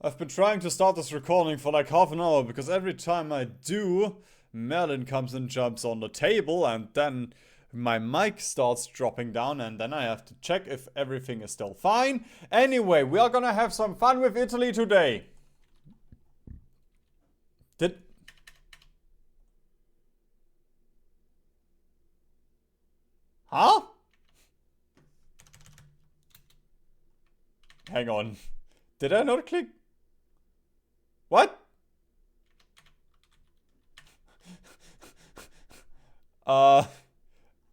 I've been trying to start this recording for like half an hour because every time I do, Merlin comes and jumps on the table and then my mic starts dropping down and then I have to check if everything is still fine. Anyway, we are gonna have some fun with Italy today. Huh? Hang on. Did I not click? What? Am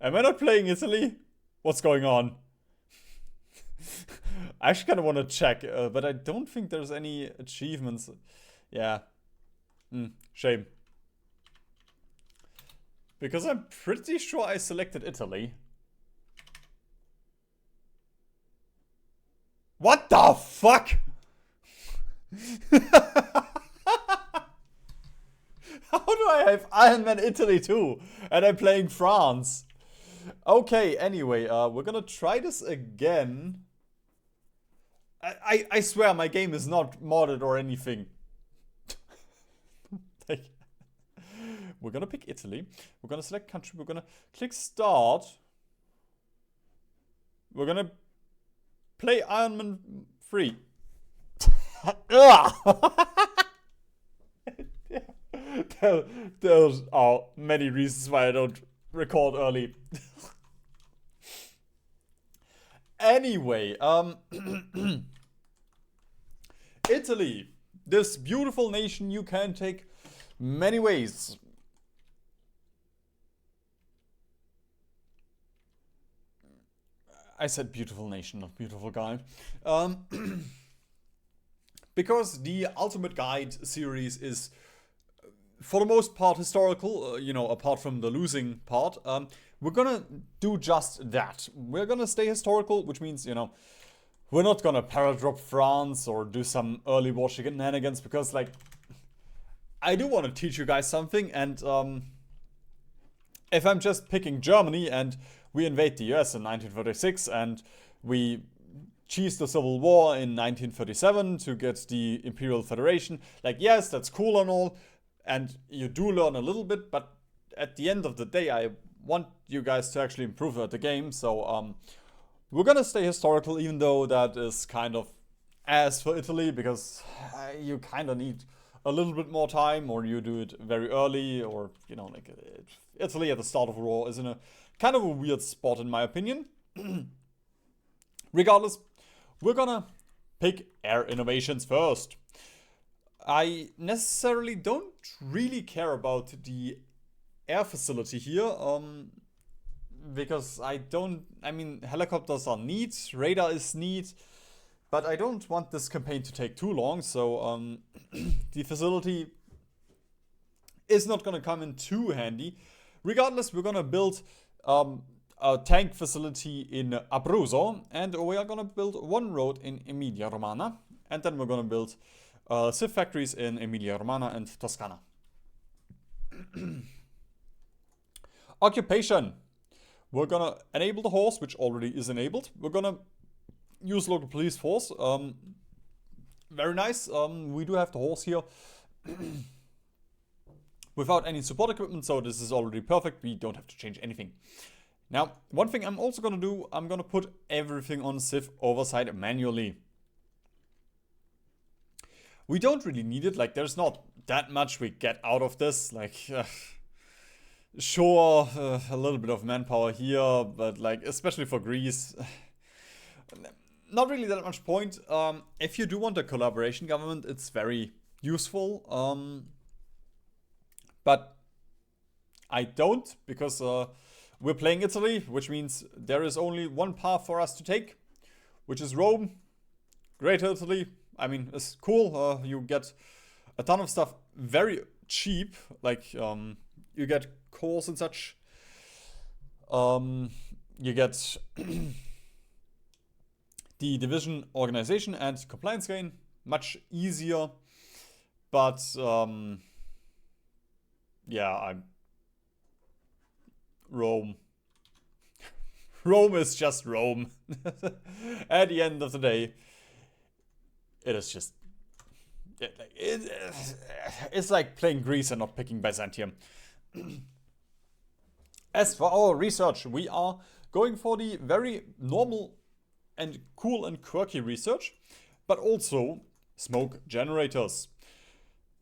I not playing Italy? What's going on? I actually kind of want to check, but I don't think there's any achievements. Yeah. Shame. Because I'm pretty sure I selected Italy. What the fuck? How do I have Iron Man Italy too? And I'm playing France. Okay, anyway, we're gonna try this again. I swear my game is not modded or anything. We're gonna pick Italy. We're gonna select country. We're gonna click start. We're gonna play Iron Man 3. Those are many reasons why I don't record early. Anyway, Italy, this beautiful nation you can take many ways. I said beautiful nation, not beautiful guy. Because the Ultimate Guide series is, for the most part, historical, apart from the losing part. We're gonna do just that. We're gonna stay historical, which means, we're not gonna paradrop France or do some early war shenanigans, because, I do want to teach you guys something, and, if I'm just picking Germany and we invade the US in 1936 and we cheese the Civil War in 1937 to get the Imperial Federation, yes, that's cool and all, and you do learn a little bit, but at the end of the day, I want you guys to actually improve at the game, so we're gonna stay historical, even though that is kind of ass for Italy, because you kind of need a little bit more time, or you do it very early, or, Italy at the start of a war is in a kind of a weird spot, in my opinion. Regardless, we're gonna pick air innovations first. I necessarily don't really care about the air facility here, because helicopters are neat, radar is neat, but I don't want this campaign to take too long, so the facility is not gonna come in too handy. Regardless, we're gonna build a tank facility in Abruzzo, and we are gonna build one road in Emilia Romagna, and then we're gonna build civ factories in Emilia Romagna and Toscana. Occupation. We're gonna enable the horse, which already is enabled. We're gonna use local police force. Very nice. We do have the horse here. Without any support equipment, so this is already perfect. We don't have to change anything. Now, one thing I'm also gonna do, I'm gonna put everything on civ oversight manually. We don't really need it, there's not that much we get out of this, sure, a little bit of manpower here, but especially for Greece, not really that much point. If you do want a collaboration government, it's very useful, but I don't, because we're playing Italy, which means there is only one path for us to take, which is Rome. Greater Italy, it's cool. You get a ton of stuff very cheap, you get cores and such. You get the division organization and compliance gain, much easier, but yeah, Rome. Rome is just Rome. At the end of the day, it is just it's like playing Greece and not picking Byzantium. As for our research, we are going for the very normal and cool and quirky research, but also smoke generators.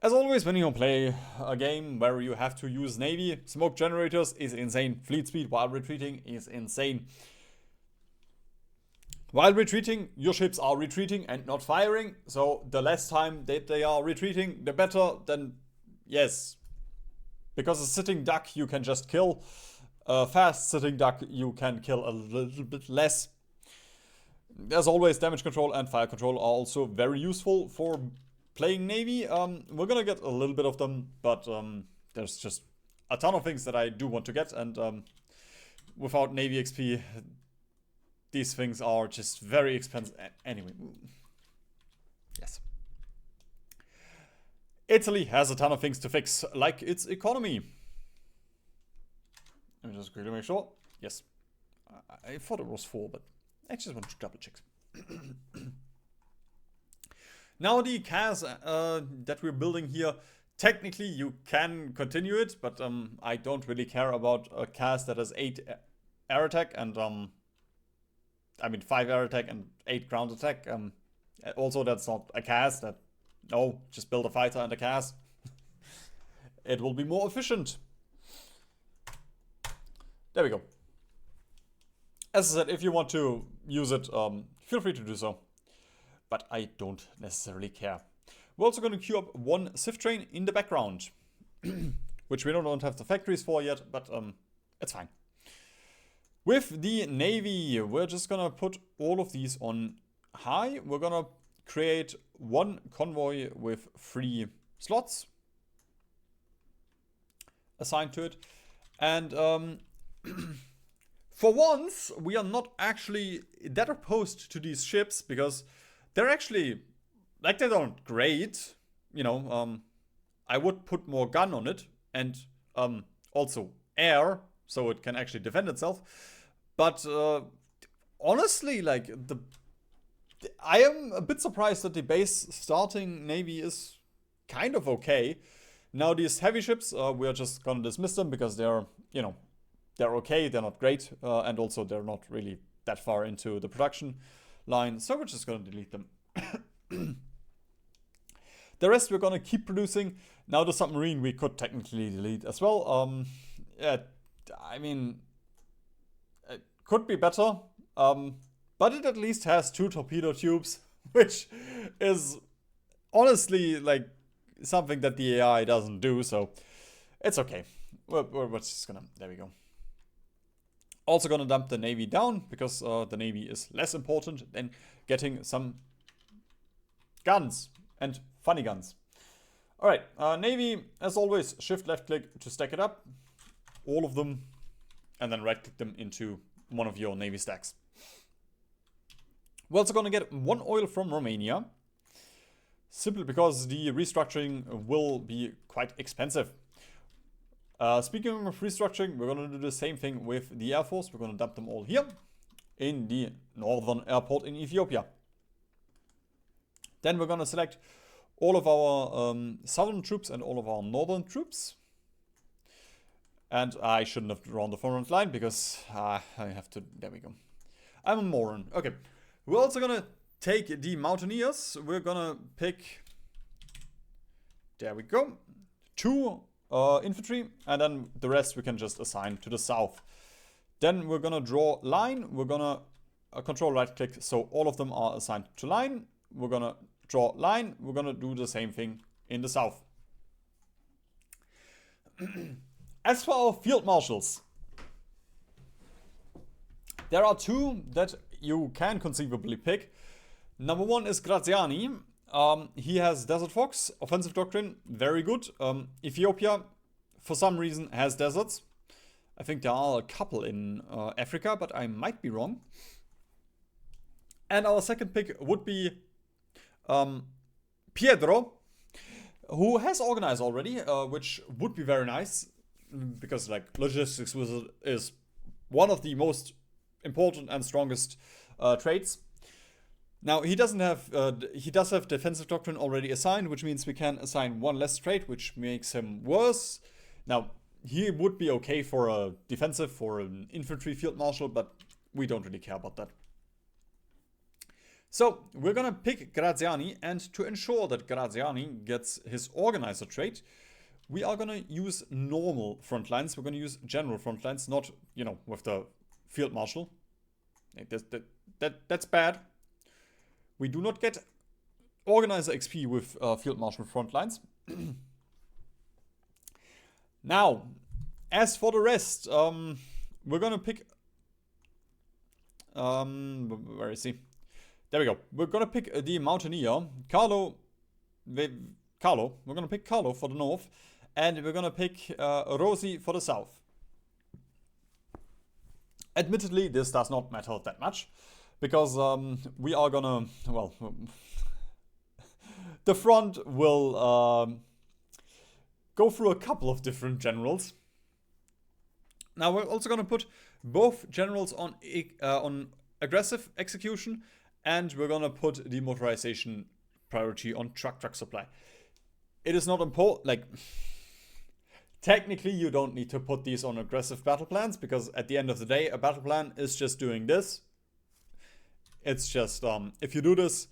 As always, when you play a game where you have to use navy, smoke generators is insane. Fleet speed while retreating is insane. While retreating, your ships are retreating and not firing, so the less time that they are retreating, the better. Then, yes. Because a sitting duck you can just kill. A fast sitting duck you can kill a little bit less. As always, damage control and fire control are also very useful for playing navy. We're gonna get a little bit of them, but there's just a ton of things that I do want to get, and without navy XP, these things are just very expensive. Anyway, yes. Italy has a ton of things to fix, like its economy. Let me just quickly make sure. Yes. I thought it was 4, but I just want to double check. Now the CAS that we're building here, technically you can continue it, but I don't really care about a CAS that has 8 air attack and 5 air attack and 8 ground attack. Also, that's not a CAS. No, just build a fighter and a CAS. It will be more efficient. There we go. As I said, if you want to use it, feel free to do so. But I don't necessarily care. We're also going to queue up 1 Civ train in the background. Which we don't have the factories for yet, but it's fine. With the navy, we're just going to put all of these on high. We're going to create 1 convoy with 3 slots assigned to it. And for once, we are not actually that opposed to these ships, because they're actually, like, they're not great. You know, I would put more gun on it, and also air, so it can actually defend itself. But honestly, like, I am a bit surprised that the base starting navy is kind of okay. Now these heavy ships, we are just gonna dismiss them because they're, you know, they're okay, they're not great, and also they're not really that far into the production line, so we're just gonna delete them. The rest we're gonna keep producing. Now the submarine we could technically delete as well. Yeah, I mean, it could be better, but it at least has 2 torpedo tubes, which is honestly like something that the AI doesn't do, so it's okay. We're just gonna, there we go. Also gonna dump the navy down, because the navy is less important than getting some guns, and funny guns. Alright, navy, as always, shift left click to stack it up, all of them, and then right click them into one of your navy stacks. We're also gonna get 1 oil from Romania, simply because the restructuring will be quite expensive. Speaking of restructuring, we're gonna do the same thing with the Air Force. We're gonna dump them all here in the northern airport in Ethiopia. Then we're gonna select all of our southern troops and all of our northern troops. And I shouldn't have drawn the front line because I have to, there we go. I'm a moron. Okay, we're also gonna take the mountaineers. We're gonna pick, there we go, 2 infantry, and then the rest we can just assign to the south. Then we're gonna draw line. We're gonna control right click, so all of them are assigned to line. We're gonna draw line. We're gonna do the same thing in the south. As for our field marshals, there are 2 that you can conceivably pick. Number 1 is Graziani. He has Desert Fox, offensive doctrine, very good. Ethiopia, for some reason, has deserts. I think there are a couple in Africa, but I might be wrong. And our second pick would be Pietro, who has organized already, which would be very nice, because like logistics wizard is one of the most important and strongest traits. Now he does have defensive doctrine already assigned, which means we can assign one less trait, which makes him worse. Now he would be okay for a defensive, for an infantry field marshal, but we don't really care about that. So we're gonna pick Graziani, and to ensure that Graziani gets his organizer trait, we are gonna use normal front lines. We're gonna use general front lines, not, you know, with the field marshal. That's bad. We do not get organizer XP with field marshal front lines. Now, as for the rest, we're gonna pick. Where is he? There we go. We're gonna pick the mountaineer, Carlo. We're gonna pick Carlo for the north, and we're gonna pick Rosie for the south. Admittedly, this does not matter that much, because we are gonna, well, the front will go through a couple of different generals. Now we're also gonna put both generals on aggressive execution, and we're gonna put the motorization priority on truck supply. It is not important, like, technically you don't need to put these on aggressive battle plans, because at the end of the day, a battle plan is just doing this. It's just, if you do this,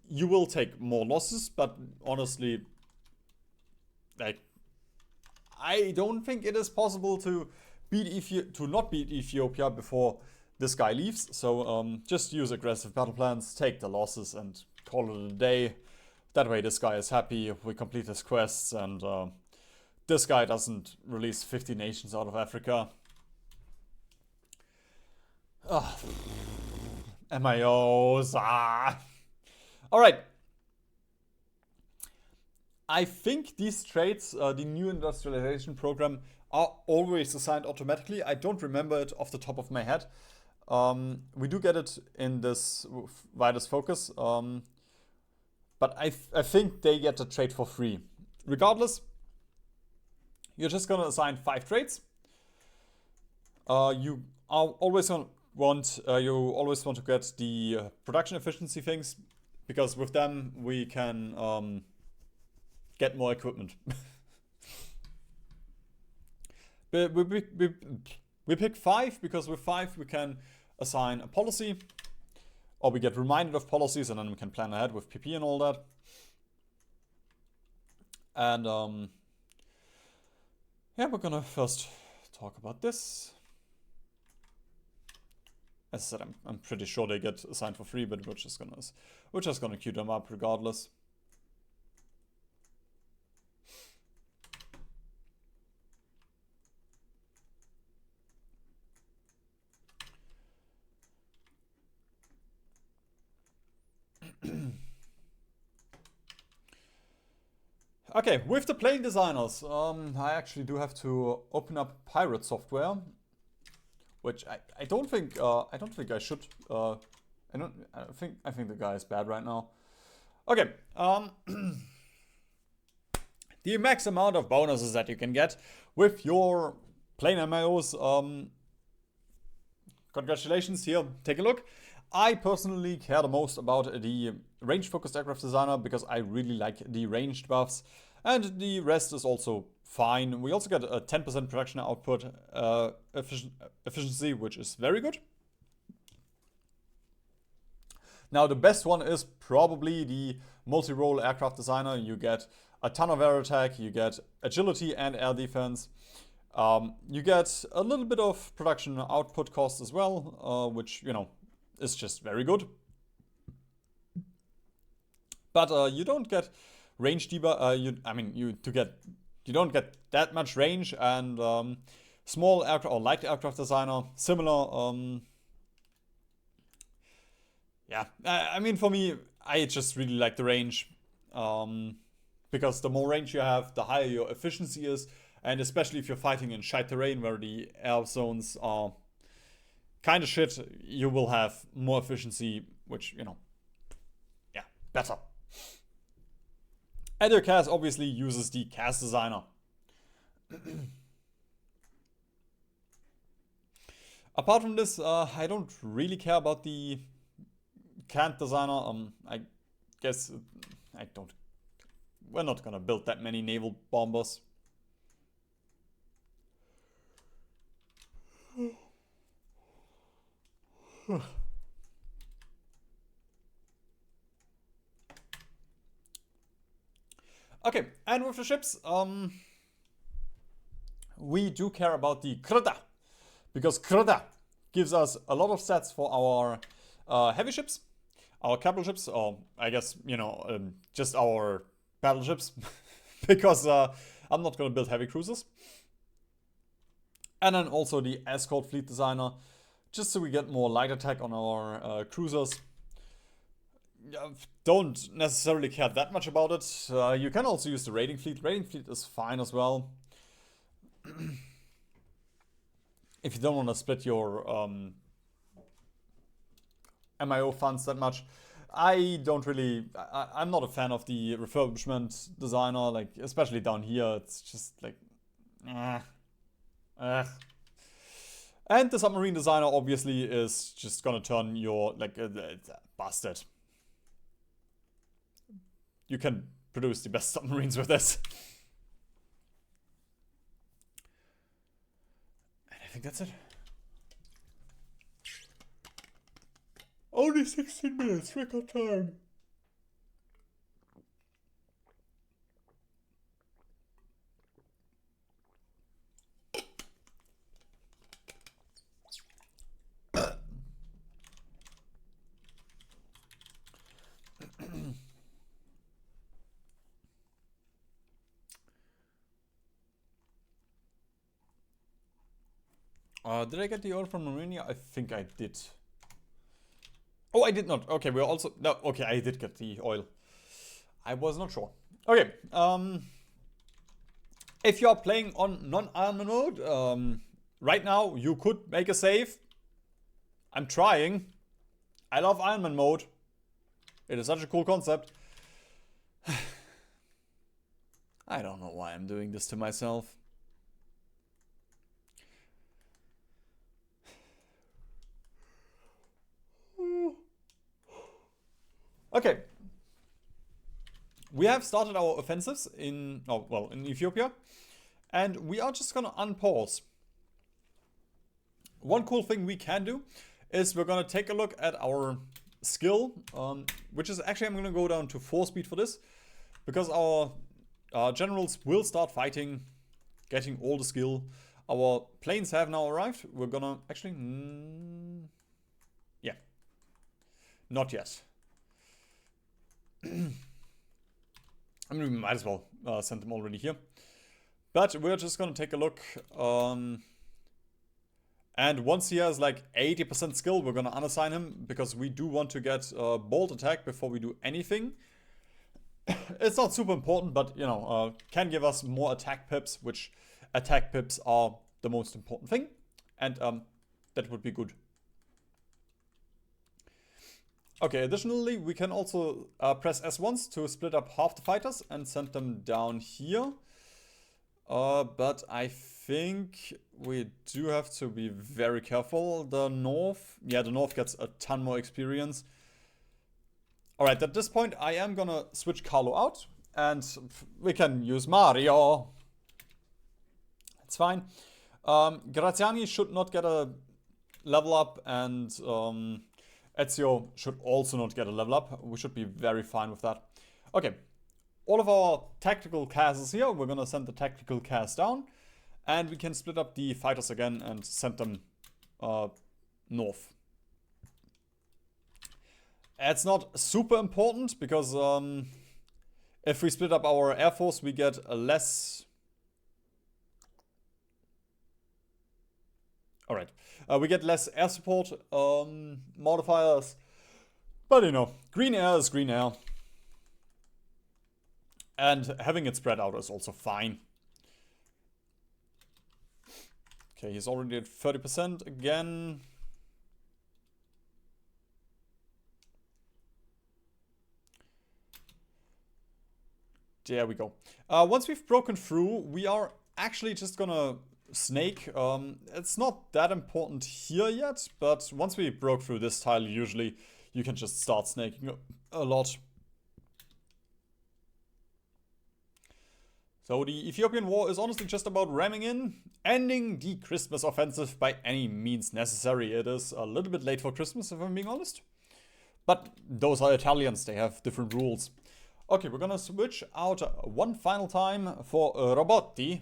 you will take more losses, but honestly, like, I don't think it is possible to not beat Ethiopia before this guy leaves. So just use aggressive battle plans, take the losses, and call it a day. That way this guy is happy, we complete his quests, and this guy doesn't release 50 nations out of Africa. MIOs. Alright. I think these traits, the new industrialization program, are always assigned automatically. I don't remember it off the top of my head. We do get it in this Vitus focus. But I think they get the trait for free. Regardless, you're just gonna assign 5 traits. You always want to get the production efficiency things, because with them we can get more equipment. we pick 5 because with 5 we can assign a policy, or we get reminded of policies, and then we can plan ahead with PP and all that. And yeah, we're gonna first talk about this. As I said, I'm pretty sure they get assigned for free, but we're just gonna queue them up regardless. Okay, with the plane designers, I actually do have to open up pirate software, which I don't think I should. I think the guy is bad right now. Okay, the max amount of bonuses that you can get with your plane MIOs. Congratulations, here, take a look. I personally care the most about the range-focused aircraft designer, because I really like the ranged buffs, and the rest is also fine. We also get a 10% production output efficiency, which is very good. Now the best one is probably the multi-role aircraft designer. You get a ton of air attack, you get agility and air defense. You get a little bit of production output cost as well, which, you know, is just very good. But you don't get range debuff. You don't get that much range, and small aircraft or light aircraft designer similar. Yeah, I mean, for me, I just really like the range, because the more range you have, the higher your efficiency is, and especially if you're fighting in shite terrain where the air zones are kind of shit, you will have more efficiency, which, you know, yeah, better. And your CAS obviously uses the CAS designer. Apart from this, I don't really care about the can't designer. I guess I don't. We're not gonna build that many naval bombers. Okay, and with the ships, we do care about the Kreda, because Kreda gives us a lot of stats for our heavy ships, our capital ships, or I guess, you know, just our battleships, because I'm not going to build heavy cruisers. And then also the escort fleet designer, just so we get more light attack on our cruisers. Don't necessarily care that much about it. You can also use the raiding fleet. Raiding fleet is fine as well. If you don't want to split your MIO funds that much. I don't really... I'm not a fan of the refurbishment designer, like, especially down here. It's just like... And the submarine designer obviously is just gonna turn your... like, bastard. You can produce the best submarines with this. And I think that's it. Only 16 minutes, record time. Did I get the oil from Marina? I think I did. Oh, I did not. Okay, we're also... No, okay, I did get the oil. I was not sure. Okay, if you're playing on non-armor mode, right now you could make a save. I'm trying. I love Iron Man mode. It is such a cool concept. I don't know why I'm doing this to myself. Okay. We have started our offensives in, oh, well, in Ethiopia. And we are just gonna unpause. One cool thing we can do is we're gonna take a look at our skill, which is actually, I'm gonna go down to 4 speed for this, because our generals will start fighting, getting all the skill. Our planes have now arrived. We're gonna actually, yeah, not yet. I mean, we might as well send them already here. But we're just gonna take a look. And once he has like 80% skill, we're gonna unassign him, because we do want to get bolt attack before we do anything. It's not super important, but you know, can give us more attack pips, which attack pips are the most important thing. And that would be good. Okay, additionally, we can also press S once to split up half the fighters and send them down here. But I think we do have to be very careful. The North, yeah, the North gets a ton more experience. Alright, at this point, I am gonna switch Carlo out, and we can use Mario. It's fine. Graziani should not get a level up, and Ezio should also not get a level up. We should be very fine with that. Okay, all of our tactical castles here, we're gonna send the tactical cast down, and we can split up the fighters again and send them north. It's not super important, because if we split up our air force, we get a less... Alright, we get less air support modifiers, but you know, green air is green air. And having it spread out is also fine. Okay, he's already at 30% again. There we go. Once we've broken through, we are actually just gonna snake. It's not that important here yet, but once we broke through this tile, usually you can just start snaking a lot. So the Ethiopian war is honestly just about ramming in, ending the Christmas offensive by any means necessary. It is a little bit late for Christmas, if I'm being honest. But those are Italians, they have different rules. Okay, we're gonna switch out one final time for Robotti,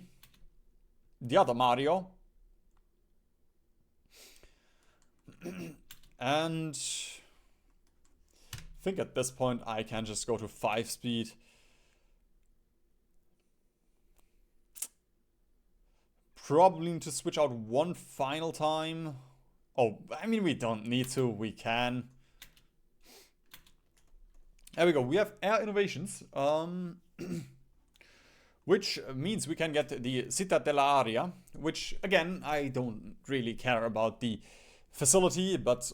the other Mario. And I think at this point I can just go to 5 speed. Probably need to switch out one final time. Oh, I mean, we don't need to, we can. There we go, we have air innovations, which means we can get the Città dell'Aria, which, again, I don't really care about the facility, but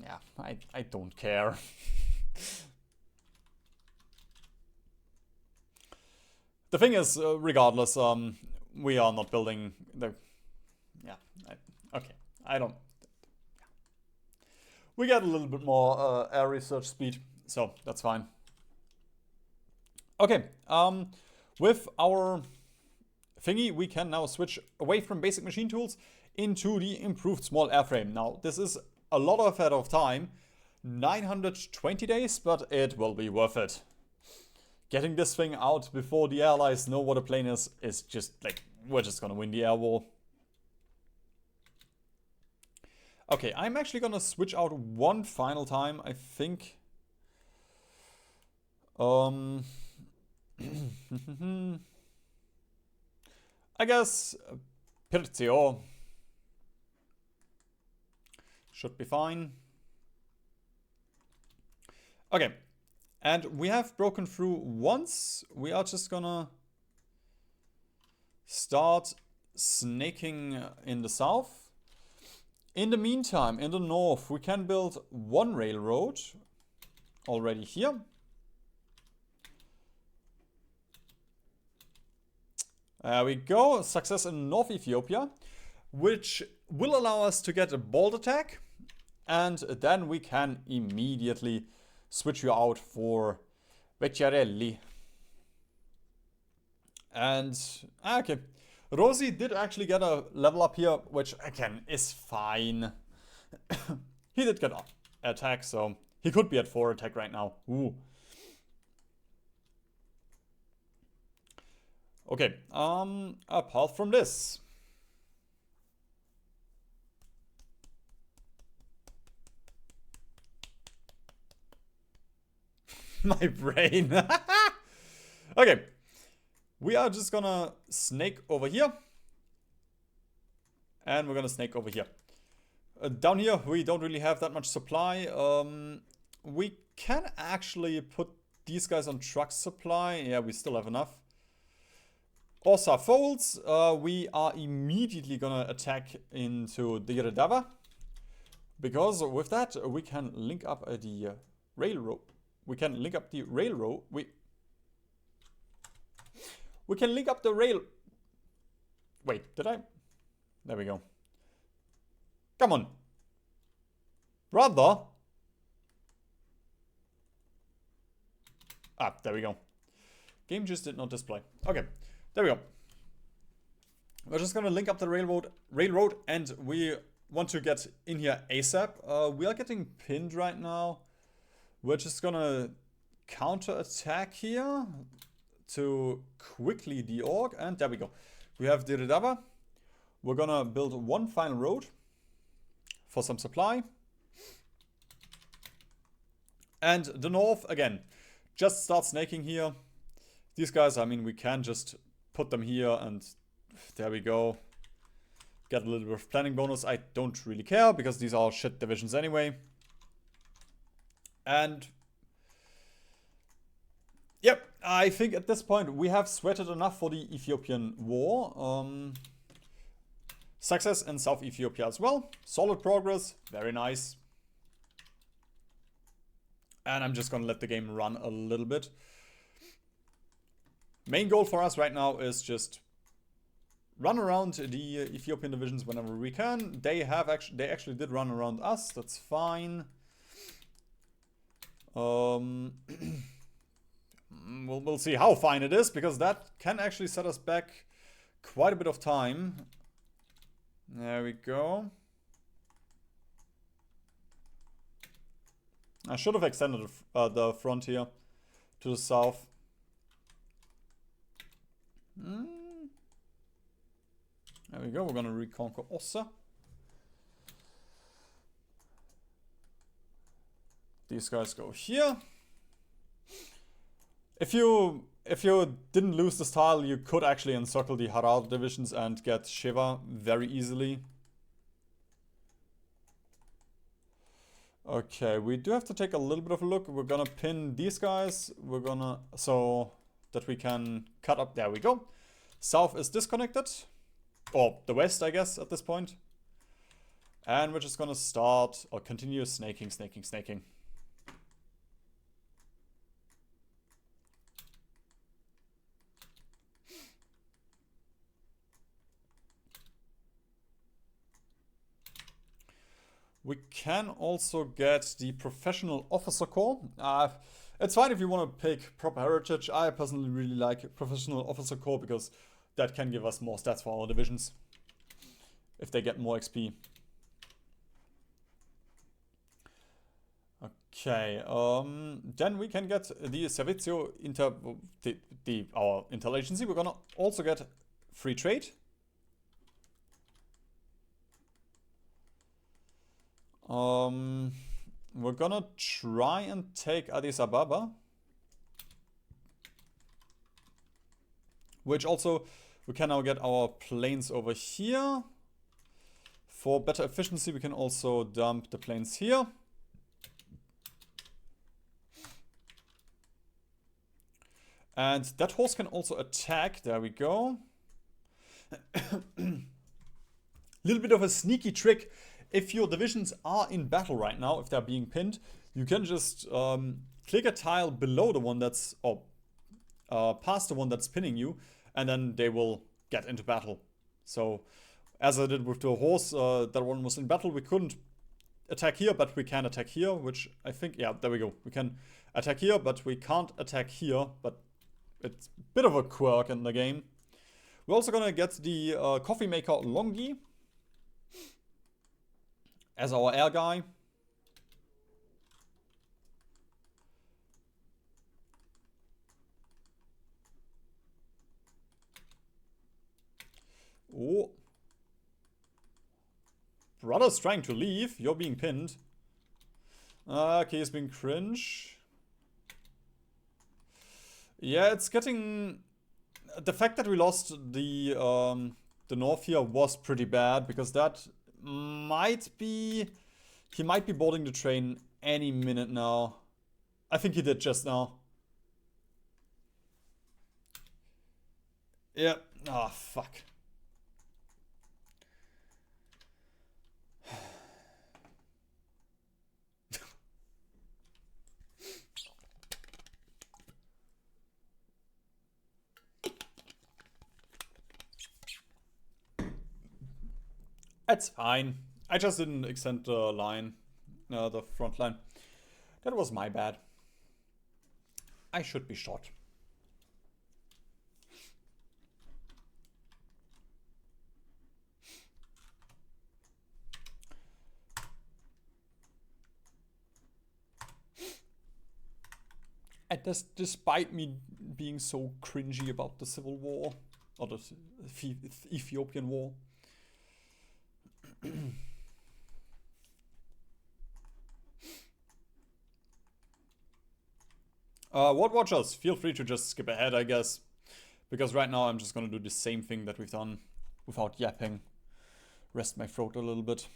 yeah, I don't care. The thing is, regardless, we are not building the... Yeah, okay, I don't... We get a little bit more air research speed, so that's fine. Okay, with our thingy, we can now switch away from basic machine tools into the improved small airframe. Now, this is a lot ahead of time, 920 days, but it will be worth it. Getting this thing out before the allies know what a plane is just like, we're just gonna win the air war. Okay, I'm actually gonna switch out one final time, I think. I guess Pirzio should be fine. Okay, and we have broken through once. We are just gonna start snaking in the south. In the meantime, in the north, we can build one railroad already here. There we go, success in North Ethiopia, which will allow us to get a bolt attack, and then we can immediately switch you out for Vecchiarelli. And, okay. Rosie did actually get a level up here, which again is fine. He did get attack, so he could be at 4 attack right now. Ooh. Okay, apart from this. My brain. Okay. We are just gonna snake over here. And we're gonna snake over here. Down here, we don't really have that much supply. We can actually put these guys on truck supply. Yeah, we still have enough. Orsa folds. We are immediately gonna attack into the Redava. Because with that, we can link up the railroad. We can link up the railroad. We can link up the rail... Wait, did I? There we go. Come on. Brother. Ah, there we go. Game just did not display. Okay, there we go. We're just gonna link up the railroad, and we want to get in here ASAP. We are getting pinned right now. We're just gonna counter attack here to quickly deorg, and there we go. We have the Redava. We're gonna build one final road for some supply. And the north, again, just start snaking here. These guys, I mean, we can just put them here, and there we go. Get a little bit of planning bonus. I don't really care, because these are shit divisions anyway. And yep, I think at this point we have sweated enough for the Ethiopian war. Success in South Ethiopia as well. Solid progress, very nice. And I'm just gonna let the game run a little bit. Main goal for us right now is just run around the Ethiopian divisions whenever we can. They actually did run around us. That's fine. We'll see how fine it is, because that can actually set us back quite a bit of time. There we go. I should have extended the frontier to the south. There we go. We're gonna reconquer Ossa. These guys go here. If you didn't lose this tile, you could actually encircle the Harar divisions and get Shiva very easily. Okay, we do have to take a little bit of a look. We're gonna pin these guys. We're gonna, so that we can cut up. There we go. South is disconnected. Or the west, I guess, at this point. And we're just gonna start or continue snaking. We can also get the Professional Officer Corps. It's fine if you want to pick Proper Heritage. I personally really like Professional Officer Corps because that can give us more stats for our divisions if they get more XP. Okay, then we can get the Servizio our Interagency. We're gonna also get free trade. We're gonna try and take Addis Ababa, which also we can now get our planes over here. For better efficiency, we can also dump the planes here. And that horse can also attack. There we go. Little bit of a sneaky trick. If your divisions are in battle right now, if they're being pinned, you can just click a tile below the one that's, or past the one that's pinning you, and then they will get into battle. So, as I did with the horse, that one was in battle. We couldn't attack here, but we can attack here, which I think, yeah, there we go. We can attack here, but we can't attack here, but it's a bit of a quirk in the game. We're also gonna get the coffee maker Longi as our air guy. Oh. Brother's trying to leave. You're being pinned. Okay, he's being cringe. Yeah, it's getting... The fact that we lost the north here was pretty bad, because that might be... He might be boarding the train any minute now. I think he did just now. Yeah. Ah, fuck. That's fine. I just didn't extend the line, the front line. That was my bad. I should be shot. And despite me being so cringy about the Civil War, or the Ethiopian War. What watchers? Feel free to just skip ahead, I guess. Because right now I'm just gonna do the same thing that we've done without yapping. Rest my throat a little bit.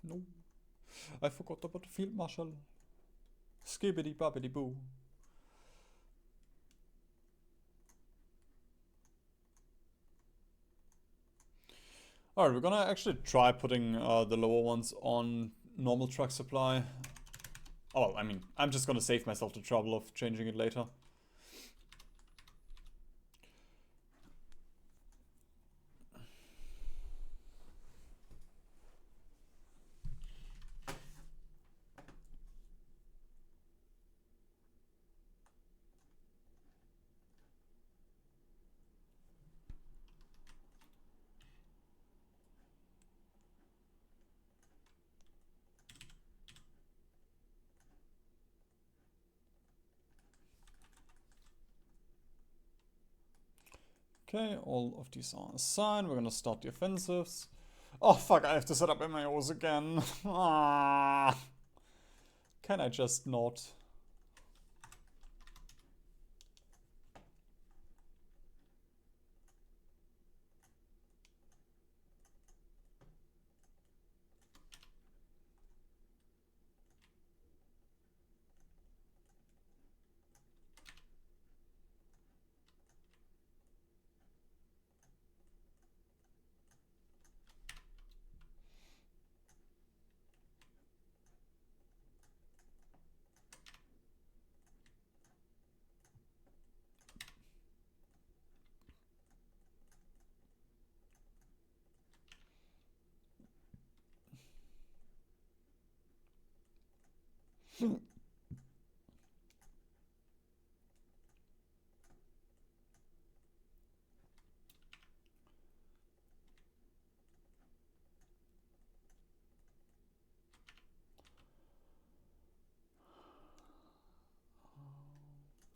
No. I forgot about the field marshal. Skibbity bobbity boo. Alright, we're gonna actually try putting the lower ones on normal truck supply. Oh, well, I mean, I'm just gonna save myself the trouble of changing it later. Okay, all of these are assigned. We're gonna start the offensives. Oh fuck, I have to set up MIOs again. Ah. Can I just not?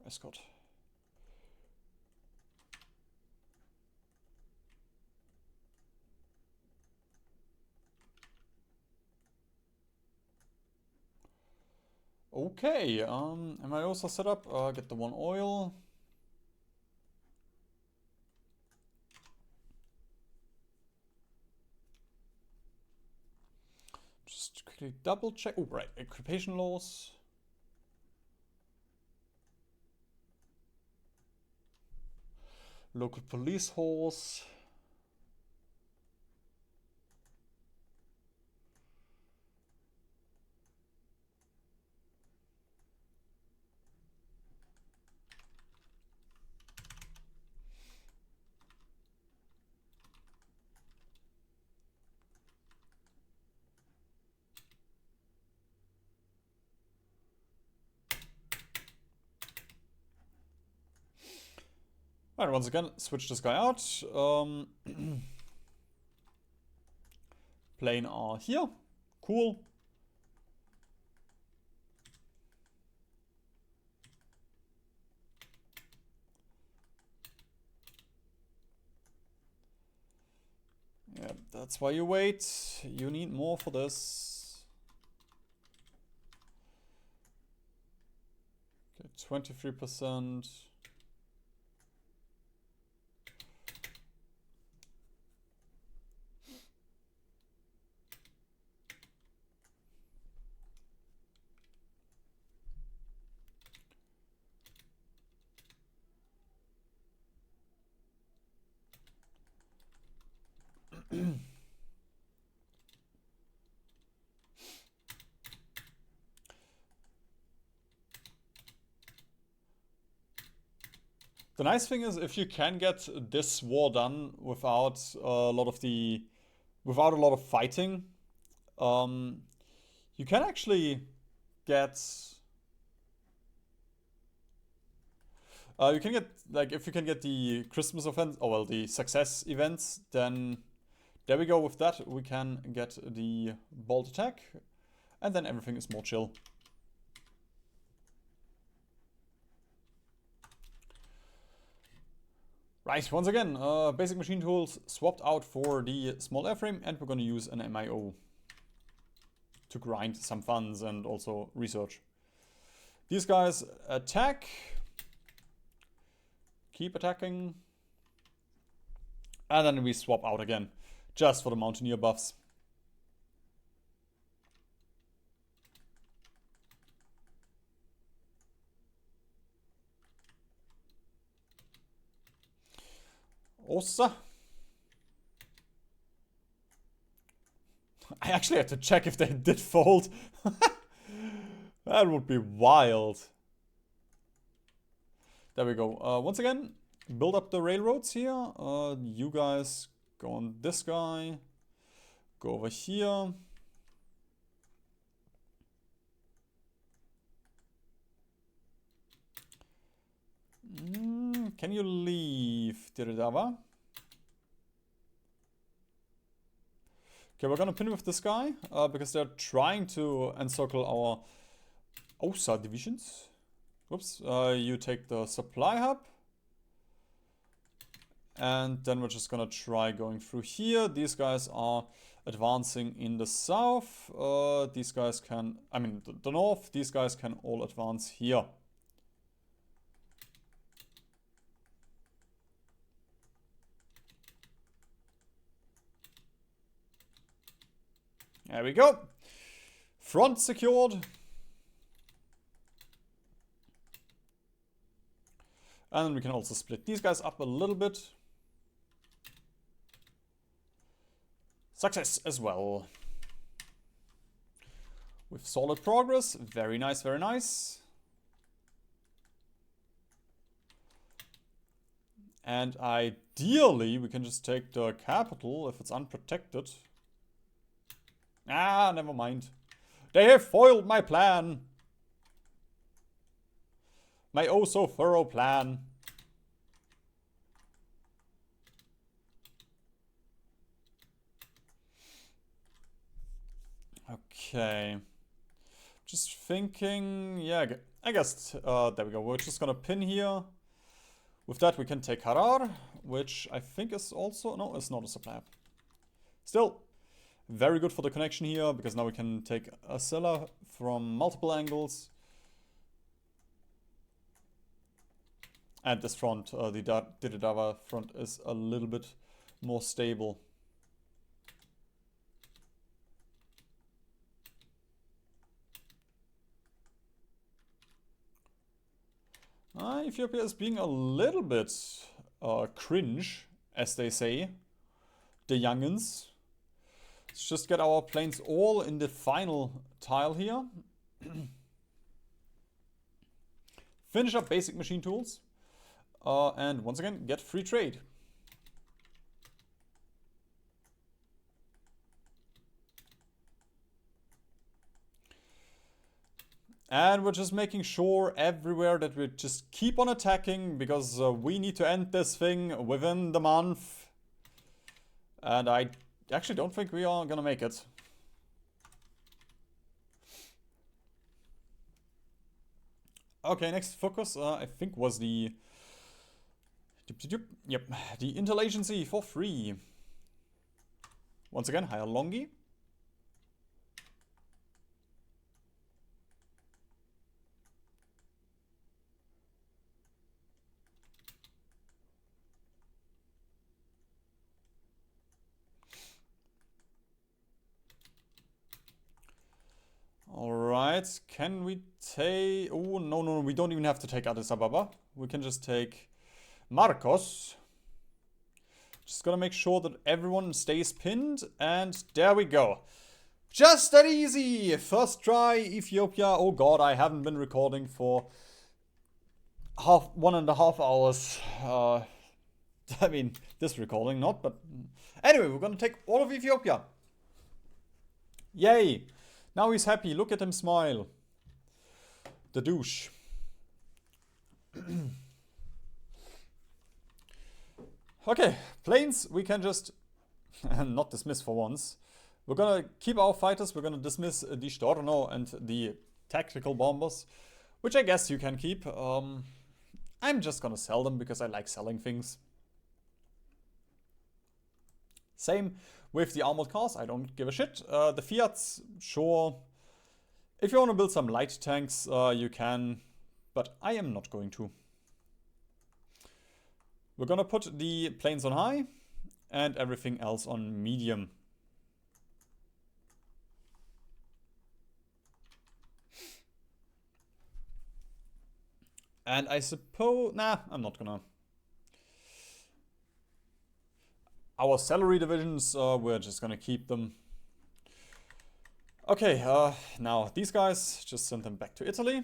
Escort. Okay, MIOs are set up. Get the one oil. Just quickly double check. Oh, right, occupation laws. Local police horse. Alright, once again, switch this guy out. Plane are here. Cool. Yeah, that's why you wait. You need more for this. Okay, 23%. The nice thing is, if you can get this war done without a lot of fighting, you can actually get. You can get, like, if you can get the Christmas offense, or well, the success events, then there we go. With that, we can get the bolt attack, and then everything is more chill. Right, once again, basic machine tools swapped out for the small airframe, and we're going to use an MIO to grind some funds and also research. These guys attack, keep attacking, and then we swap out again, just for the Mountaineer buffs. Ossa. I actually had to check if they did fold. That would be wild. There we go. Once again, build up the railroads here. You guys go on this guy. Go over here. Can you leave Diridava? Okay, we're gonna pin with this guy because they're trying to encircle our OSA divisions. Whoops, you take the supply hub. And then we're just gonna try going through here. These guys are advancing in the south. These guys can, I mean the north, these guys can all advance here. There we go. Front secured. And we can also split these guys up a little bit. Success as well. With solid progress. Very nice, very nice. And ideally, we can just take the capital if it's unprotected. Ah, never mind. They have foiled my plan. My oh so thorough plan. Okay. Just thinking, yeah, I guess, there we go. We're just gonna pin here. With that, we can take Harar, which I think is also, no, it's not a supply. Still, very good for the connection here, because now we can take Asilla from multiple angles. And this front, the Diridava front, is a little bit more stable. Ethiopia is being a little bit cringe, as they say. The youngins. Let's just get our planes all in the final tile here. Finish up basic machine tools. And once again, get free trade. And we're just making sure everywhere that we just keep on attacking, because we need to end this thing within the month. And I actually don't think we are gonna make it. Okay, next focus, I think, was the... Yep, the interagency for free. Once again, hire Longi. Alright, can we take... Oh, no, we don't even have to take Addis Ababa. We can just take Marcos. Just gotta make sure that everyone stays pinned, and there we go. Just that easy! First try, Ethiopia. Oh god, I haven't been recording for 1.5 hours. I mean, this recording not, but... Anyway, we're gonna take all of Ethiopia. Yay! Now he's happy. Look at him smile. The douche. Okay, planes we can just not dismiss for once. We're gonna keep our fighters. We're gonna dismiss the Storno and the tactical bombers, which I guess you can keep. I'm just gonna sell them because I like selling things. Same with the armored cars, I don't give a shit. The Fiats, sure. If you want to build some light tanks, you can, but I am not going to. We're gonna put the planes on high and everything else on medium. And I suppose, nah, I'm not gonna. our salary divisions, we're just gonna keep them. Okay, now these guys, just send them back to Italy.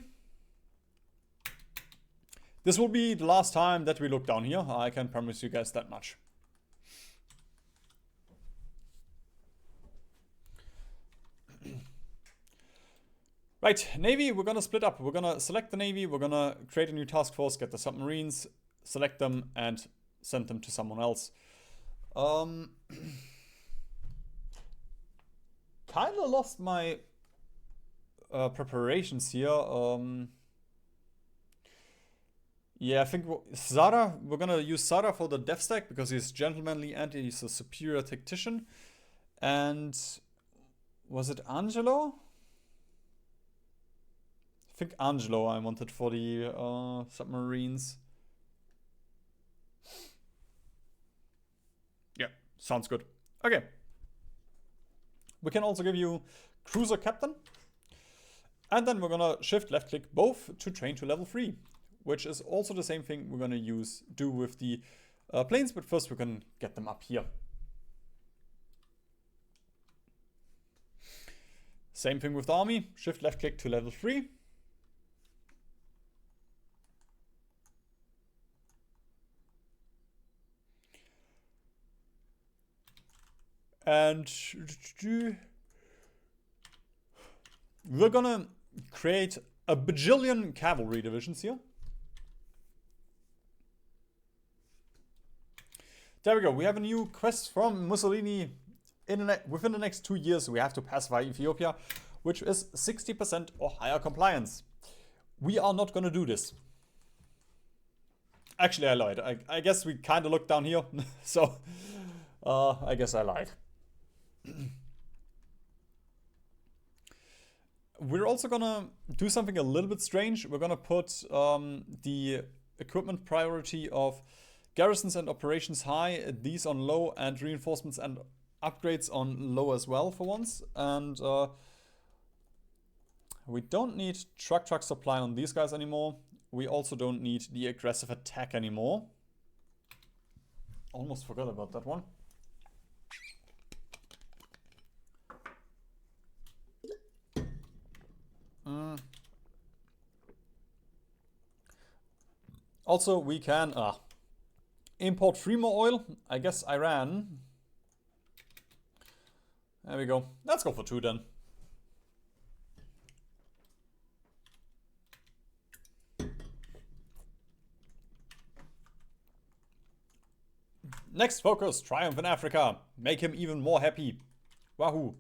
This will be the last time that we look down here. I can promise you guys that much. Right, Navy, we're gonna split up. We're gonna select the Navy, we're gonna create a new task force, get the submarines, select them, and send them to someone else. Kinda lost my preparations here. Yeah, I think Zara, we're gonna use Zara for the dev stack because he's gentlemanly and he's a superior tactician. And was it Angelo? I think Angelo I wanted for the submarines. Yeah, sounds good. Okay. We can also give you cruiser captain. And then we're gonna shift left click both to train to level 3. Which is also the same thing we're gonna do with the planes, but first we can get them up here. Same thing with the army, shift left click to level 3. And we're gonna create a bajillion cavalry divisions here. There we go. We have a new quest from Mussolini. Within the next 2 years, we have to pacify Ethiopia, which is 60% or higher compliance. We are not going to do this. Actually, I lied. I guess we kind of looked down here. So, I guess I lied. We're also going to do something a little bit strange. We're going to put the equipment priority of garrisons and operations high, these on low, and reinforcements and upgrades on low as well for once. And we don't need truck supply on these guys anymore. We also don't need the aggressive attack anymore. Almost forgot about that one. Also, we can import 3 more oil. I guess Iran. There we go. Let's go for 2 then. Next focus, triumph in Africa. Make him even more happy. Wahoo.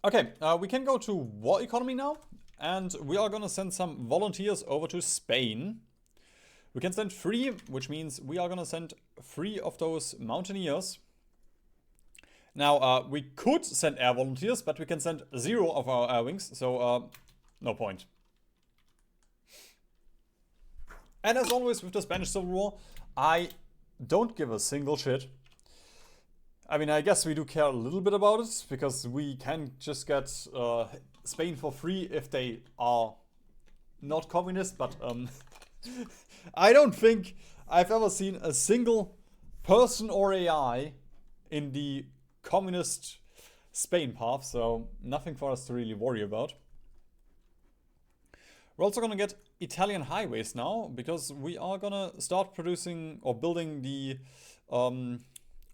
Okay, we can go to war economy now, and we are gonna send some volunteers over to Spain. We can send 3, which means we are gonna send 3 of those mountaineers. Now, we could send air volunteers, but we can send 0 of our air wings, so no point. And as always with the Spanish Civil War, I don't give a single shit. I mean, I guess we do care a little bit about it, because we can just get Spain for free if they are not communist, but I don't think I've ever seen a single person or AI in the communist Spain path, so nothing for us to really worry about. We're also gonna get Italian highways now, because we are gonna start producing or building the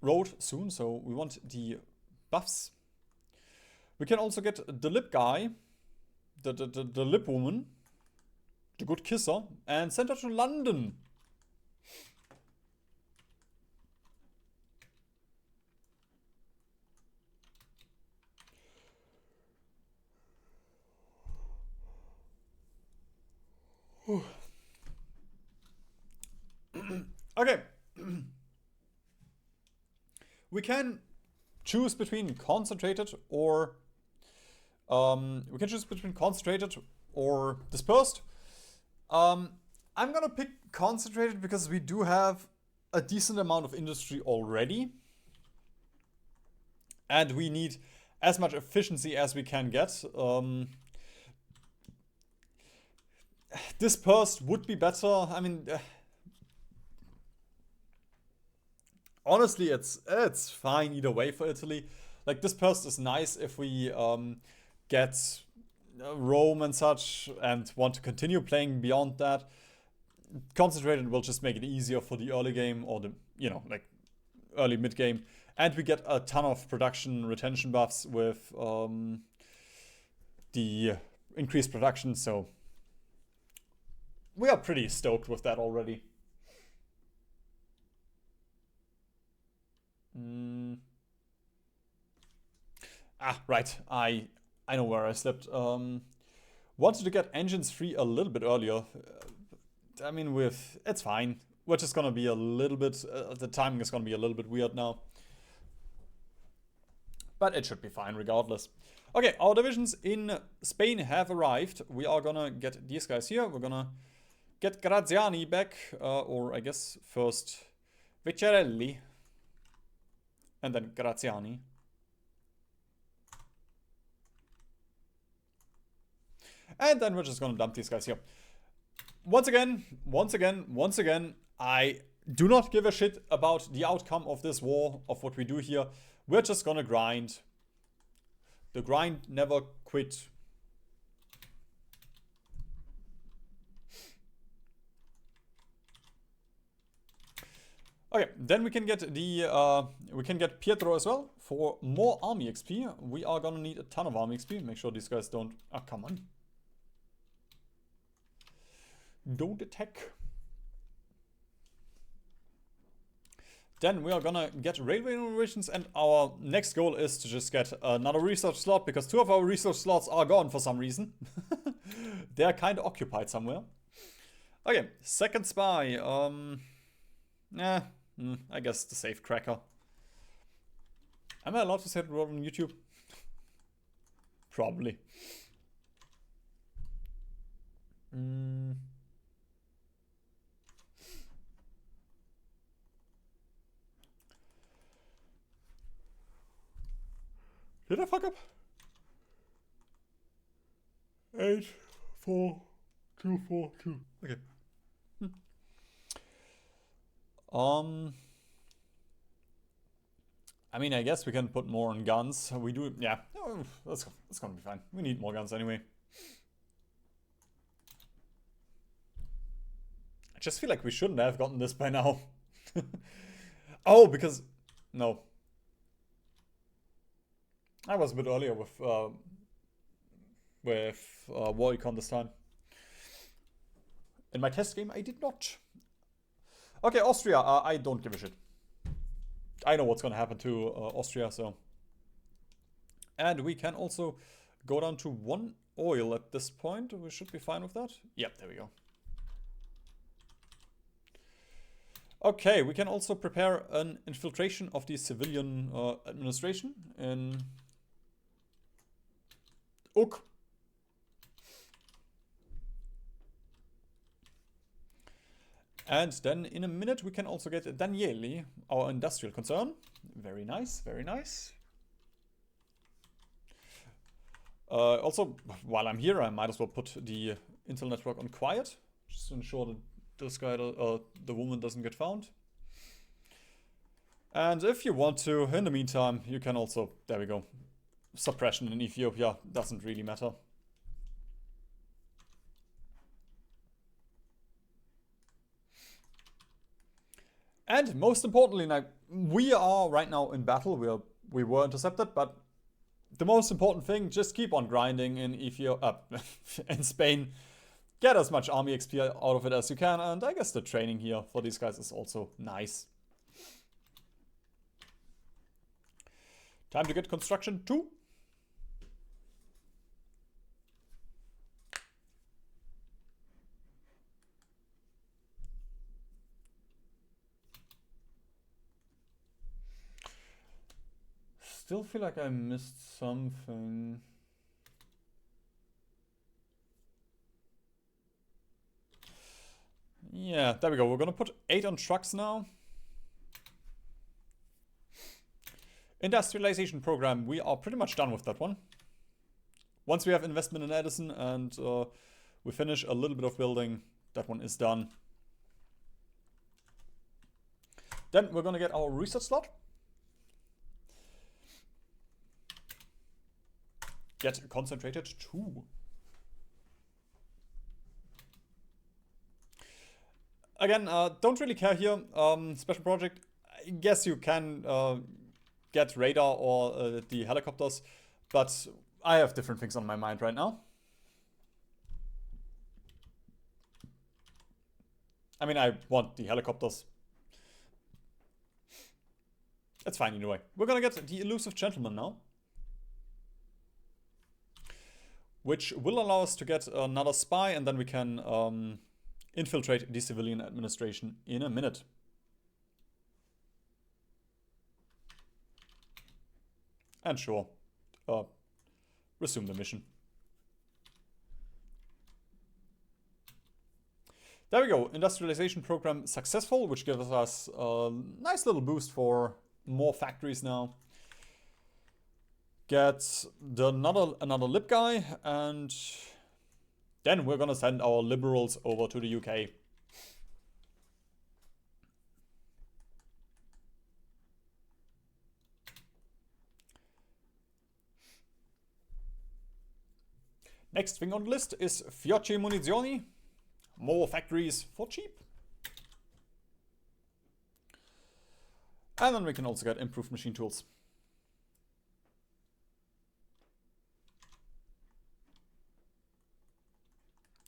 road soon, so we want the buffs. We can also get the lip guy, the lip woman, the good kisser, and send her to London. Okay. We can choose between concentrated or dispersed. I'm gonna pick concentrated because we do have a decent amount of industry already. And we need as much efficiency as we can get. Dispersed would be better. I mean, honestly, it's fine either way for Italy. Like, dispersed is nice if we get Rome and such and want to continue playing beyond that. Concentrated will just make it easier for the early game or the, like early mid game. And we get a ton of production retention buffs with the increased production, so we are pretty stoked with that already. Right. I know where I slipped. Wanted to get engines free a little bit earlier. I mean, it's fine. We're just gonna be a little bit. The timing is gonna be a little bit weird now, but it should be fine regardless. Okay, our divisions in Spain have arrived. We are gonna get these guys here. We're gonna get Graziani back, or I guess first Vecchiarelli, and then Graziani. And then we're just gonna dump these guys here. Once again, I do not give a shit about the outcome of this war, of what we do here. We're just gonna grind. The grind never quit. Okay, then we can get Pietro as well for more army XP. We are gonna need a ton of army XP. Make sure these guys don't. Ah, come on. Don't attack. Then we are gonna get railway innovations, and our next goal is to just get another research slot, because 2 of our research slots are gone for some reason. They are kind of occupied somewhere. Okay, second spy. I guess the safe cracker. Am I allowed to say it on YouTube? Probably. Did I fuck up? 8, 4, 2, 4, 2. Okay. I mean, I guess we can put more on guns. We do, yeah. Oh, that's gonna be fine. We need more guns anyway. I just feel like we shouldn't have gotten this by now. Oh, because no. I was a bit earlier with War Econ this time. In my test game, I did not. Okay, Austria, I don't give a shit. I know what's gonna happen to Austria, so. And we can also go down to 1 oil at this point. We should be fine with that. Yep, there we go. Okay, we can also prepare an infiltration of the civilian administration in Uk. And then in a minute we can also get Danieli, our industrial concern. Very nice, very nice. Also, while I'm here, I might as well put the Intel network on quiet, just to ensure that this guy, the woman, doesn't get found. And if you want to, in the meantime, you can also, there we go, suppression in Ethiopia doesn't really matter. And most importantly, now, we are right now in battle. We were intercepted, but the most important thing, just keep on grinding in Ethiopia, in Spain. Get as much army XP out of it as you can, and I guess the training here for these guys is also nice. Time to get construction 2. Still feel like I missed something. Yeah, there we go. We're gonna put 8 on trucks now. Industrialization program, we are pretty much done with that one. Once we have investment in Edison and we finish a little bit of building, that one is done. Then we're gonna get our research slot. Get concentrated 2. Again, don't really care here. Special project, I guess you can get radar or the helicopters, but I have different things on my mind right now. I mean, I want the helicopters. That's fine either way. We're gonna get the elusive gentleman now, which will allow us to get another spy, and then we can infiltrate the civilian administration in a minute. And sure, resume the mission. There we go, industrialization program successful, which gives us a nice little boost for more factories now. Get another lib guy, and then we're gonna send our liberals over to the UK. Next thing on the list is Fiocchi Munizioni. More factories for cheap. And then we can also get improved machine tools.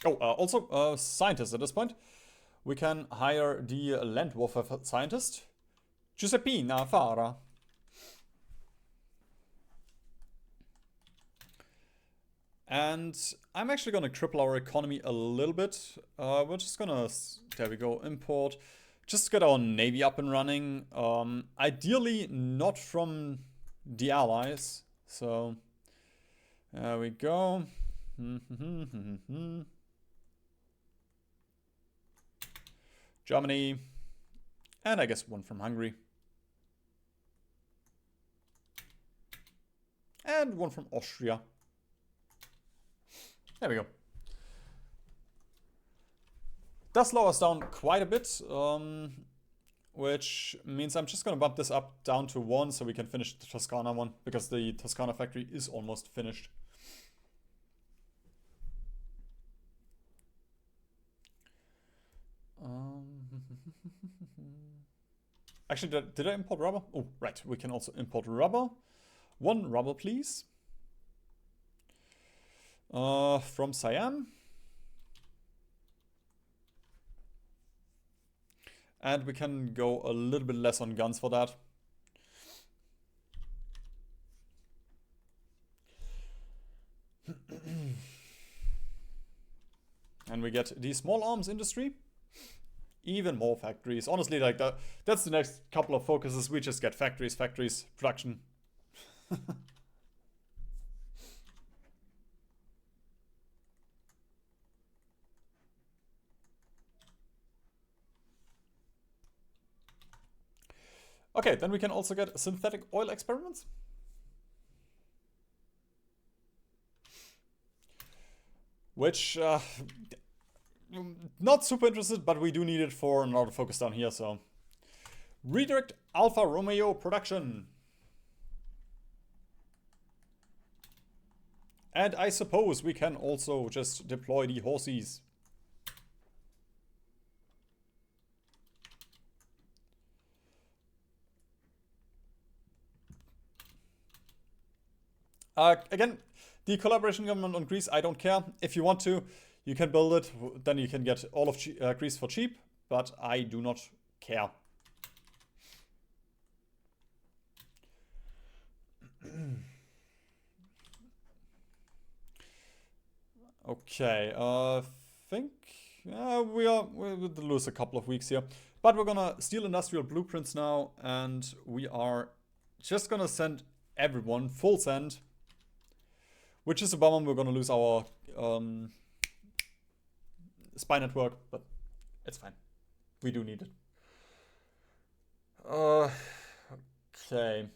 Oh, also scientists at this point. We can hire the land warfare scientist, Giuseppina Fara. And I'm actually going to cripple our economy a little bit. We're just going to, there we go, import. Just get our navy up and running. Ideally not from the allies. So, there we go. Germany. And I guess one from Hungary. And one from Austria. There we go. Does slow us down quite a bit, which means I'm just going to bump this up down to 1 so we can finish the Toscana one, because the Toscana factory is almost finished. Actually, did I import rubber? Oh, right. We can also import rubber. 1 rubber, please. From Siam. And we can go a little bit less on guns for that. And we get the small arms industry. Even more factories. Honestly, like that's the next couple of focuses. We just get factories, production. Okay, then we can also get synthetic oil experiments. Which, not super interested, but we do need it for another focus down here, so. Redirect Alfa Romeo production. And I suppose we can also just deploy the horses. Again, the collaboration government on Greece, I don't care. If you want to, you can build it. Then you can get all of Greece for cheap. But I do not care. Okay, think we'll lose a couple of weeks here. But we're gonna steal industrial blueprints now. And we are just gonna send everyone full send. Which is a bummer, we're gonna lose our spy network, but It's fine. We do need it. Okay.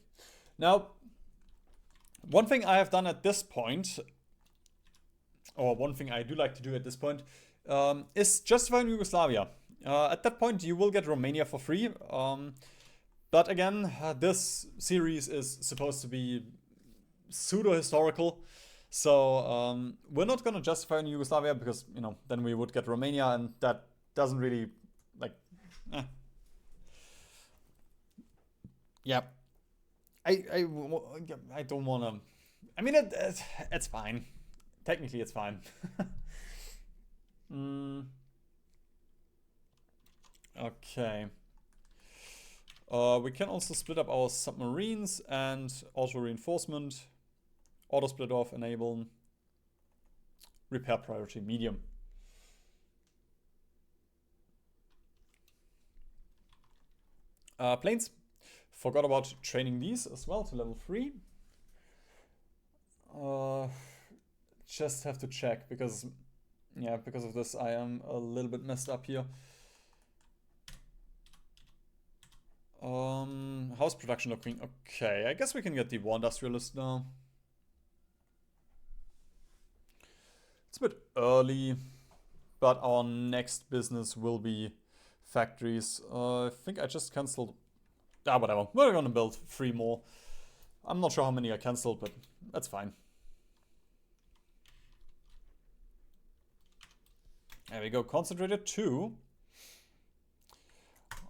Now, one thing I have done at this point, or one thing I do like to do at this point, is justify Yugoslavia. At that point, you will get Romania for free. But again, this series is supposed to be pseudo-historical. So we're not going to justify Yugoslavia because, you know, then we would get Romania, and that doesn't really, like, yeah. I don't want to. I mean, it's fine. Technically, it's fine. Okay. We can also split up our submarines and auto reinforcement. Auto split off, enable. Repair priority medium. Planes. Forgot about training these as well to level 3. Just have to check because, yeah, because of this I am a little bit messed up here. How's production looking? Okay, I guess we can get the war industrialist now. It's a bit early, but our next business will be factories. I think I just cancelled. Whatever. We're gonna build 3 more. I'm not sure how many I cancelled, but that's fine. There we go. Concentrated 2.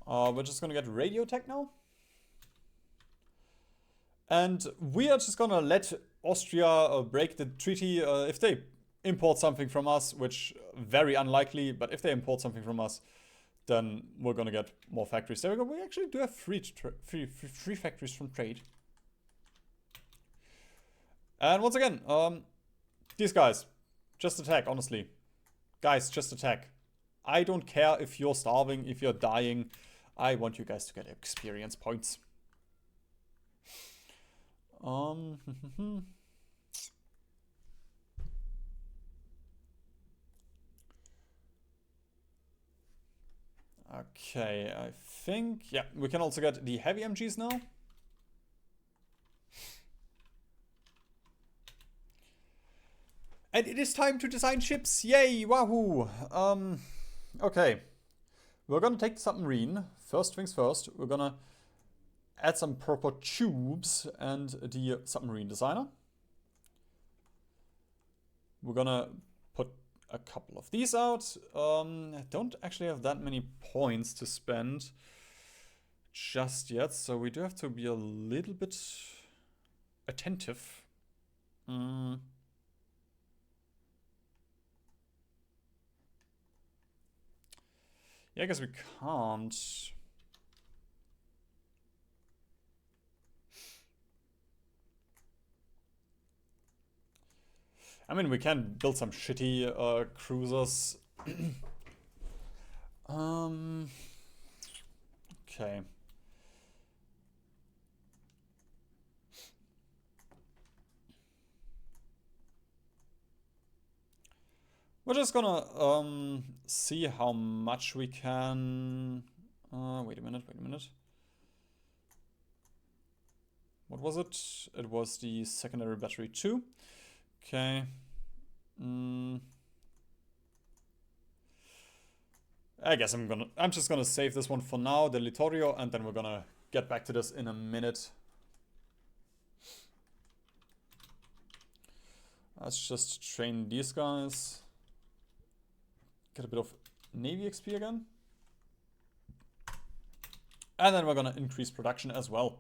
We're just gonna get radio tech now. And we are just gonna let Austria break the treaty if they import something from us, which very unlikely, but if they import something from us, then we're gonna get more factories. There we go. We actually do have free factories from trade. And once again, these guys, just attack, honestly. Guys, just attack. I don't care if you're starving, if you're dying. I want you guys to get experience points. Okay, I think, yeah, we can also get the heavy MGs now. And it is time to design ships. Yay, wahoo. Okay. We're gonna take the submarine. First things first, we're gonna add some proper tubes and the submarine designer. We're gonna put a couple of these out. I don't actually have that many points to spend just yet, so we do have to be a little bit attentive. Yeah, I guess we can't. I mean, we can build some shitty cruisers. Okay. We're just gonna see how much we can. Wait a minute. What was it? It was the secondary battery 2. Okay. I guess I'm just gonna save this one for now, the Littorio, and then we're gonna get back to this in a minute. Let's just train these guys. Get a bit of Navy XP again. And then we're gonna increase production as well.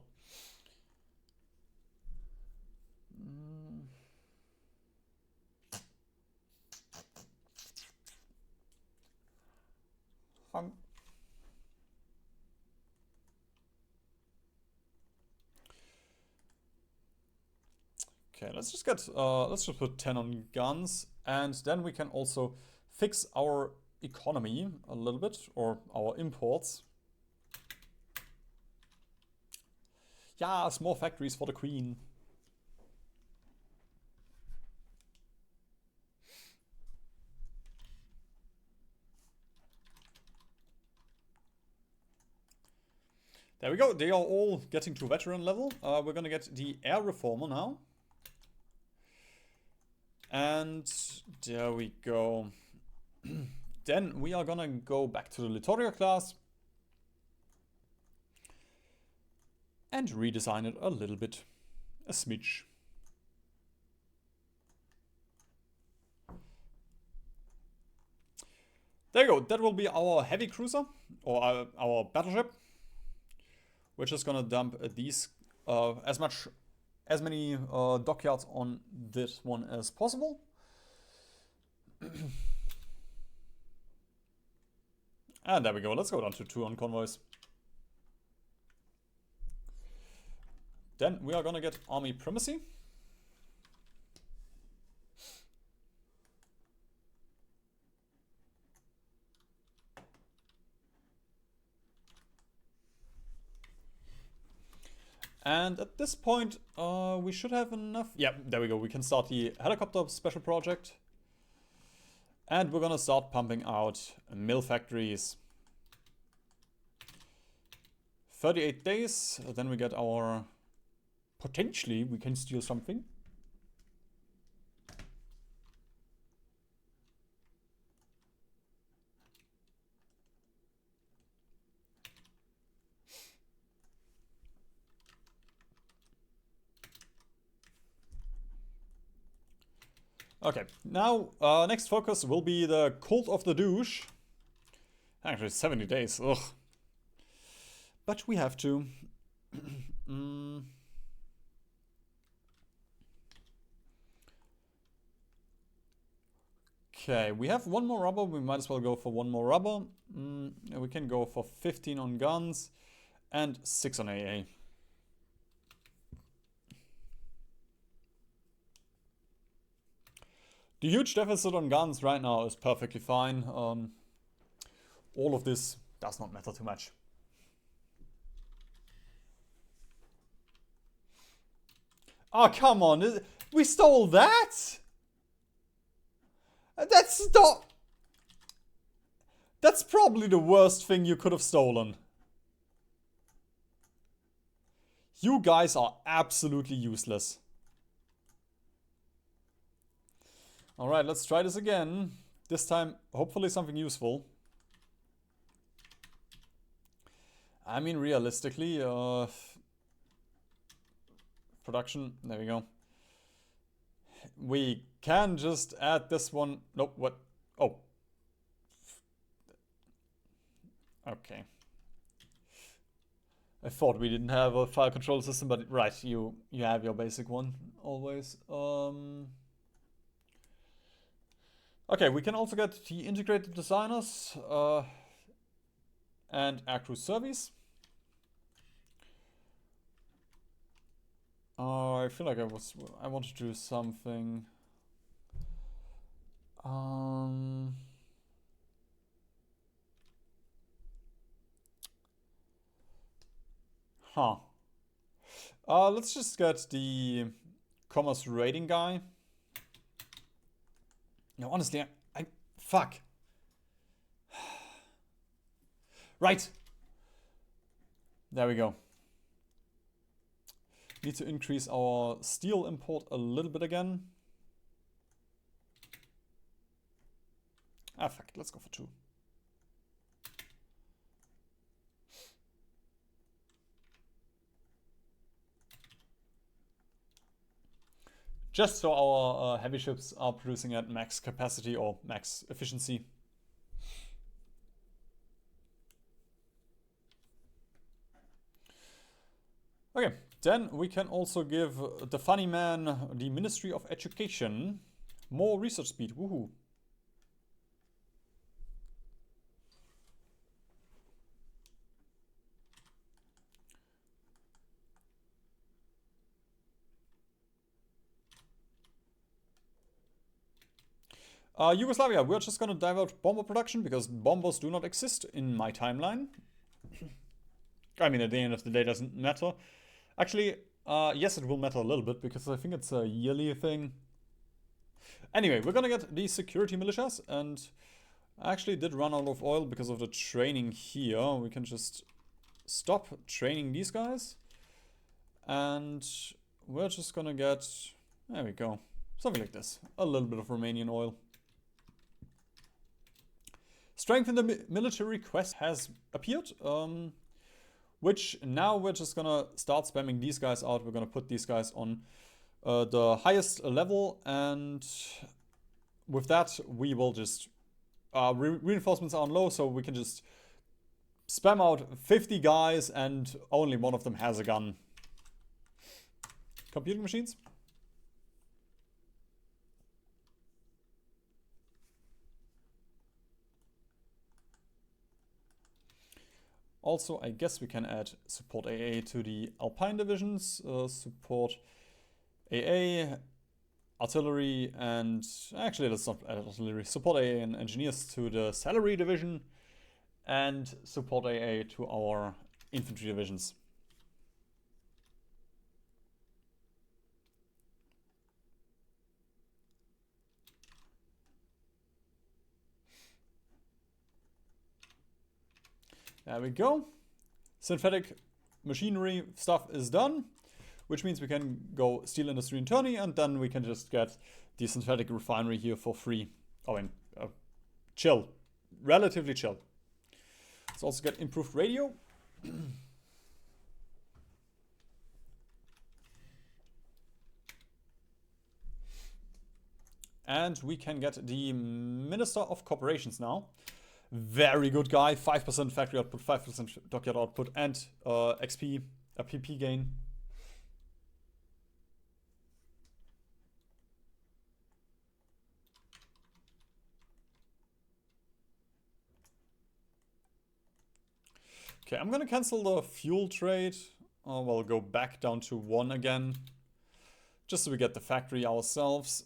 Okay, let's just put 10 on guns, and then we can also fix our economy a little bit, or our imports. Yes, more factories for the Queen. There we go. They are all getting to veteran level. We're gonna get the air reformer now. And there we go. Then we are gonna go back to the Littoria class and redesign it a little bit. A smidge. There you go. That will be our heavy cruiser, or our battleship, which is gonna dump these as many dockyards on this one as possible. And there we go. Let's go down to 2 on convoys. Then we are gonna get army primacy. And at this point, we should have enough. Yeah, there we go. We can start the helicopter special project. And we're gonna start pumping out mill factories. 38 days, then we get our... Potentially, we can steal something. Okay, now next focus will be the Cult of the Douche. Actually, 70 days, ugh. But we have to. Okay, we have 1 more rubber. We might as well go for 1 more rubber. We can go for 15 on guns and 6 on AA. The huge deficit on guns right now is perfectly fine. All of this does not matter too much. Oh, come on. We stole that? That's probably the worst thing you could have stolen. You guys are absolutely useless. Alright, let's try this again. This time, hopefully something useful. I mean, realistically, production, there we go. We can just add this one. Nope, what? Oh. Okay. I thought we didn't have a file control system, but right, you have your basic one always. Okay, we can also get the integrated designers and aircrew service. I feel like I want to do something. Let's just get the commerce rating guy. No, honestly, fuck. Right. There we go. Need to increase our steel import a little bit again. Ah, fuck it. Let's go for 2. Just so our heavy ships are producing at max capacity or max efficiency. Okay, then we can also give the funny man, the Ministry of Education, more research speed. Woohoo! Yugoslavia, we're just gonna divert bomber production because bombers do not exist in my timeline. I mean, at the end of the day, it doesn't matter. Actually, yes, it will matter a little bit because I think it's a yearly thing. Anyway, we're gonna get the security militias, and I actually did run out of oil because of the training here. We can just stop training these guys. And we're just gonna get, there we go, something like this. A little bit of Romanian oil. Strength in the military quest has appeared. Which now we're just gonna start spamming these guys out. We're gonna put these guys on the highest level, and with that we will just reinforcements are on low, so we can just spam out 50 guys and only one of them has a gun. Computing machines. Also, I guess we can add support AA to the Alpine divisions, support AA, artillery, and actually let's not add artillery, support AA and engineers to the salary division, and support AA to our infantry divisions. There we go. Synthetic machinery stuff is done, which means we can go steel industry and tourney, and then we can just get the synthetic refinery here for free. Oh, and chill. Relatively chill. Let's also get improved radio. And we can get the Minister of Corporations now. Very good guy. 5% factory output, 5% dockyard output, and XP, a PP gain. Okay, I'm gonna cancel the fuel trade. We'll go back down to 1 again, just so we get the factory ourselves.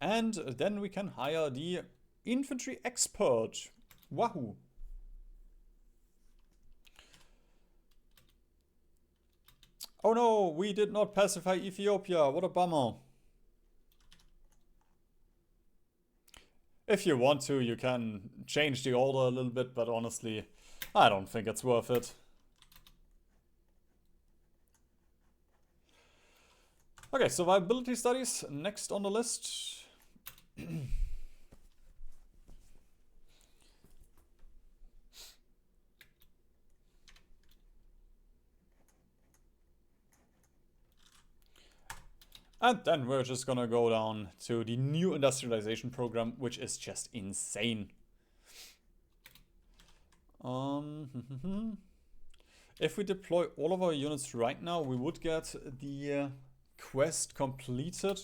And then we can hire the infantry expert. Wahoo! Oh no, we did not pacify Ethiopia. What a bummer. If you want to, you can change the order a little bit, but honestly, I don't think it's worth it. Okay, survivability studies, next on the list. And then we're just gonna go down to the new industrialization program, which is just insane. If we deploy all of our units right now, we would get the quest completed.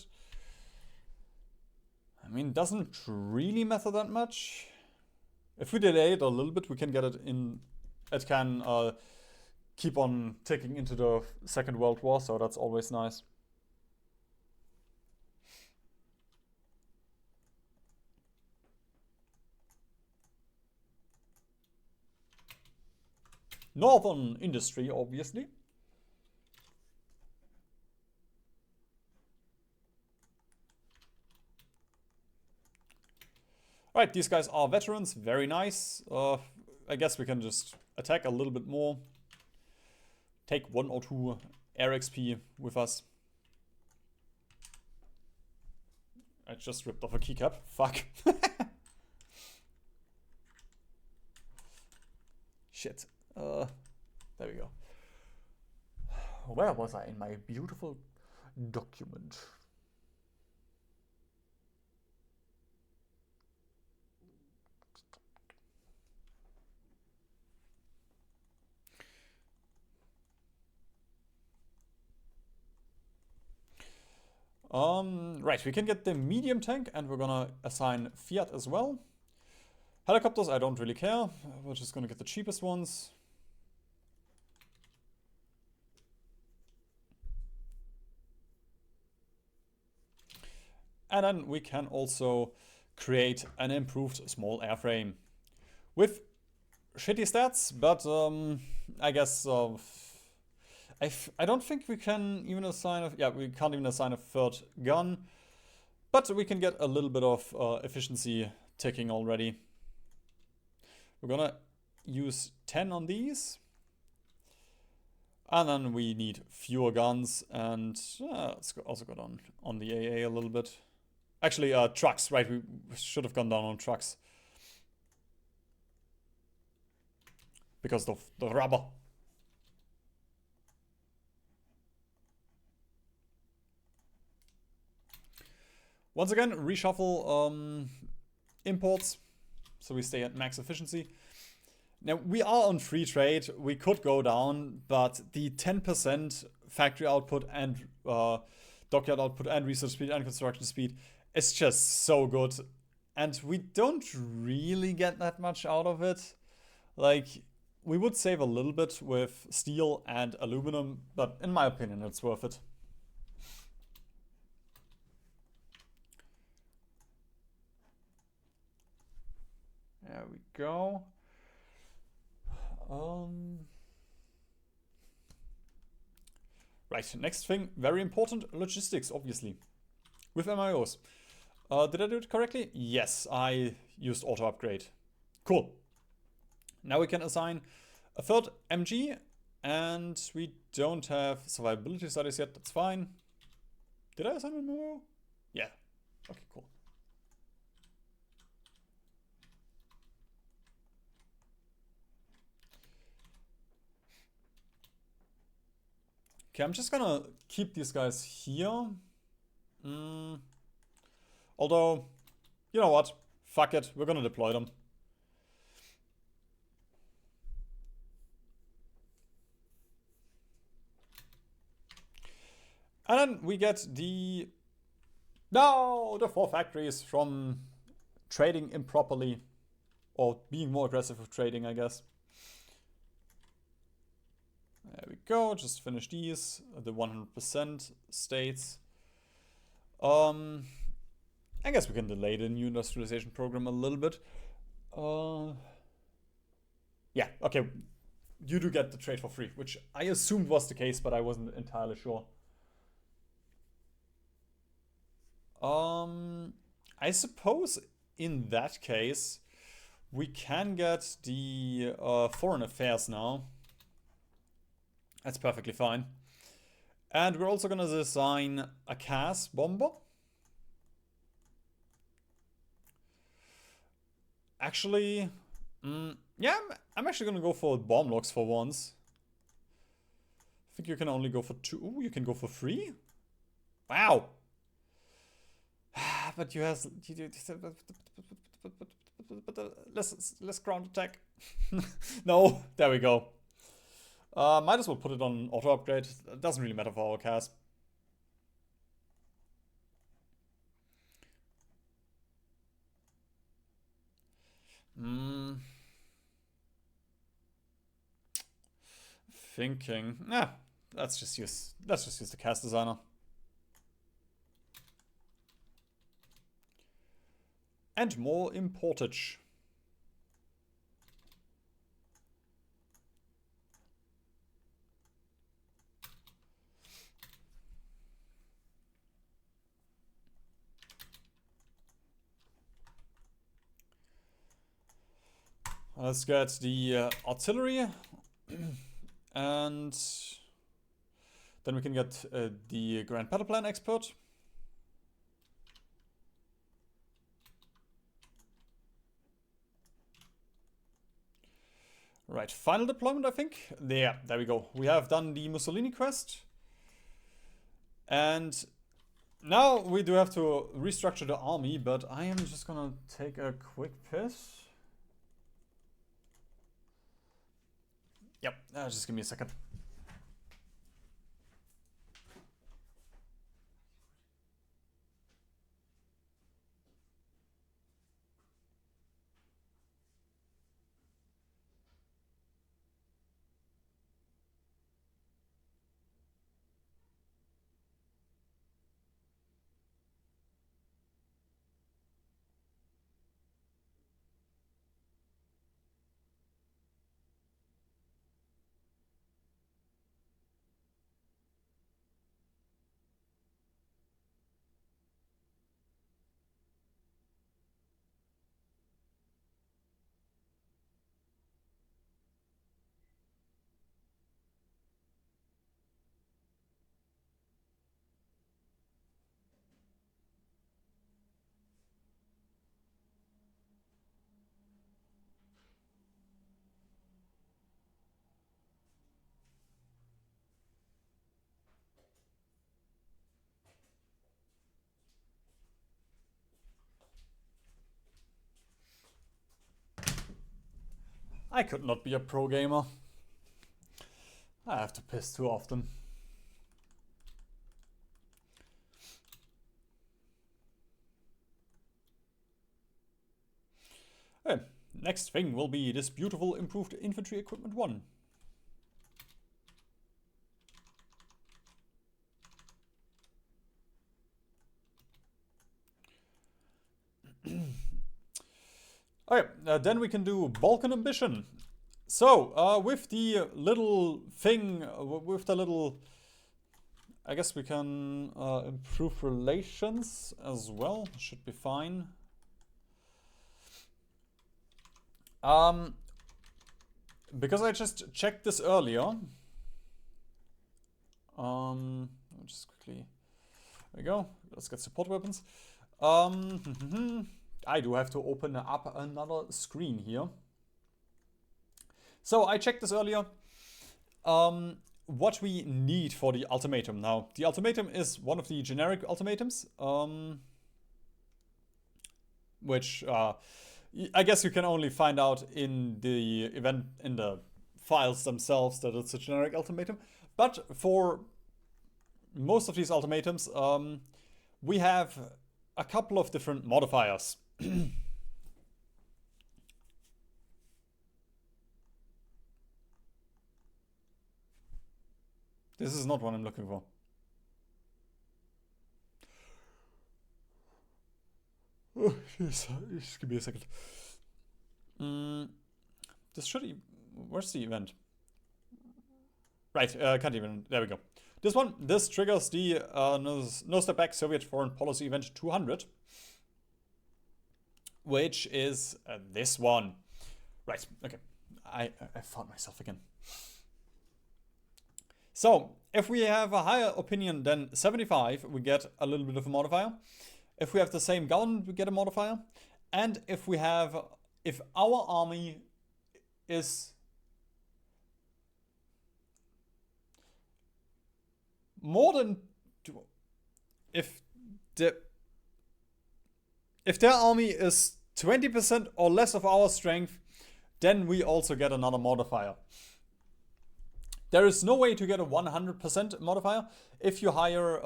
I mean, doesn't really matter that much. If we delay it a little bit, we can get it in. It can keep on ticking into the Second World War, so that's always nice. Northern industry, obviously. Right, these guys are veterans, very nice. I guess we can just attack a little bit more. Take 1 or 2 air XP with us. I just ripped off a keycap. Fuck. Shit. There we go. Where was I in my beautiful document? Right, we can get the medium tank, and we're gonna assign Fiat as well. Helicopters, I don't really care. We're just gonna get the cheapest ones. And then we can also create an improved small airframe with shitty stats, but I guess I don't think we can even assign a, yeah, we can't even assign a 3rd gun, But we can get a little bit of efficiency ticking already. We're gonna use 10 on these. And then we need fewer guns, and let's also go down on the AA a little bit. Actually, trucks, right? We should have gone down on trucks. Because of the rubber. Once again, reshuffle imports, so we stay at max efficiency. Now, we are on free trade. We could go down, but the 10% factory output and dockyard output and research speed and construction speed is just so good. And we don't really get that much out of it. Like, we would save a little bit with steel and aluminum, but in my opinion, it's worth it. There we go. Right, next thing, very important, logistics, obviously. With MIOs. Did I do it correctly? Yes, I used auto upgrade. Cool. Now we can assign a third MG, and we don't have survivability studies yet, that's fine. Did I assign a MIO? Yeah. Okay, cool. Okay, I'm just gonna keep these guys here. Although, you know what? Fuck it, we're gonna deploy them. And then we get the 4 factories from trading improperly. Or being more aggressive with trading, I guess. There we go, just finish these. The 100% states. I guess we can delay the new industrialization program a little bit. Yeah, okay. You do get the trade for free, which I assumed was the case, but I wasn't entirely sure. I suppose in that case, we can get the foreign affairs now. That's perfectly fine. And we're also gonna design a CAS bomber. Actually, yeah, I'm actually gonna go for bomb logs for once. I think you can only go for 2. Ooh, you can go for 3? Wow. But you have less ground attack. No, there we go. Might as well put it on auto upgrade. It doesn't really matter for our CAS. Thinking. Let's just use the CAS designer. And more importage. Let's get the artillery. And then we can get the Grand Battle Plan expert. Right, final deployment, I think. There we go. We have done the Mussolini quest. And now we do have to restructure the army, but I am just gonna take a quick piss. Yep, just give me a second. I could not be a pro gamer. I have to piss too often. Okay, next thing will be this beautiful improved infantry equipment 1. Okay, then we can do Balkan Ambition. So, with the little thing, with the little... I guess we can improve relations as well. Should be fine. Because I just checked this earlier. I'll just quickly... There we go. Let's get support weapons. I do have to open up another screen here. So I checked this earlier. What we need for the ultimatum. Now, the ultimatum is one of the generic ultimatums. Which I guess you can only find out in the event, in the files themselves, that it's a generic ultimatum. But for most of these ultimatums, we have a couple of different modifiers. This is not what I'm looking for. Oh, just give me a second. This should... Where's the event? Right, can't even... There we go. This one, this triggers the No Step Back Soviet Foreign Policy Event 200. Which is this one. Right, okay. I found myself again. So, if we have a higher opinion than 75, we get a little bit of a modifier. If we have the same government, we get a modifier. And if we have... If our army is... more than... If their army is 20% or less of our strength, then we also get another modifier. There is no way to get a 100% modifier if you hire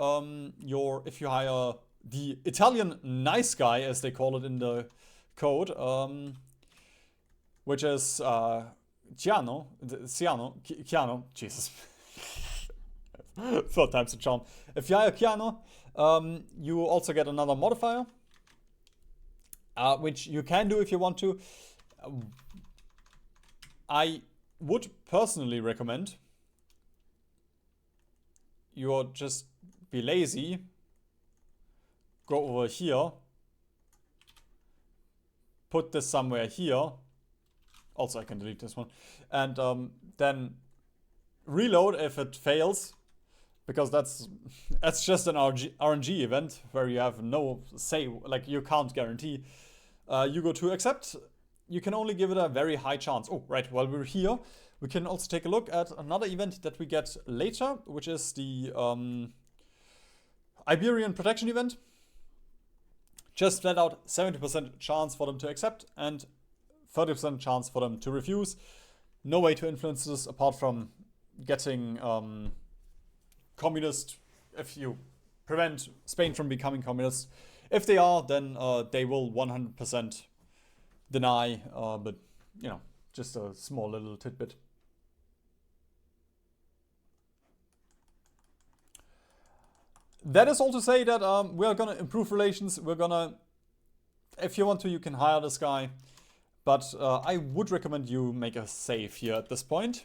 the Italian nice guy, as they call it in the code, which is Ciano, Jesus. Third time's a charm. If you hire Ciano, you also get another modifier, which you can do if you want to. I would personally recommend you just be lazy, go over here, put this somewhere here. Also, I can delete this one. And then reload if it fails, because that's just an RNG event where you have no say, like you can't guarantee. You go to accept, you can only give it a very high chance. Oh, right, while we're here, we can also take a look at another event that we get later, which is the Iberian Protection event. Just flat out 70% chance for them to accept and 30% chance for them to refuse. No way to influence this apart from getting communist, if you prevent Spain from becoming communist. If they are, then they will 100% deny, but you know, just a small little tidbit. That is all to say that we are gonna improve relations. We're gonna, if you want to, you can hire this guy, but I would recommend you make a save here at this point,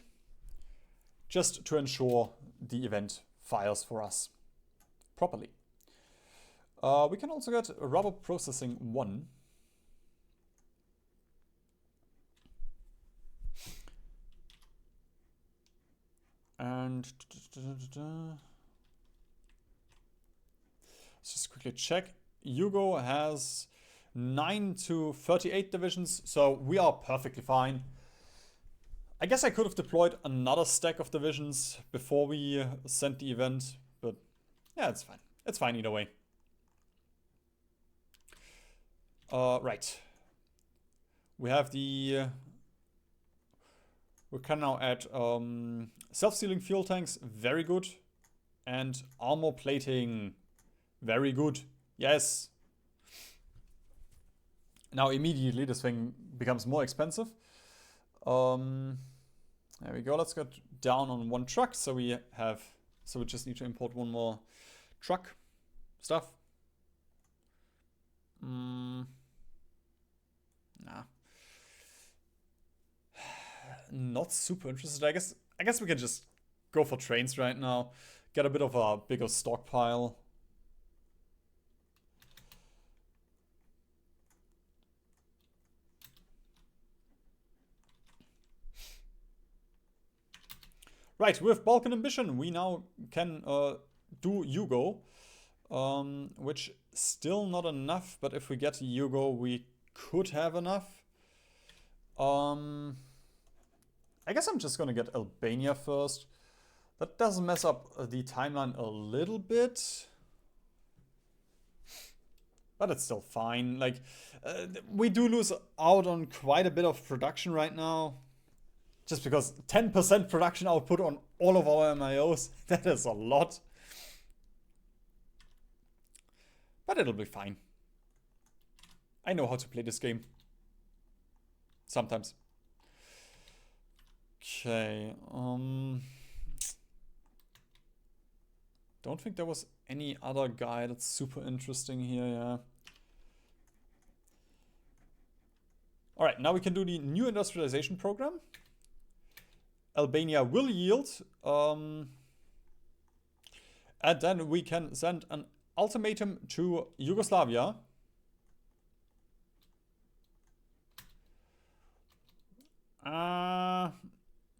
just to the event fires for us properly. We can also get rubber processing 1. And let's just quickly check. Hugo has 9 to 38 divisions, so we are perfectly fine. I guess I could have deployed another stack of divisions before we sent the event, but yeah, it's fine. It's fine either way. Right. We have the We can now add self-sealing fuel tanks, very good. And armor plating, very good. Yes. Now immediately this thing becomes more expensive. There we go. Let's get down on one truck. So we just need to import one more truck stuff. Nah. Not super interested. I guess we can just go for trains right now. Get a bit of a bigger stockpile. Right, with Balkan Ambition, we now can do Yugo, which still not enough, but if we get Yugo, we could have enough. I guess I'm just gonna get Albania first. That does mess up the timeline a little bit. But it's still fine. Like, we do lose out on quite a bit of production right now. Just because 10% production output on all of our MIOs, that is a lot. But it'll be fine. I know how to play this game. Sometimes. Okay, don't think there was any other guy that's super interesting here, yeah. Alright, now we can do the new industrialization program. Albania will yield. And then we can send an ultimatum to Yugoslavia.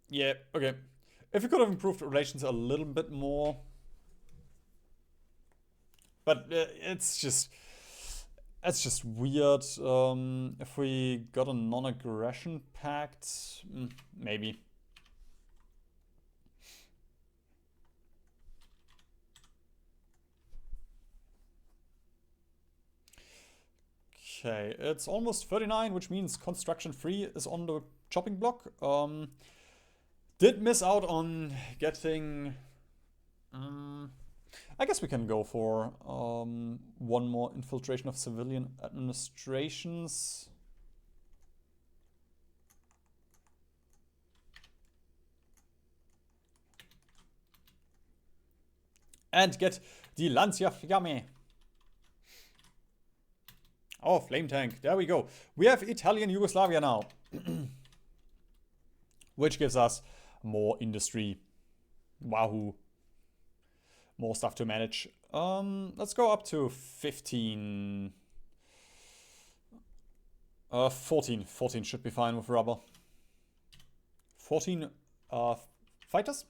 Yeah, okay. If we could have improved relations a little bit more. But it's just weird. If we got a non-aggression pact, maybe. Okay, it's almost 39, which means construction free is on the chopping block. Did miss out on getting... I guess we can go for one more infiltration of civilian administrations. And get the Lancia Fiamme. Oh, flame tank. There we go. We have Italian Yugoslavia now. Which gives us more industry. Wahoo. More stuff to manage. Let's go up to 15. 14. 14 should be fine with rubber. 14 fighters.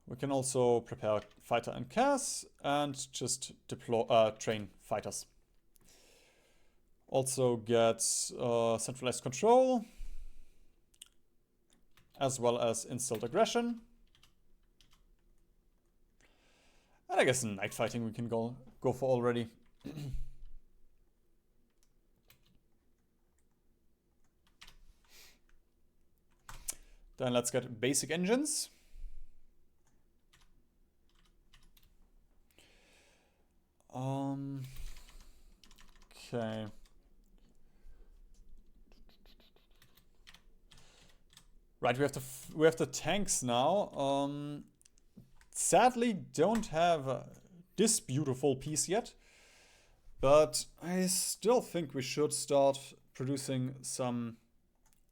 We can also prepare fighter and CAS and just deploy train fighters. Also get centralized control, as well as instilled aggression. And I guess night fighting we can go for already. Then let's get basic engines. Okay. Right, we have the tanks now. Sadly, don't have this beautiful piece yet, but I still think we should start producing some,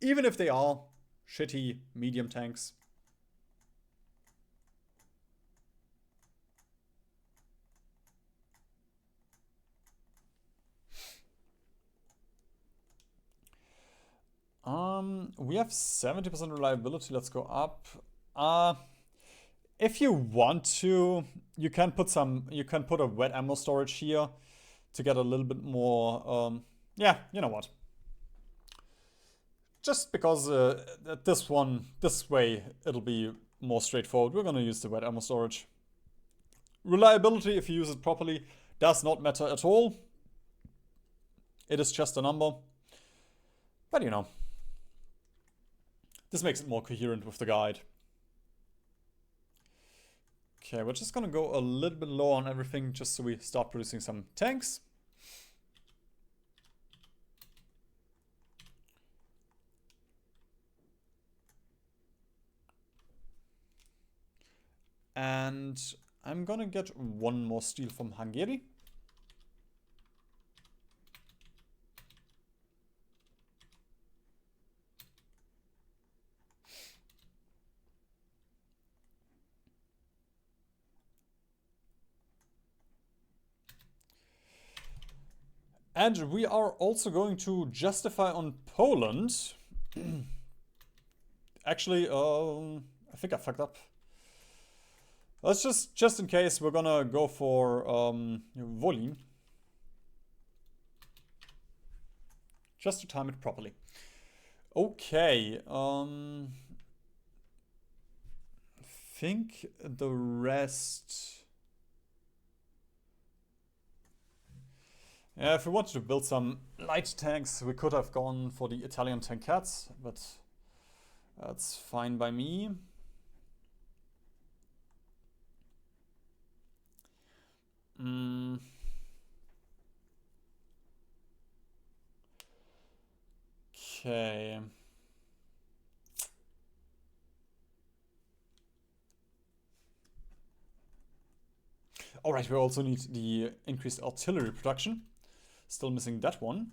even if they are shitty medium tanks. We have 70% reliability. Let's go up. If you want to, you can put a wet ammo storage here to get a little bit more. Yeah, you know what? Just because this way it'll be more straightforward. We're gonna use the wet ammo storage. Reliability, if you use it properly, does not matter at all. It is just a number. But you know. This makes it more coherent with the guide. Okay, we're just gonna go a little bit low on everything just so we start producing some tanks. And I'm gonna get one more steel from Hungary. And we are also going to justify on Poland. Actually, I think I fucked up. Let's just in case, we're gonna go for Volin. Just to time it properly. Okay, think the rest... Yeah, if we wanted to build some light tanks, we could have gone for the Italian tankettes, but that's fine by me. Okay. Alright, we also need the increased artillery production. Still missing that one.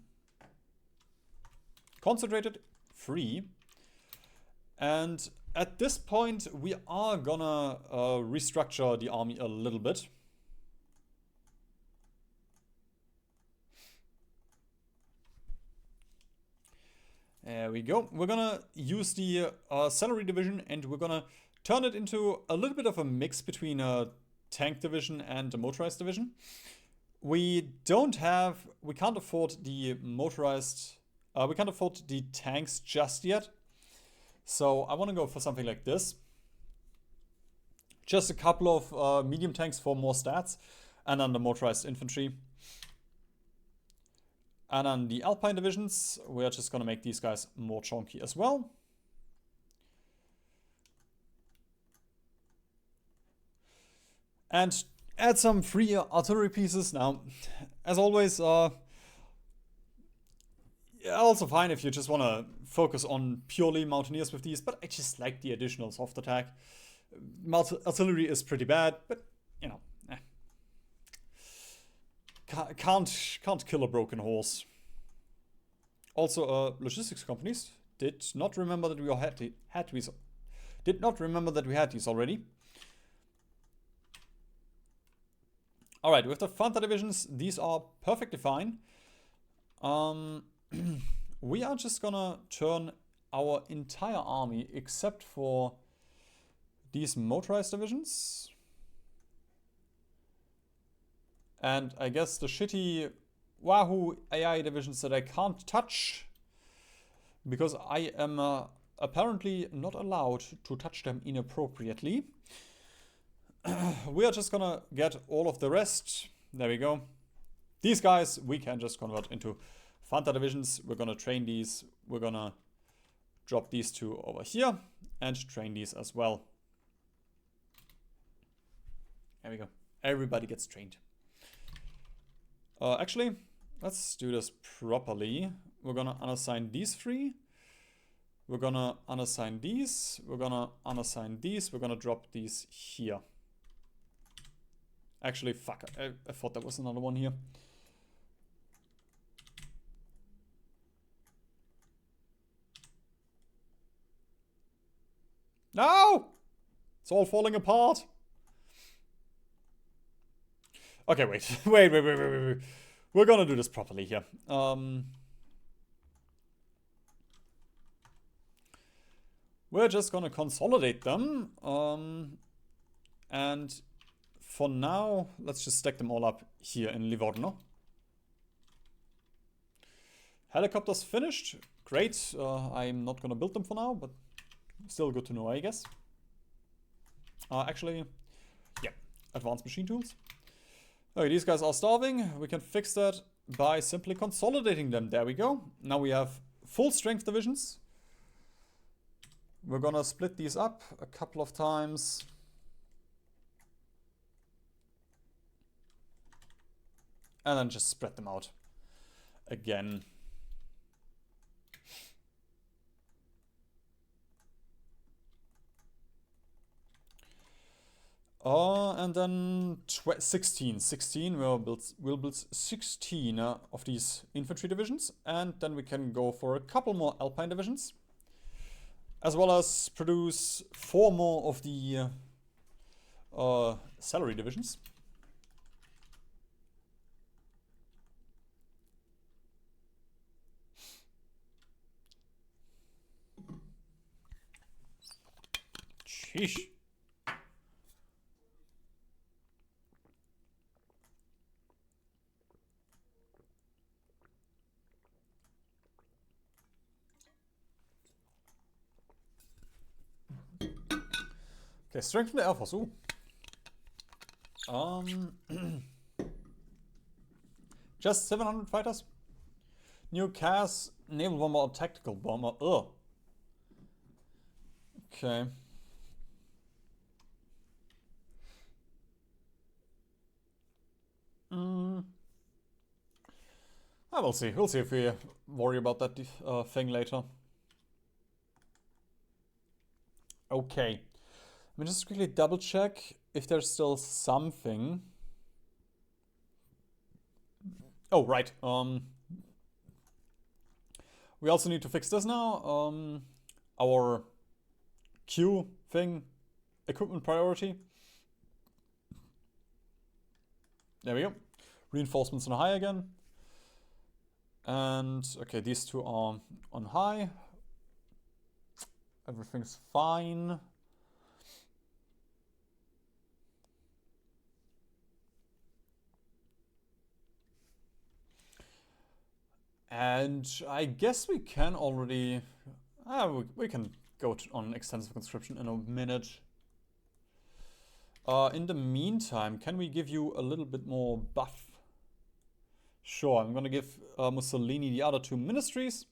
Concentrated, free. And at this point, we are gonna restructure the army a little bit. There we go. We're gonna use the salary division and we're gonna turn it into a little bit of a mix between a tank division and a motorized division. We can't afford the motorized, we can't afford the tanks just yet. So I want to go for something like this. Just a couple of medium tanks for more stats, and then the motorized infantry. And then the Alpine divisions, we're just going to make these guys more chunky as well. And add some free artillery pieces. Now, as always, also fine if you just want to focus on purely mountaineers with these, but I just like the additional soft attack. Artillery is pretty bad, but, you know, can't kill a broken horse. Also, logistics companies did not remember that we had these already. Alright, with the Fanta divisions, these are perfectly fine. We are just gonna turn our entire army, except for these motorized divisions. And I guess the shitty Wahoo AI divisions that I can't touch, because I am apparently not allowed to touch them inappropriately. We are just gonna get all of the rest. There we go. These guys we can just convert into Fanta divisions. We're gonna train these. We're gonna drop these two over here and train these as well. There we go. Everybody gets trained. Actually, let's do this properly. We're gonna unassign these three. We're gonna unassign these. We're gonna unassign these. We're gonna drop these here. Actually, fuck. I thought there was another one here. No! It's all falling apart. Okay, wait. Wait. We're gonna do this properly here. We're just gonna consolidate them. And for now, let's just stack them all up here in Livorno. Helicopters finished. Great. I'm not gonna build them for now, but still good to know, I guess. Actually, yeah, advanced machine tools. Okay, these guys are starving. We can fix that by simply consolidating them. There we go. Now we have full strength divisions. We're gonna split these up a couple of times. And then just spread them out again. And then 16. We'll build 16 of these infantry divisions, and then we can go for a couple more Alpine divisions, as well as produce 4 more of the salary divisions. Sheesh. Okay, strengthen the Air Force. Ooh. Just 700 fighters. New CAS, naval bomber or tactical bomber. Ugh. Okay. We'll see. We'll see if we worry about that thing later. Okay. Let me just quickly double check if there's still something. Oh, right. We also need to fix this now. Our Q thing, equipment priority. There we go. Reinforcements on high again. And okay, these two are on high. Everything's fine. And I guess we can already... we can go on extensive conscription in a minute. In the meantime, can we give you a little bit more buff? Sure, I'm gonna give Mussolini the other 2 ministries.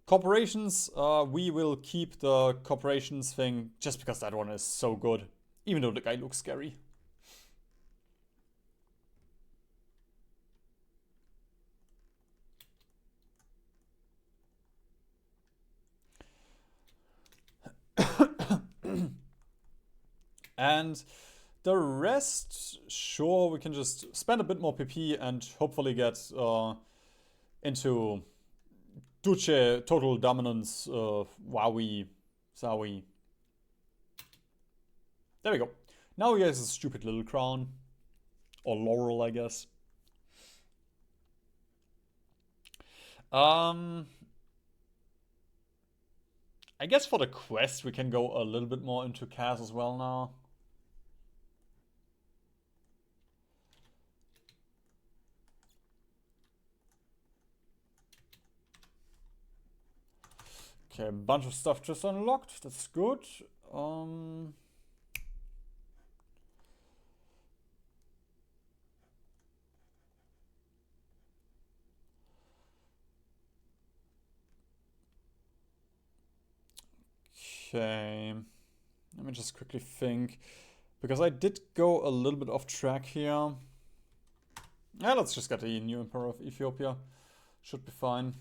Corporations, we will keep the corporations thing just because that one is so good. Even though the guy looks scary. And the rest, sure, we can just spend a bit more PP and hopefully get into Duce total dominance, Wowie, Sawi. There we go. Now he has a stupid little crown. Or laurel, I guess. I guess for the quest we can go a little bit more into CAS as well now. Okay, a bunch of stuff just unlocked. That's good. Okay. Let me just quickly think. Because I did go a little bit off track here. Yeah, let's just get the new Emperor of Ethiopia. Should be fine.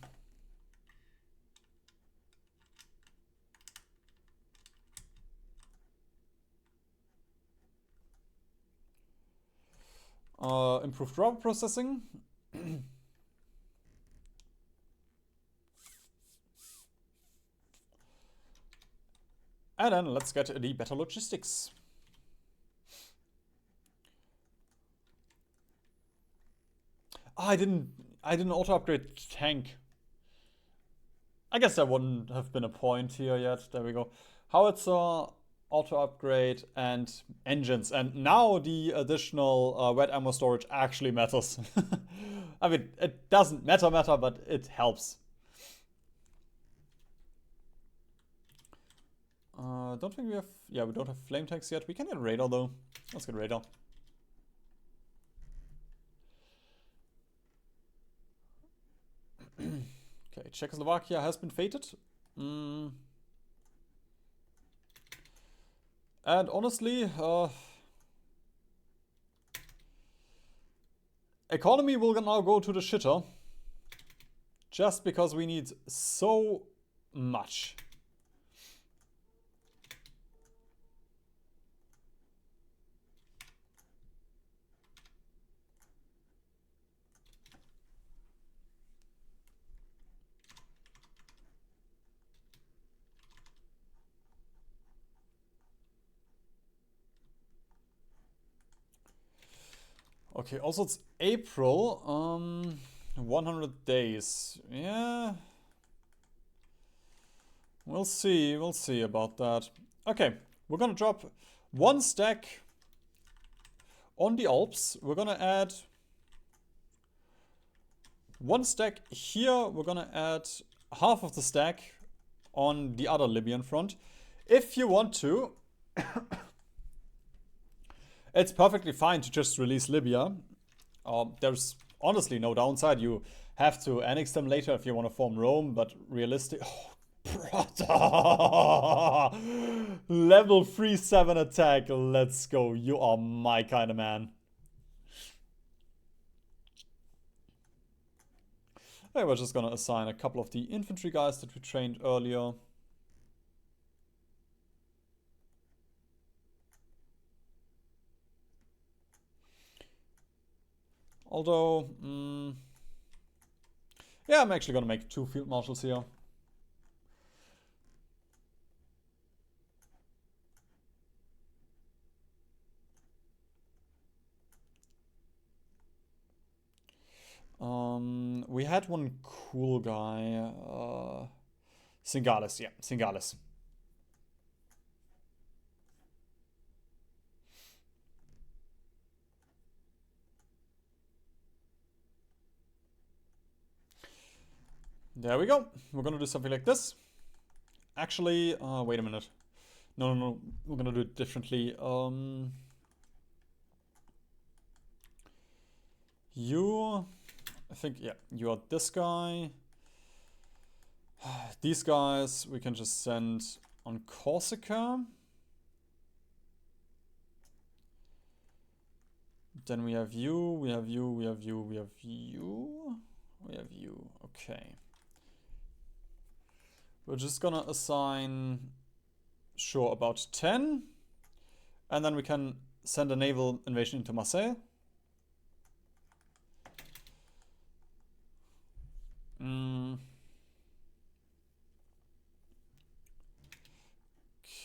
Improved rubber processing. And then let's get the better logistics. Oh, I didn't auto upgrade tank. I guess that wouldn't have been a point here yet. There we go. Howitzer, auto upgrade, and engines. And now the additional wet ammo storage actually matters. I mean, it doesn't matter, but it helps. Don't think we have... Yeah, we don't have flame tanks yet. We can get radar though. Let's get radar. Okay, Czechoslovakia has been fated. And honestly, economy will now go to the shitter. Just because we need so much. Okay, also it's April. 100 days. Yeah. We'll see about that. Okay, we're gonna drop one stack on the Alps. We're gonna add one stack here. We're gonna add half of the stack on the other Libyan front. If you want to, it's perfectly fine to just release Libya. There's honestly no downside. You have to annex them later if you want to form Rome, but realistic. Oh, brother! Level 3-7 attack. Let's go. You are my kind of man. Okay, we're just gonna assign a couple of the infantry guys that we trained earlier. Although, yeah, I'm actually gonna make 2 field marshals here. We had one cool guy, Singalis, yeah, Singalis. There we go. We're gonna do something like this. Actually, wait a minute. No. We're gonna do it differently. I think, yeah, you are this guy. These guys we can just send on Corsica. Then we have you, we have you, we have you, we have you. We have you, okay. We're just gonna assign, sure, about 10. And then we can send a naval invasion into Marseille.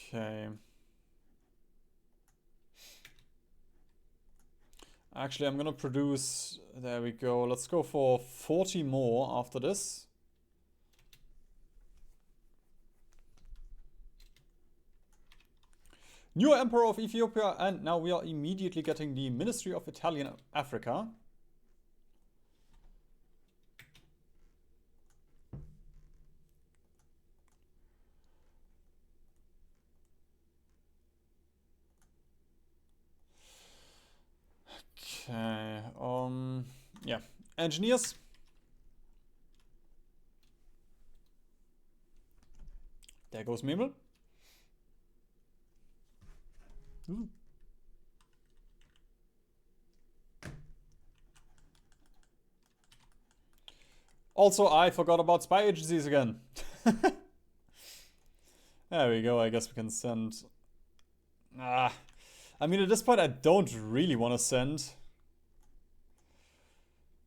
Okay. Actually, I'm gonna produce, there we go. Let's go for 40 more after this. New Emperor of Ethiopia, and now we are immediately getting the Ministry of Italian Africa. Okay, yeah, engineers. There goes Memel. Also, I forgot about spy agencies again. There we go, I guess we can send... I mean, at this point, I don't really want to send.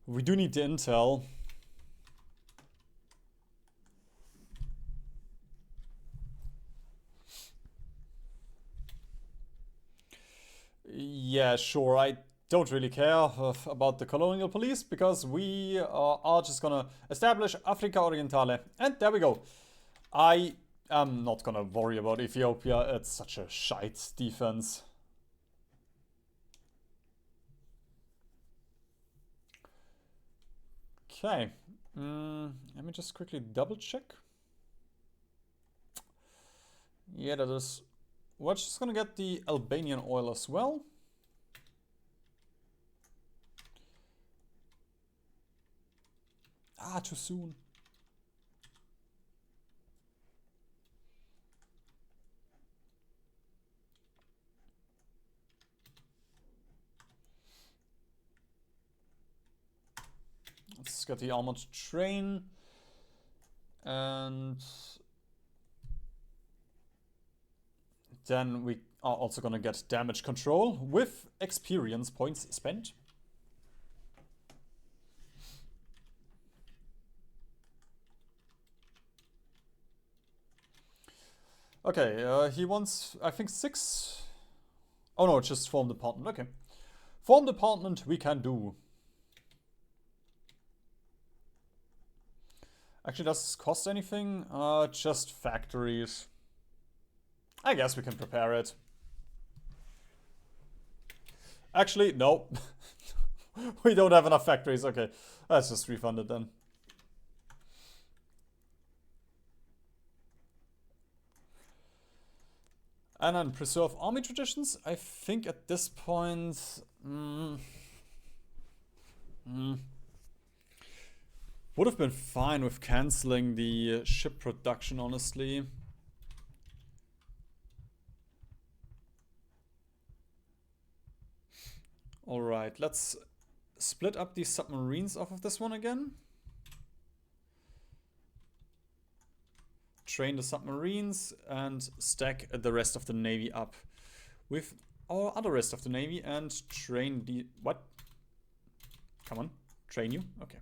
We do need the intel. Yeah, sure, I don't really care about the colonial police because we are just gonna establish Africa Orientale. And there we go. I am not gonna worry about Ethiopia. It's such a shite defense. Okay. Let me just quickly double check. Yeah, that is... We're just gonna get the Albanian oil as well. Ah, too soon. let's get the armored train. And then we are also gonna get damage control with experience points spent. Okay, he wants, I think, 6. Oh no, it's just form department. Okay. Form department we can do. Actually, does this cost anything? Just factories. I guess we can prepare it. Actually, no. We don't have enough factories. Okay, let's just refund it then. And then preserve army traditions. I think at this point... would have been fine with cancelling the ship production, honestly. Alright, let's split up these submarines off of this one again. Train the submarines and stack the rest of the navy up with our other rest of the navy and train the... What? Come on, train you? Okay.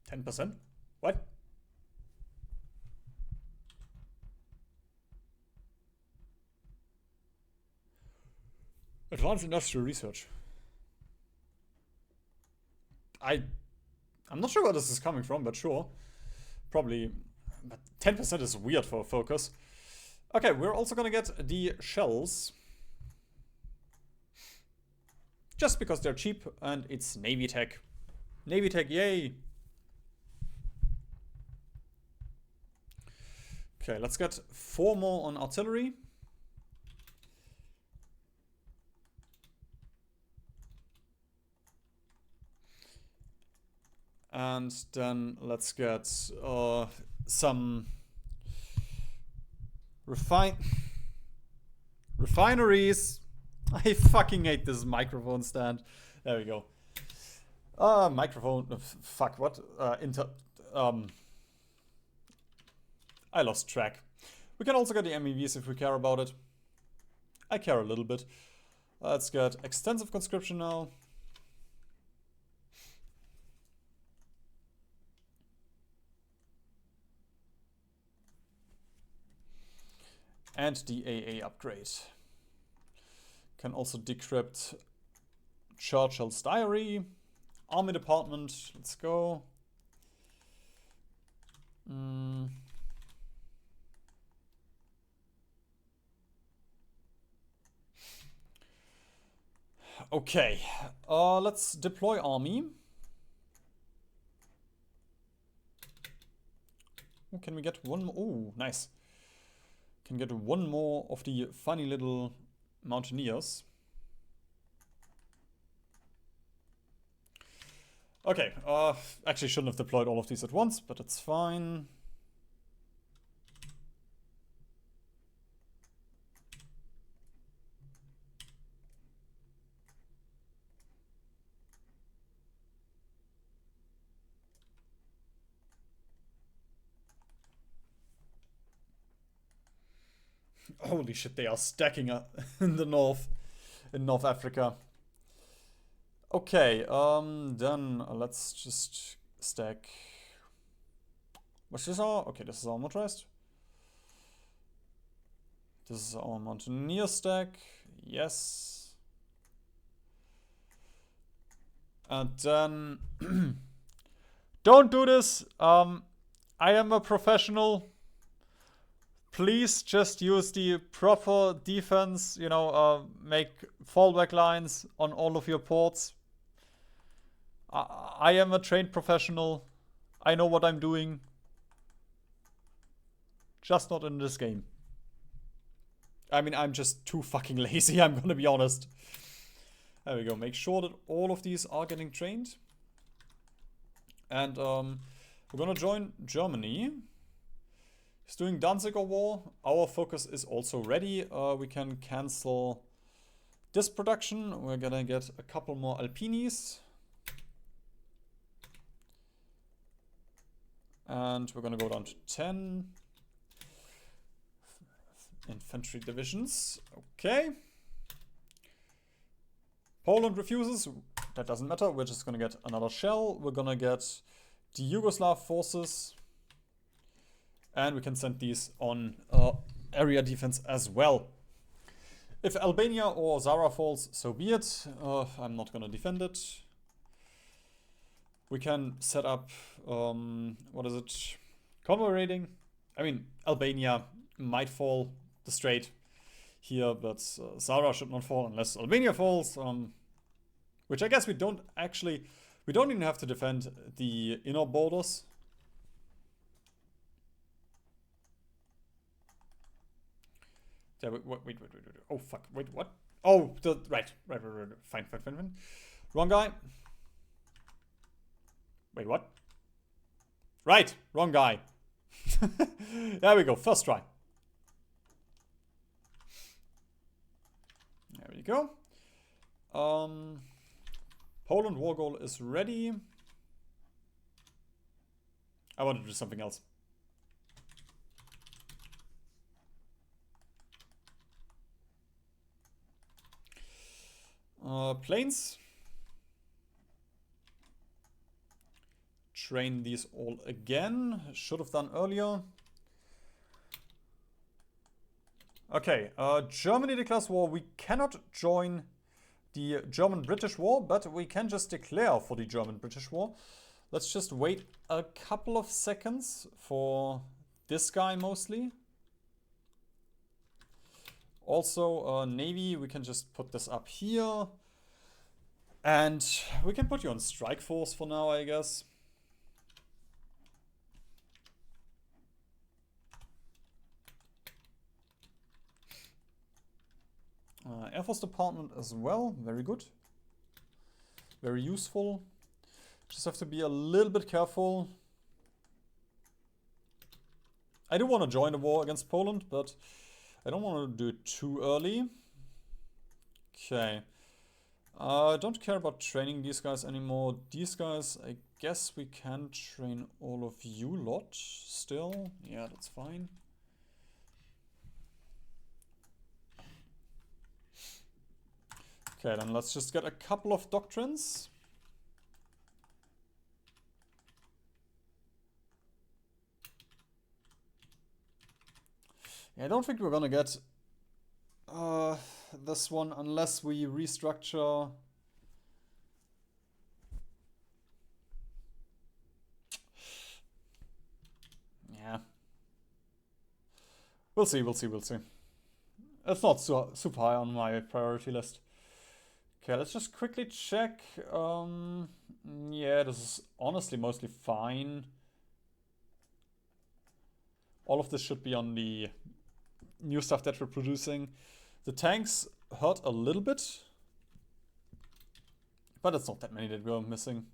%? What? Advanced industrial research. I'm not sure where this is coming from, but sure. Probably, but 10% is weird for a focus. Okay, we're also gonna get the shells. Just because they're cheap and it's Navy tech. Navy tech, yay! Okay, let's get 4 more on artillery. And then let's get some refineries. I fucking hate this microphone stand. There we go. Microphone. Fuck, what? I lost track. We can also get the MEVs if we care about it. I care a little bit. Let's get extensive conscription now. And the AA upgrade. Can also decrypt Churchill's diary. Army department, let's go. Okay, let's deploy army. Oh, can we get one more? Oh, nice. Can get one more of the funny little mountaineers. Okay, actually shouldn't have deployed all of these at once, but it's fine. Holy shit, they are stacking up in the north, in North Africa. Okay, then let's just stack. What's this all? Okay, this is our motorized. This is our mountaineer stack. Yes. And then don't do this. I am a professional. Please just use the proper defense, you know, make fallback lines on all of your ports. I am a trained professional. I know what I'm doing. Just not in this game. I mean, I'm just too fucking lazy, I'm gonna be honest. There we go. Make sure that all of these are getting trained. And we're gonna join Germany. He's doing Danziger War. Our focus is also ready. We can cancel this production. We're gonna get a couple more Alpinis. And we're gonna go down to 10 infantry divisions. Okay. Poland refuses. That doesn't matter. We're just gonna get another shell. We're gonna get the Yugoslav forces. And we can send these on area defense as well. If Albania or Zara falls, so be it. I'm not gonna defend it. We can set up, what is it? Convoy raiding. I mean, Albania might fall the strait here, but Zara should not fall unless Albania falls. Which I guess we don't even have to defend the inner borders. Yeah, wait. Oh, fuck. Wait, what? Oh, right. Fine. Wrong guy. Wait, what? Right, wrong guy. There we go, first try. There we go. Poland war goal is ready. I want to do something else. Planes. Train these all again. Should have done earlier. Okay, Germany declares war. We cannot join the German-British war, but we can just declare for the German-British war. Let's just wait a couple of seconds for this guy mostly. Also, Navy, we can just put this up here. And we can put you on strike force for now, I guess. Air Force Department as well, very good. Very useful. Just have to be a little bit careful. I do want to join the war against Poland, but I don't want to do it too early. Okay. I don't care about training these guys anymore. These guys, I guess we can train all of you lot still. Yeah, that's fine. Okay, then let's just get a couple of doctrines. Yeah, I don't think we're gonna get this one unless we restructure. Yeah. We'll see. It's not so super high on my priority list. Okay, let's just quickly check. Yeah, this is honestly mostly fine. All of this should be on the new stuff that we're producing. The tanks hurt a little bit, but it's not that many that we're missing.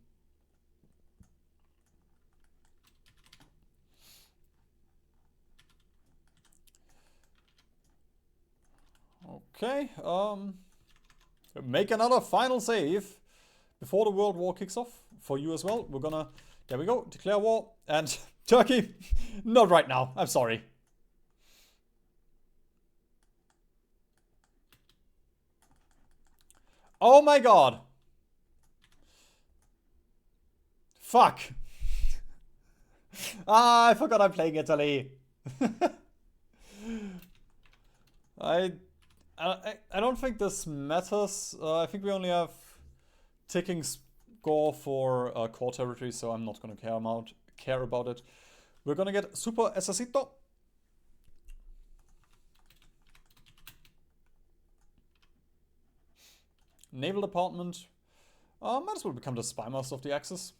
Okay, make another final save before the World War kicks off for you as well. We're gonna, there we go, declare war. And Turkey, not right now, I'm sorry. Oh my god. Fuck. I forgot I'm playing Italy. I don't think this matters. I think we only have ticking score for core territory, so I'm not gonna care about it. We're gonna get Super Esercito. Naval Department. Might as well become the spy master of the Axis.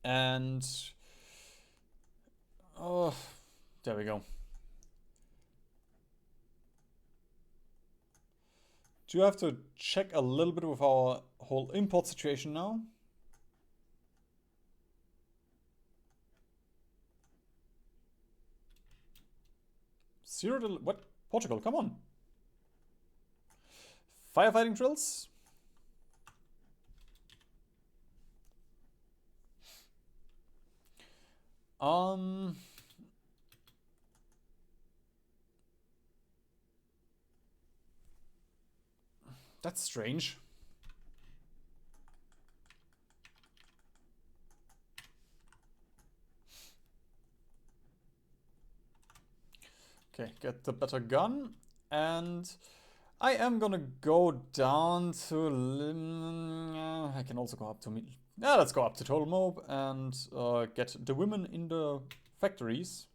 And oh, there we go. do have to check a little bit with our whole import situation now. What? Portugal, come on. Firefighting drills. That's strange. Okay, get the better gun. And I am gonna go down to... I can also go up to... Yeah, let's go up to Total Mob and get the women in the factories.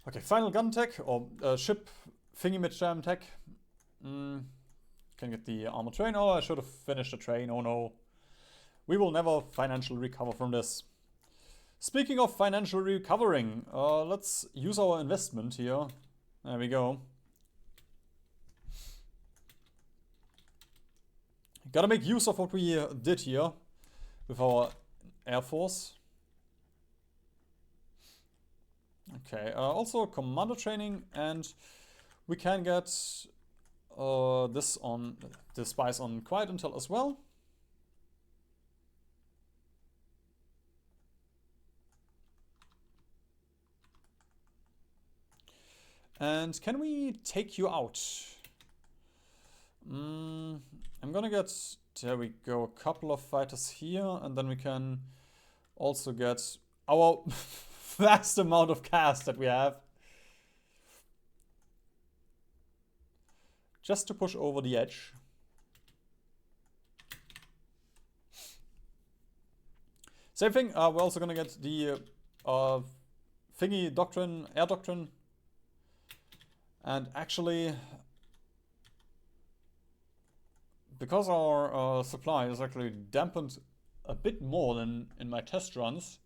Okay, final gun tech, or ship thingy mid jam tech. Can get the armor train. Oh, I should have finished the train. Oh no. We will never financially recover from this. Speaking of financially recovering, let's use our investment here. There we go. Gotta make use of what we did here with our Air Force. Okay, also commando training, and we can get this on the spies on quiet intel as well. And can we take you out? I'm gonna get, there we go, a couple of fighters here, and then we can also get our vast amount of cast that we have. Just to push over the edge. Same thing, we're also gonna get the thingy doctrine, air doctrine. And actually, because our supply is actually dampened a bit more than in my test runs,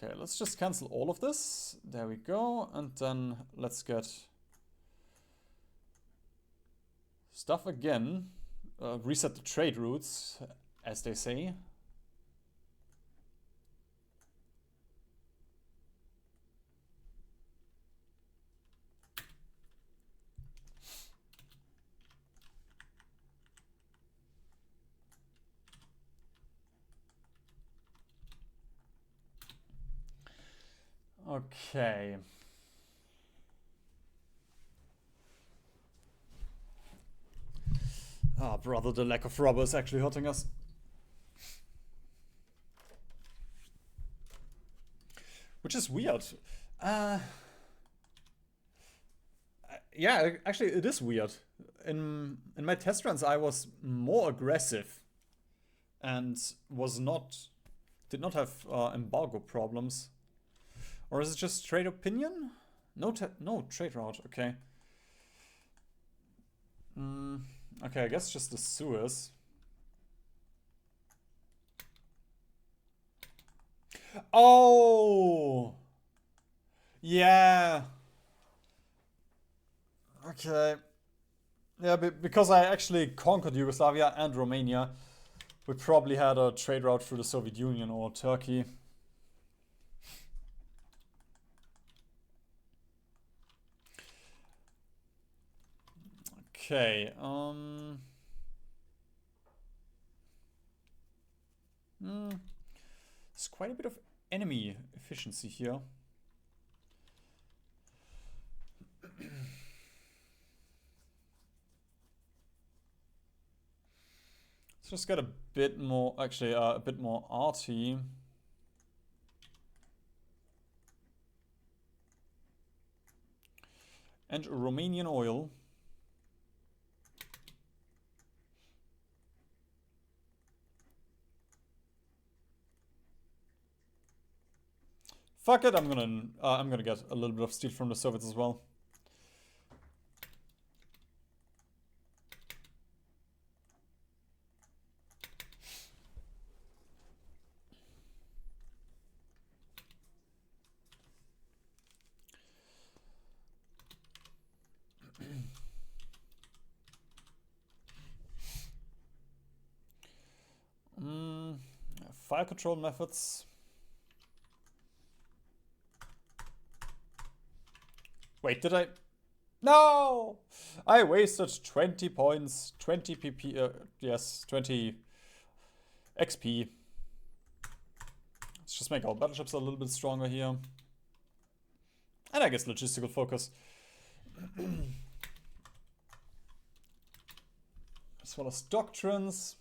okay, let's just cancel all of this. There we go. And then let's get stuff again. Reset the trade routes, as they say. Okay. Ah, brother, the lack of rubber is actually hurting us. Which is weird. Yeah, actually it is weird. In my test runs I was more aggressive and did not have embargo problems. Or is it just trade opinion? No trade route, okay. Okay, I guess just the Suez. Oh! Yeah. Okay. Yeah, because I actually conquered Yugoslavia and Romania, we probably had a trade route through the Soviet Union or Turkey. Okay, there's quite a bit of enemy efficiency here. Let's just get a bit more, actually, a bit more arty. And Romanian oil. Fuck it, I'm gonna get a little bit of steel from the Soviets as well. Fire control methods. Wait, did I? No! I wasted 20 points, 20 PP, yes, 20 XP. Let's just make our battleships a little bit stronger here. And I guess logistical focus. As well as doctrines.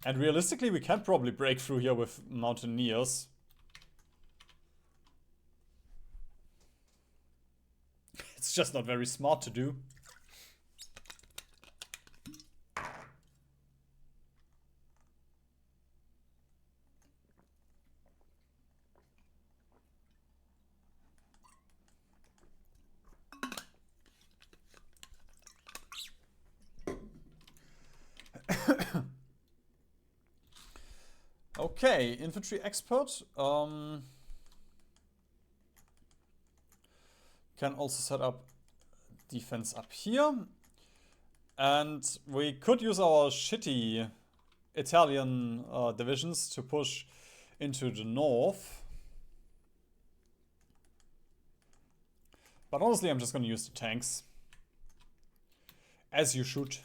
And realistically, we can probably break through here with mountaineers. It's just not very smart to do. Okay, infantry expert. Can also set up defense up here. And we could use our shitty Italian divisions to push into the north. But honestly, I'm just going to use the tanks. As you should.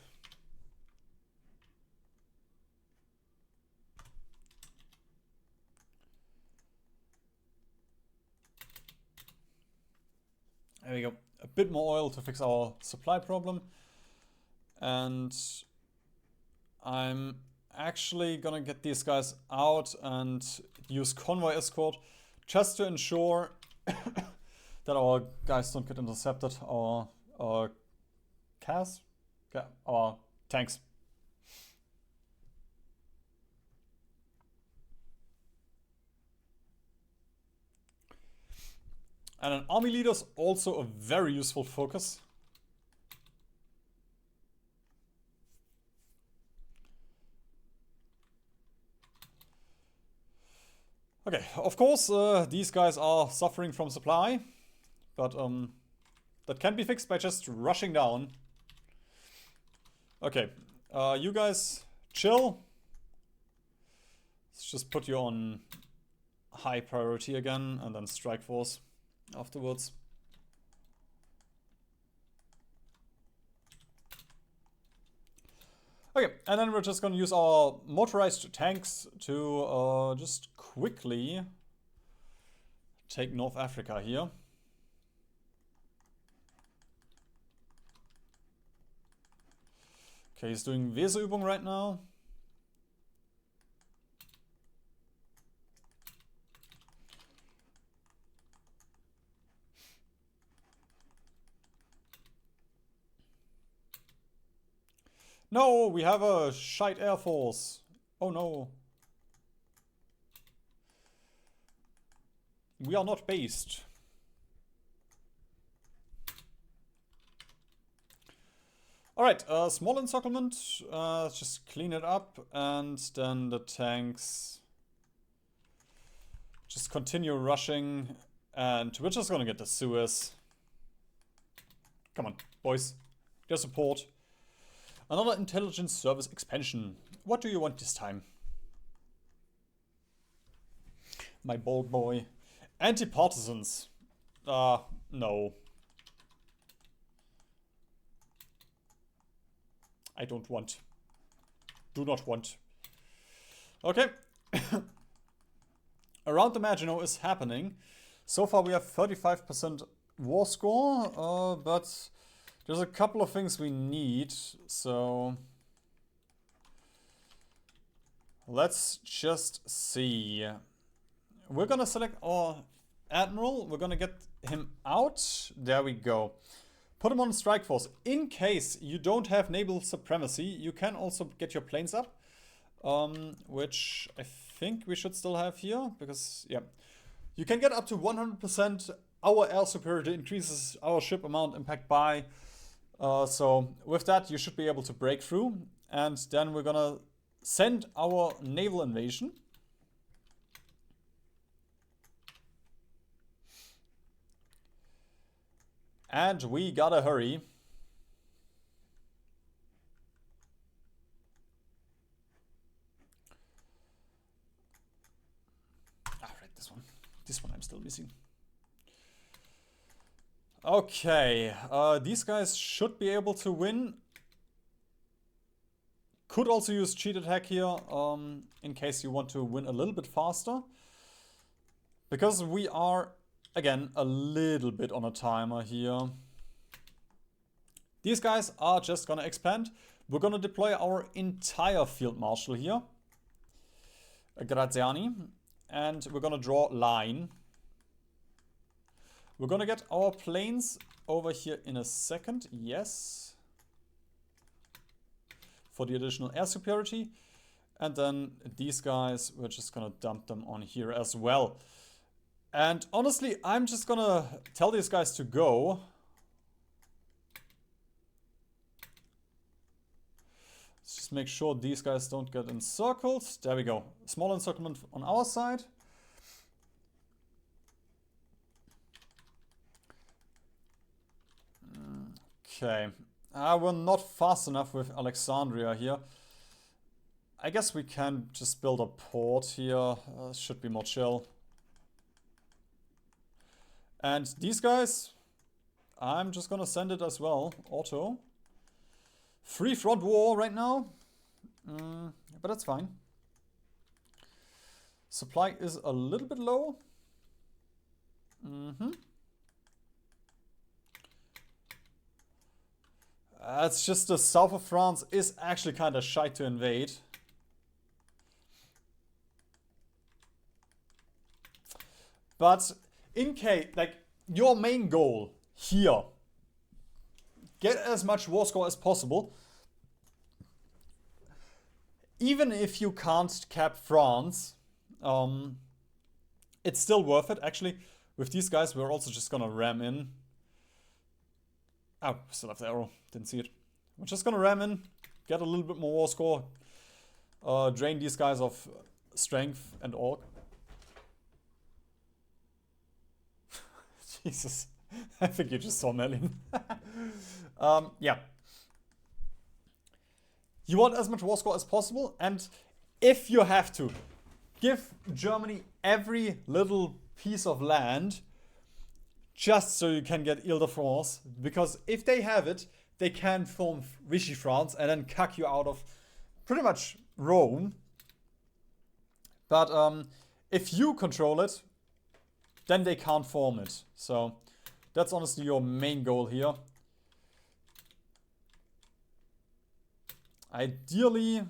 There we go. A bit more oil to fix our supply problem. And I'm actually gonna get these guys out and use convoy escort just to ensure that our guys don't get intercepted. Our CAS? Our tanks. And an army leader is also a very useful focus. Okay, of course, these guys are suffering from supply, but that can be fixed by just rushing down. Okay, you guys chill. Let's just put you on high priority again, and then strike force afterwards. Okay, and then we're just gonna use our motorized tanks to just quickly take North Africa here. Okay, he's doing Weserübung right now. No, we have a shite air force. Oh no. We are not based. Alright, small encirclement. Let's just clean it up. And then the tanks just continue rushing. And we're just gonna get the Suez. Come on, boys. Your support. Another intelligence service expansion. What do you want this time? My bold boy. Anti-partisans. No. I don't want. Do not want. Okay. Around the Maginot is happening. So far we have 35% war score, but there's a couple of things we need, so let's just see. We're gonna select our admiral. We're gonna get him out. There we go. Put him on strike force. In case you don't have naval supremacy, you can also get your planes up, which I think we should still have here, because, yeah. You can get up to 100%. Our air superiority increases our ship amount impact by. So with that, you should be able to break through. And then we're gonna send our naval invasion. And we gotta hurry. This one. This one I'm still missing. Okay, these guys should be able to win. Could also use cheat attack here, in case you want to win a little bit faster. Because we are, again, a little bit on a timer here. These guys are just gonna expand. We're gonna deploy our entire field marshal here. Graziani. And we're gonna draw line. We're gonna get our planes over here in a second. Yes. For the additional air superiority. And then these guys, we're just gonna dump them on here as well. And honestly, I'm just gonna tell these guys to go. Let's just make sure these guys don't get encircled. There we go. Small encirclement on our side. Okay. We're not fast enough with Alexandria here. I guess we can just build a port here. Should be more chill. And these guys, I'm just gonna send it as well. Auto. Free front war right now. But that's fine. Supply is a little bit low. It's just the south of France is actually kind of shy to invade. But in case, like, your main goal here, get as much war score as possible. Even if you can't cap France, it's still worth it. Actually, with these guys, we're also just gonna ram in. Oh, still have the arrow. Didn't see it. We're just gonna ram in, get a little bit more war score, drain these guys of strength and orc. Jesus, I think you just saw Merlin. Yeah. You want as much war score as possible, and if you have to, give Germany every little piece of land just so you can get Ile-de-France, because if they have it, they can form Vichy France and then cuck you out of pretty much Rome. But if you control it, then they can't form it. So that's honestly your main goal here. Ideally,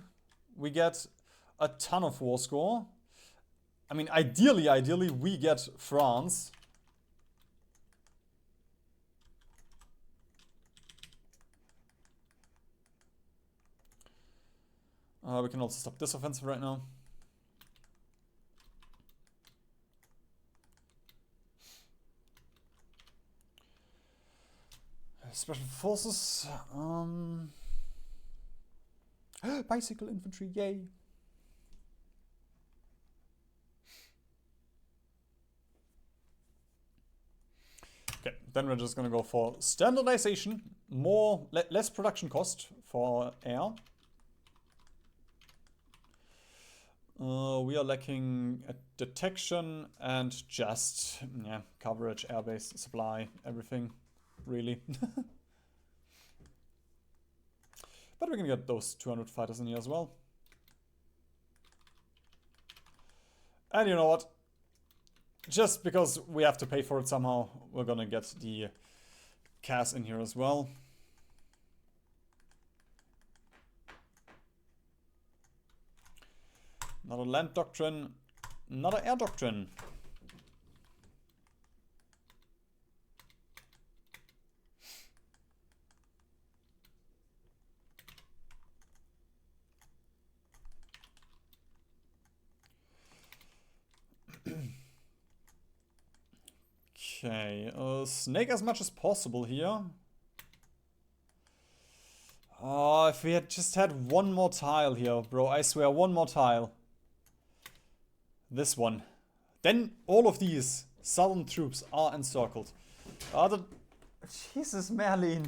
we get a ton of war score. I mean, ideally, we get France. We can also stop this offensive right now. Special forces. Bicycle infantry, yay. Okay, then we're just gonna go for standardization, less production cost for air. We are lacking detection and just, yeah, coverage, airbase, supply, everything, really. But we're gonna get those 200 fighters in here as well. And you know what? Just because we have to pay for it somehow, we're gonna get the CAS in here as well. Not a land doctrine, not an air doctrine. Okay, snake as much as possible here. Oh, if we had just had one more tile here, bro, I swear, one more tile. This one. Then all of these southern troops are encircled. Jesus, Merlin.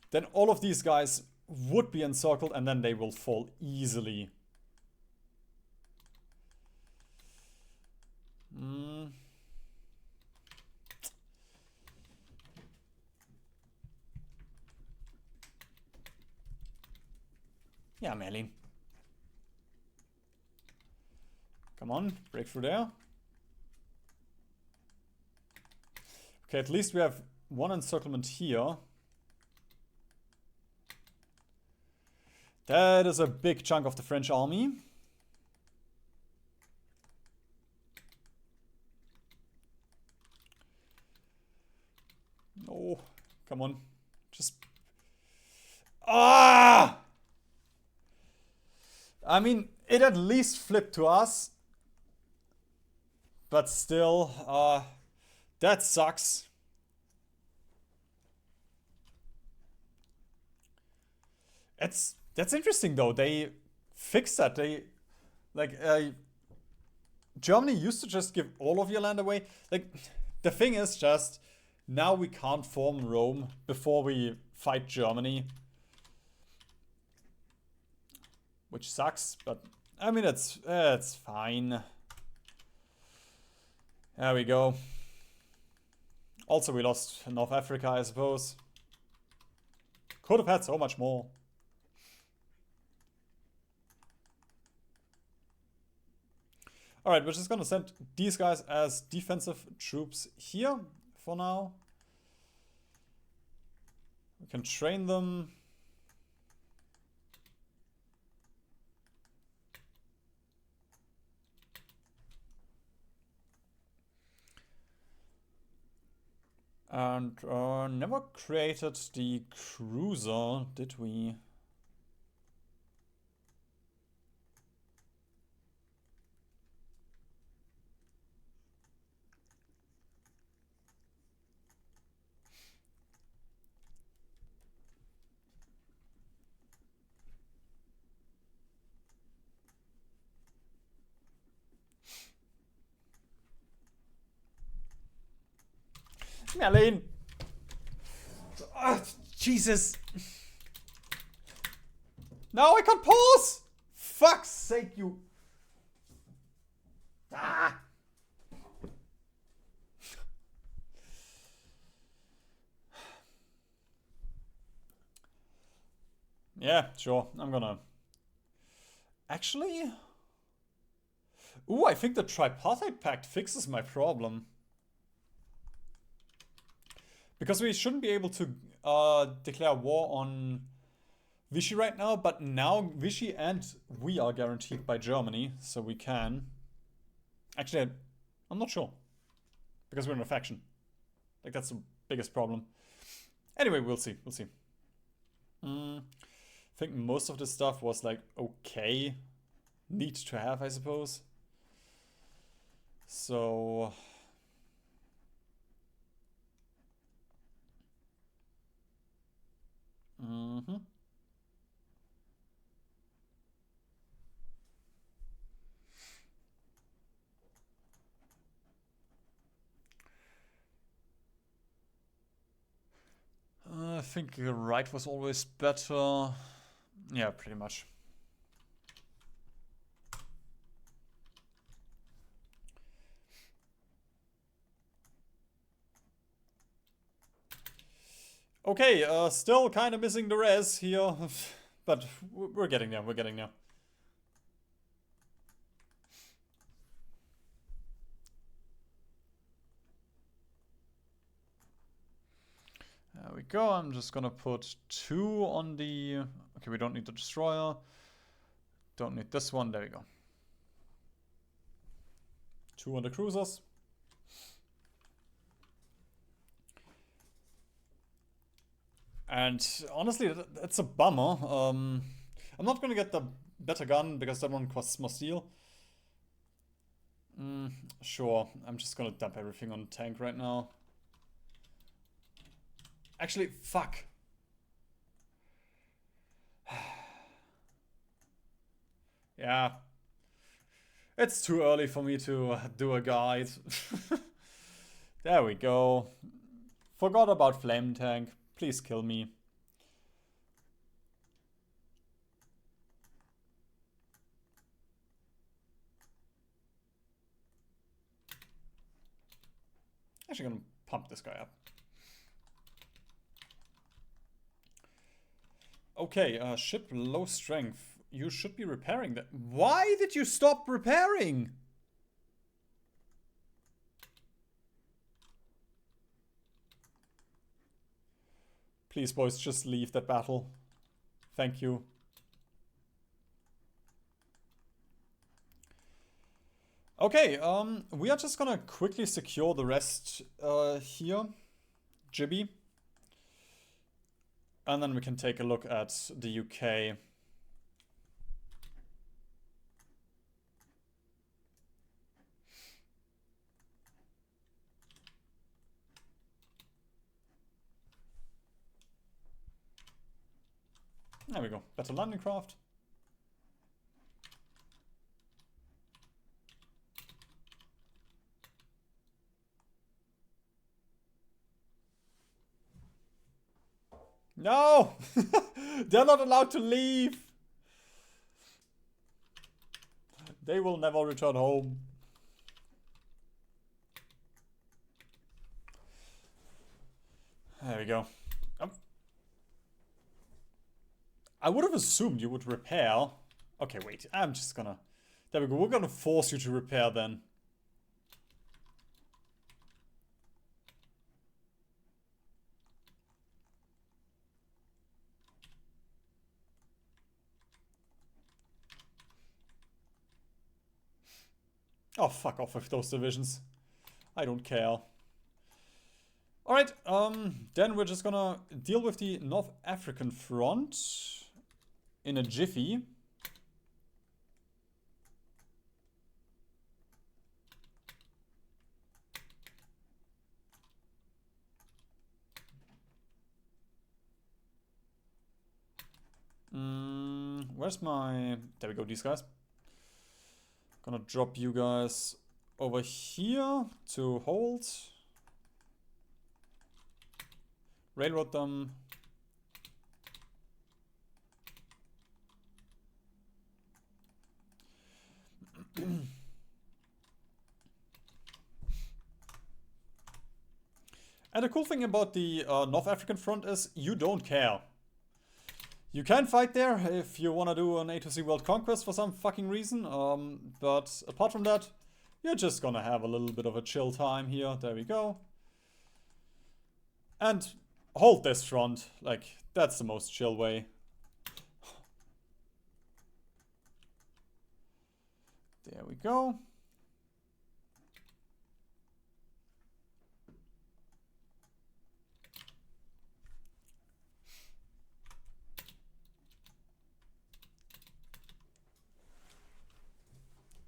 Then all of these guys would be encircled and then they will fall easily. Yeah, Merlin. Come on, break through there. Okay, at least we have one encirclement here. That is a big chunk of the French army. No, come on. Just... Ah! I mean, it at least flipped to us. But still, that sucks. That's interesting though. They fixed that. Germany used to just give all of your land away. Like, the thing is just, now we can't form Rome before we fight Germany. Which sucks, but I mean, it's fine. There we go. Also, we lost North Africa, I suppose. Could have had so much more. Alright, we're just gonna send these guys as defensive troops here for now. We can train them. And never created the cruiser, did we? Merlin! Oh, Jesus! Now I can't pause! Fuck's sake, you... Ah! Yeah, sure, I'm gonna... Actually... Ooh, I think the Tripartite Pact fixes my problem. Because we shouldn't be able to declare war on Vichy right now, but now Vichy and we are guaranteed by Germany, so we can. Actually, I'm not sure. Because we're in a faction. Like, that's the biggest problem. Anyway, we'll see, we'll see. I think most of this stuff was like, okay. Need to have, I suppose. So... I think right was always better. Yeah, pretty much. Okay, still kind of missing the res here, but we're getting there, we're getting there. There we go, I'm just gonna put 2 on the... Okay, we don't need the destroyer. Don't need this one, there we go. 2 on the cruisers. And honestly, that's a bummer. I'm not gonna get the better gun because that one costs more steel. Sure, I'm just gonna dump everything on the tank right now. Actually, fuck. Yeah. It's too early for me to do a guide. There we go. Forgot about flame tank. Please kill me. Actually gonna pump this guy up. Okay, ship low strength. You should be repairing that. Why did you stop repairing? Please, boys, just leave that battle. Thank you. Okay, we are just gonna quickly secure the rest here. Jibby. And then we can take a look at the UK. There we go. Better landing craft. No! They're not allowed to leave! They will never return home. There we go. I would have assumed you would repair. Okay, wait. I'm just gonna... There we go. We're gonna force you to repair then. Oh, fuck off with those divisions. I don't care. Alright, then we're just gonna deal with the North African front in a jiffy. Where's my... There we go, these guys. Gonna drop you guys over here to hold. Railroad them. And the cool thing about the North African front is you don't care. You can fight there if you want to do an A to C world conquest for some fucking reason. But apart from that, you're just gonna have a little bit of a chill time here. There we go. And hold this front. Like, that's the most chill way. There we go.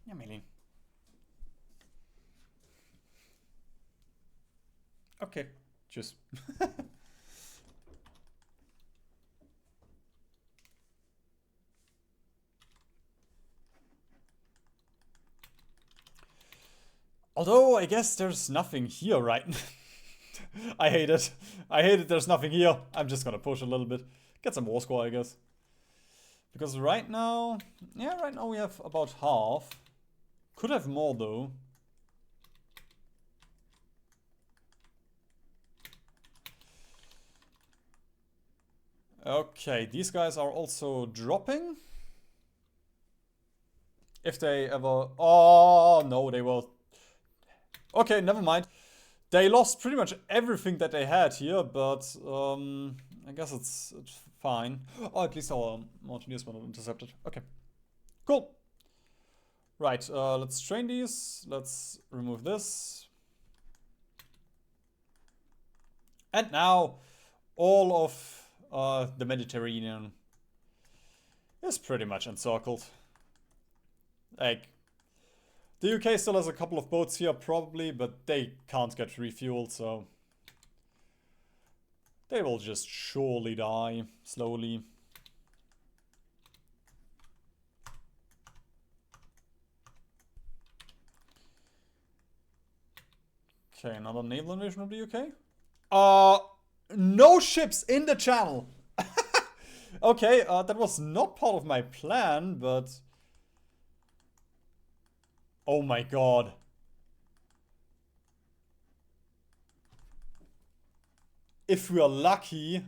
Ja, Melin. Okay, tschüss. Although, I guess there's nothing here, right? I hate it. I hate it, there's nothing here. I'm just gonna push a little bit. Get some war score, I guess. Because right now... Yeah, right now we have about half. Could have more, though. Okay, these guys are also dropping. If they ever... Oh, no, they will... Okay, never mind. They lost pretty much everything that they had here, but I guess it's fine. Oh, at least our mountaineers were not intercepted. Okay, cool. Right, let's train these. Let's remove this. And now all of the Mediterranean is pretty much encircled. Like, The UK still has a couple of boats here, probably, but they can't get refueled, so they will just surely die, slowly. Okay, another naval invasion of the UK. No ships in the channel! Okay, that was not part of my plan, but... Oh my god. If we are lucky...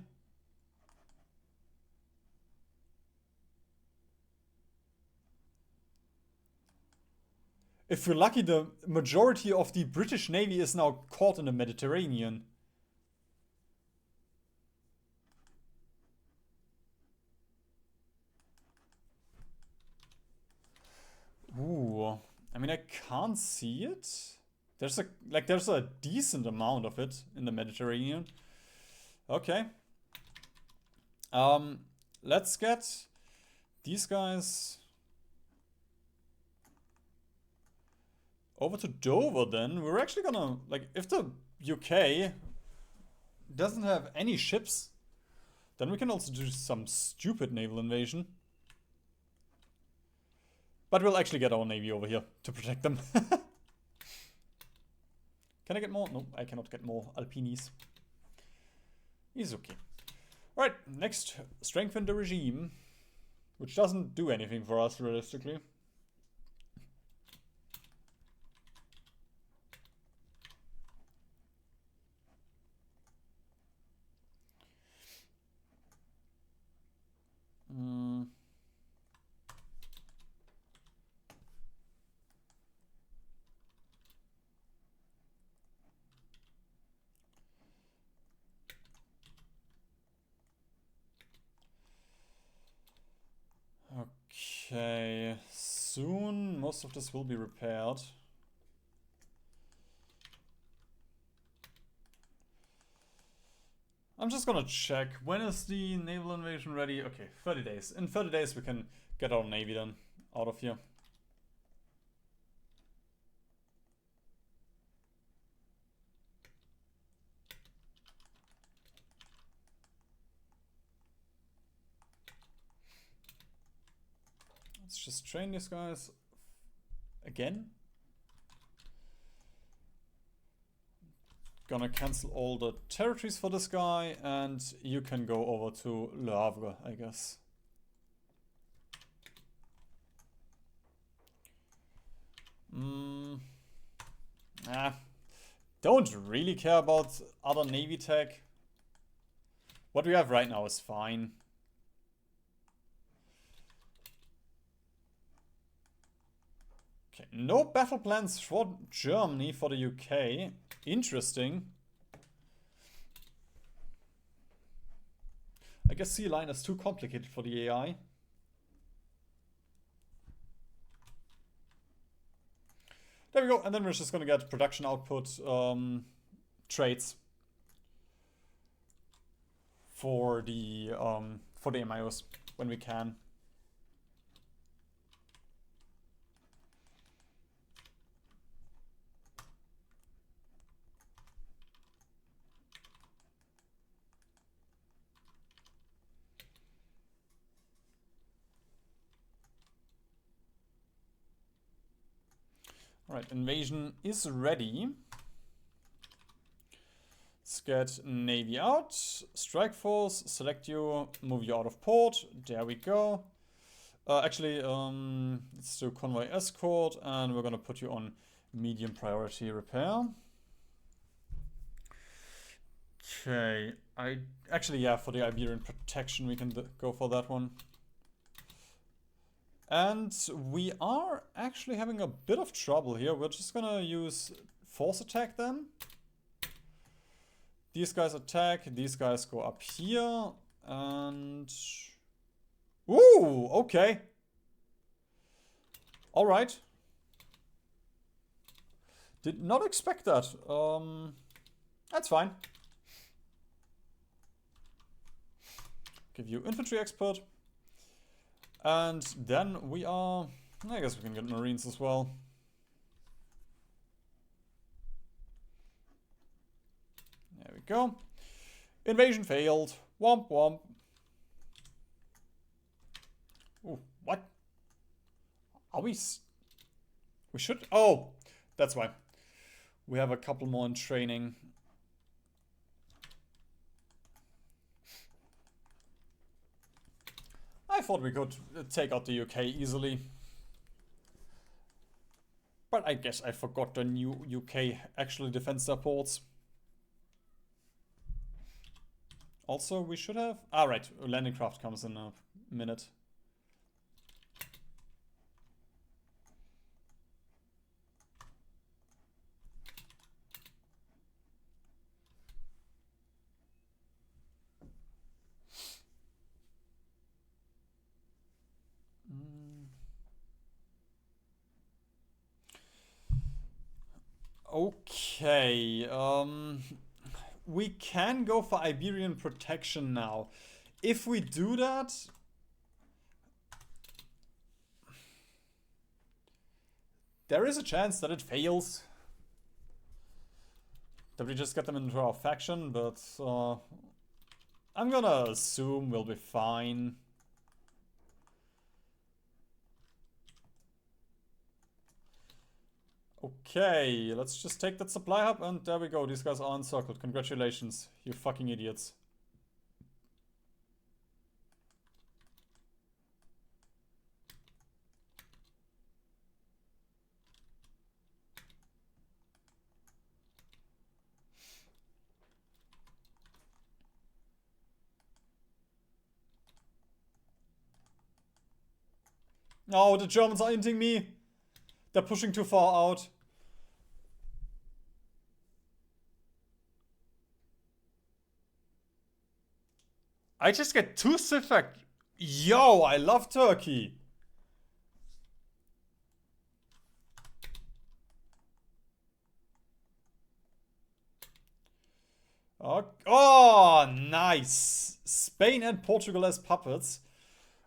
If we're lucky, the majority of the British Navy is now caught in the Mediterranean. Ooh, I mean, I can't see it. There's a decent amount of it in the Mediterranean. Okay. Let's get these guys over to Dover then. We're actually gonna, like, if the UK doesn't have any ships, then we can also do some stupid naval invasion. But we'll actually get our navy over here to protect them. Can I get more? No, I cannot get more Alpinis. Is okay. Alright, next, strengthen the regime. Which doesn't do anything for us, realistically. Okay, soon most of this will be repaired. I'm just gonna check, when is the naval invasion ready? Okay, 30 days. In 30 days we can get our navy then out of here. Let's just train these guys again. Gonna cancel all the territories for this guy, and you can go over to Le Havre, I guess. Don't really care about other navy tech. What we have right now is fine. Okay, no battle plans for Germany, for the UK. Interesting. I guess Sea Line is too complicated for the AI. There we go, and then we're just gonna get production output traits for the MIOs when we can. Alright, invasion is ready. Let's get navy out. Strike force, select you, move you out of port. There we go. Actually, let's do convoy escort, and we're gonna put you on medium priority repair. Okay, yeah, for the Iberian protection we can go for that one. And we are actually having a bit of trouble here. We're just gonna use force attack then. These guys attack, these guys go up here, and... Ooh, okay. Alright. Did not expect that. That's fine. Give you infantry expert. And then we are... I guess we can get marines as well. we go. Invasion failed. Womp womp. Ooh, what? Are we... We should... Oh, that's why. We have a couple more in training. I thought we could take out the UK easily. But I guess I forgot the new UK actually defends their ports. Also, we should have... Ah, right. Landing craft comes in a minute. Okay, we can go for Iberian protection now. If we do that, there is a chance that it fails. That we just get them into our faction, but I'm gonna assume we'll be fine. Okay, let's just take that supply hub, and there we go. These guys are encircled. Congratulations, you fucking idiots. No, the Germans are inting me. They're pushing too far out. I just get 2 civic. Yo, I love Turkey. Oh, nice. Spain and Portugal as puppets.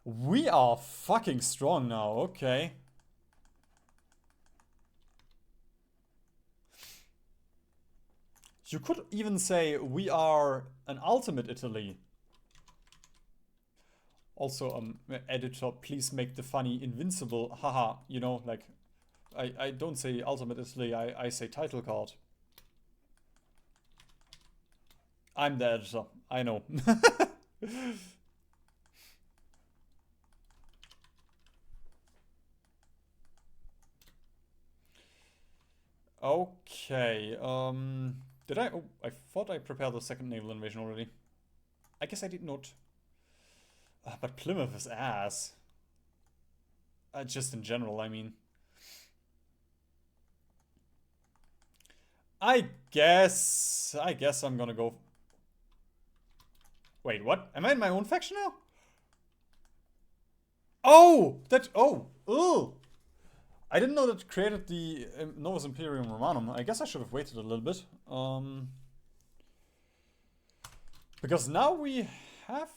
We are fucking strong now, okay. You could even say we are an ultimate Italy. Also, editor, please make the funny invincible. Haha, you know, like, I don't say ultimate Italy, I say title card. I'm the editor, I know. Okay, did I? Oh, I thought I prepared the second naval invasion already. I guess I did not. But Plymouth is ass. Just in general, I mean. I guess I'm gonna go... Wait, what? Am I in my own faction now? Oh! That... Oh! Ugh! I didn't know that created the Novus Imperium Romanum. I guess I should have waited a little bit. Because now we have...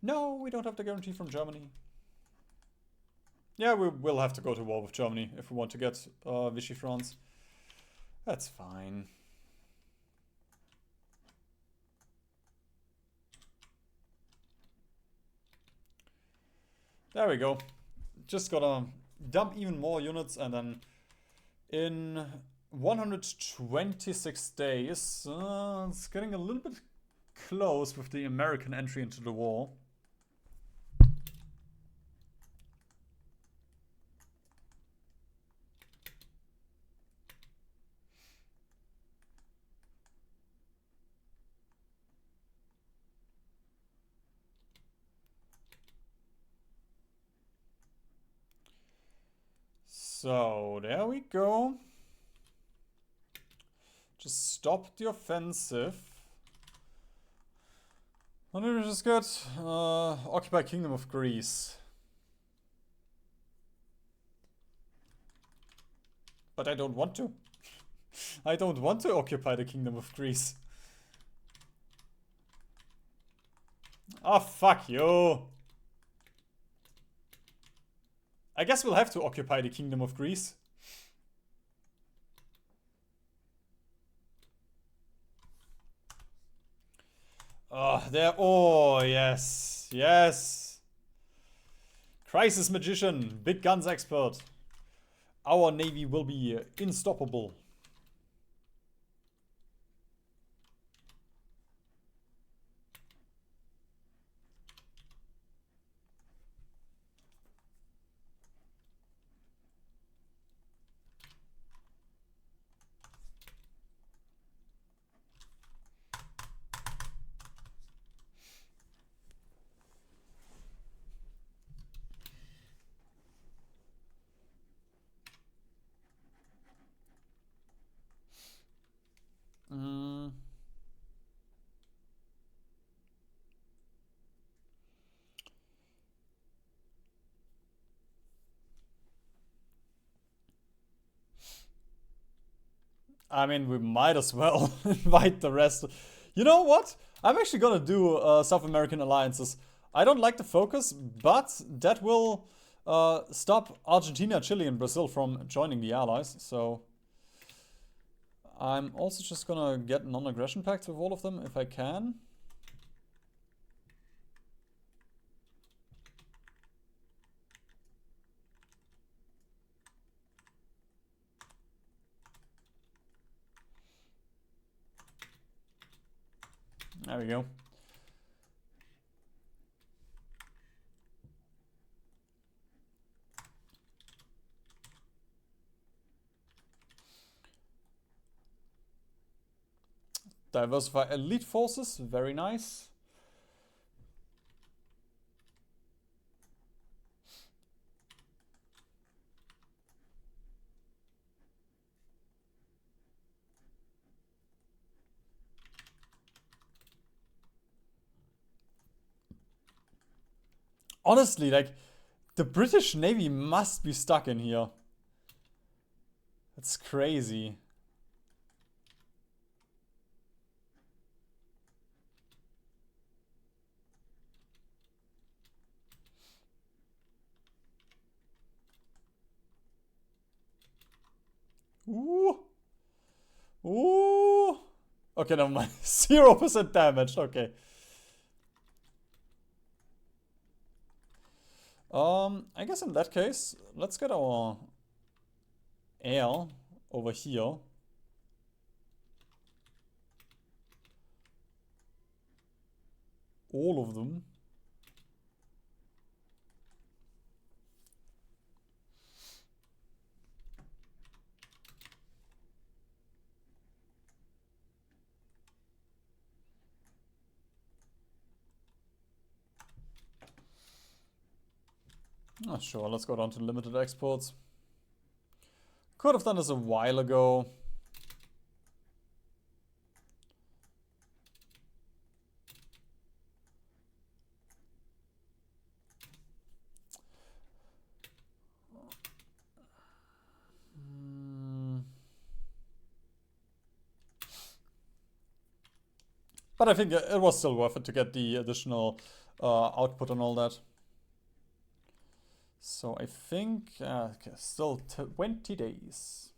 No, we don't have the guarantee from Germany. Yeah, we will have to go to war with Germany if we want to get Vichy France. That's fine. There we go. Just gotta dump even more units, and then in 126 days, it's getting a little bit close with the American entry into the war. So, there we go. Just stop the offensive. What did we just get? Occupy Kingdom of Greece. But I don't want to. I don't want to occupy the Kingdom of Greece. Oh, fuck you. I guess we'll have to occupy the Kingdom of Greece. Oh, there. Oh, yes. Yes. Crisis Magician. Big guns expert. Our navy will be unstoppable. I mean, we might as well invite the rest. You know what? I'm actually gonna do South American alliances. I don't like the focus, but that will stop Argentina, Chile, and Brazil from joining the allies. So I'm also just gonna get non-aggression pacts with all of them if I can. There we go. Diversify elite forces, very nice. Honestly, like, the British Navy must be stuck in here. It's crazy. Ooh. Ooh. Okay, never mind. 0% damage. Okay. I guess in that case, let's get our air over here. All of them. Oh, sure, let's go down to limited exports. Could have done this a while ago. But I think it was still worth it to get the additional output and all that. So I think okay, still 20 days.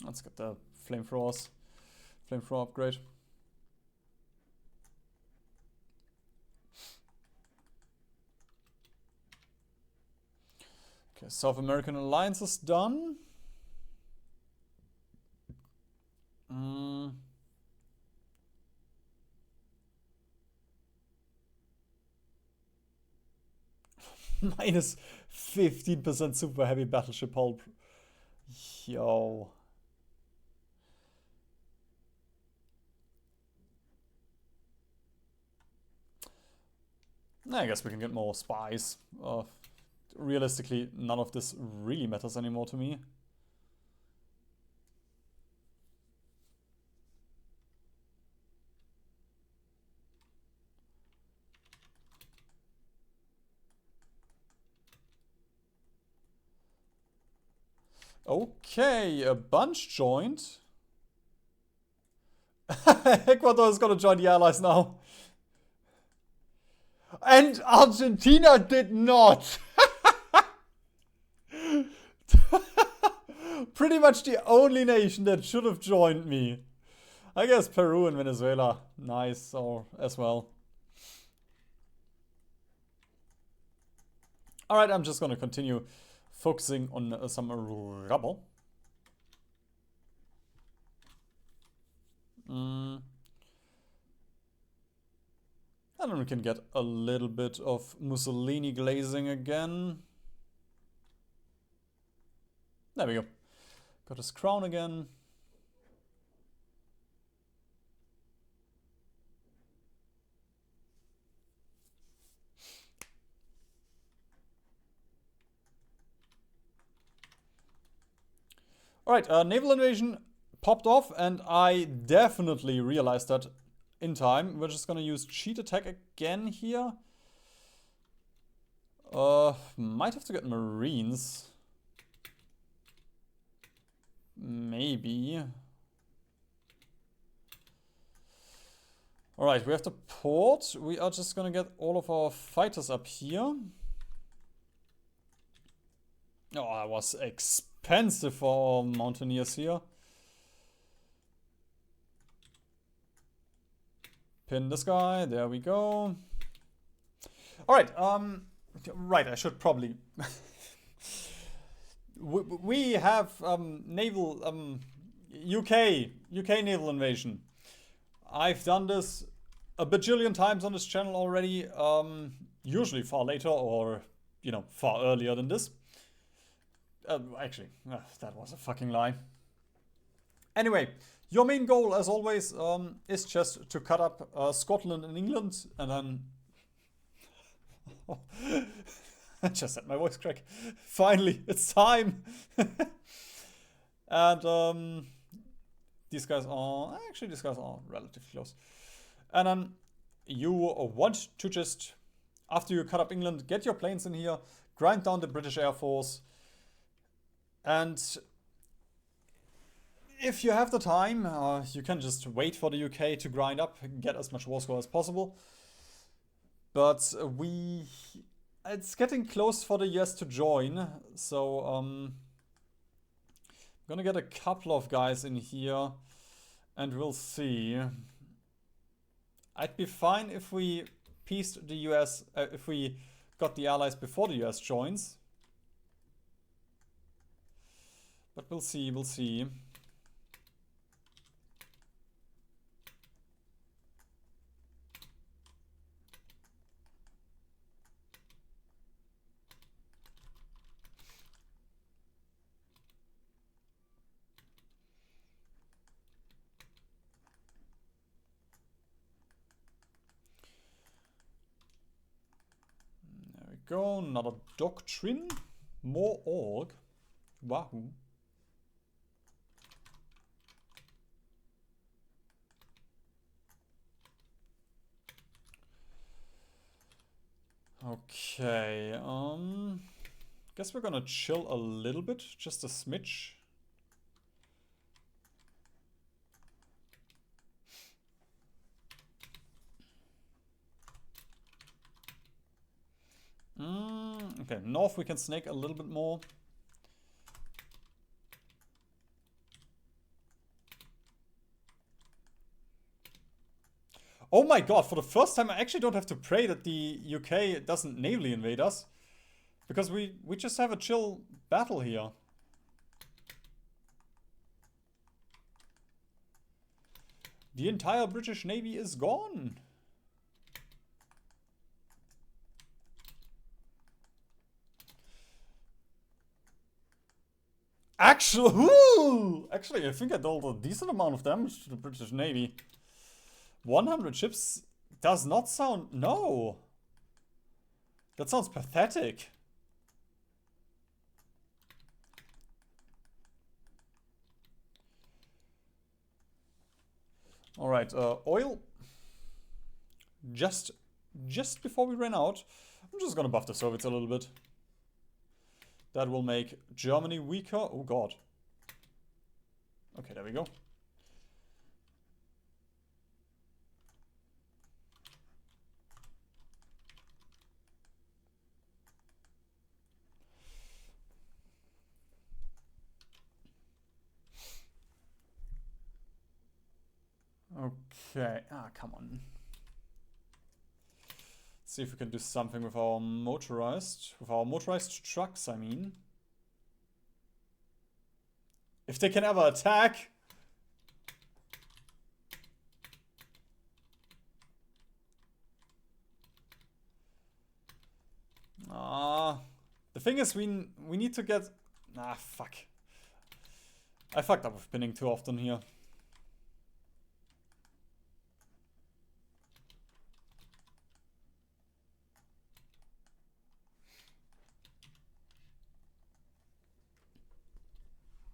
Let's get the flamethrowers. Flamethrower upgrade. Okay, South American alliance is done. Minus 15% super heavy battleship hull. Yo. I guess we can get more spies. Realistically, none of this really matters anymore to me. Okay, a bunch joined. Ecuador is gonna join the Allies now. And Argentina did not. Pretty much the only nation that should have joined me. I guess Peru and Venezuela. Nice, or as well. Alright, I'm just gonna continue focusing on some rubble. And then we can get a little bit of Mussolini glazing again. There we go. Got his crown again. Alright, naval invasion popped off, and I definitely realized that in time. We're just gonna use cheat attack again here. Might have to get Marines. Maybe. Alright, we have the port. We are just gonna get all of our fighters up here. Oh, that was expensive for our mountaineers here. Pin this guy. There we go. Alright, right, I should probably... we have naval... UK naval invasion. I've done this a bajillion times on this channel already. Usually far later, or, you know, far earlier than this. Actually, that was a fucking lie. Anyway, your main goal, as always, is just to cut up Scotland and England, and then... I just had my voice crack. Finally, it's time! And these guys are... Actually, these guys are relatively close. And then you want to just, after you cut up England, get your planes in here, grind down the British Air Force, and if you have the time, you can just wait for the UK to grind up, get as much war score as possible. But it's getting close for the US to join, so I'm gonna get a couple of guys in here, and we'll see. I'd be fine if we pieced the US, if we got the Allies before the US joins. But we'll see, we'll see. There we go, another doctrine. More org. Wahoo. Okay, guess we're gonna chill a little bit, just a smidge. Okay, north we can snake a little bit more. Oh my god, for the first time I actually don't have to pray that the UK doesn't navally invade us. Because we just have a chill battle here. The entire British Navy is gone. Actually, I think I dealt a decent amount of damage to the British Navy. 100 ships does not sound... No! That sounds pathetic. Alright, oil. Just before we ran out, I'm just gonna buff the Soviets a little bit. That will make Germany weaker. Oh god. Okay, there we go. Okay. Ah, come on. See if we can do something with our motorized trucks, I mean. If they can ever attack. The thing is, we need to get... Ah, fuck. I fucked up with pinning too often here.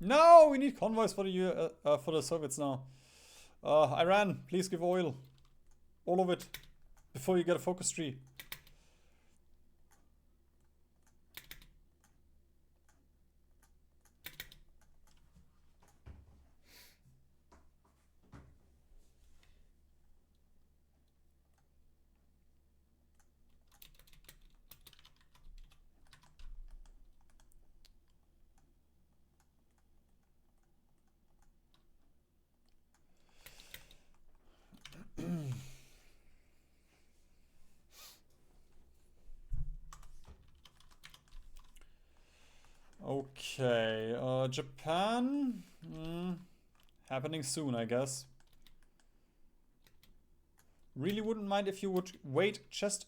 No, we need convoys for the Soviets now. Iran, please give oil. All of it. Before you get a focus tree. Okay, Japan? Happening soon, I guess. Really wouldn't mind if you would wait just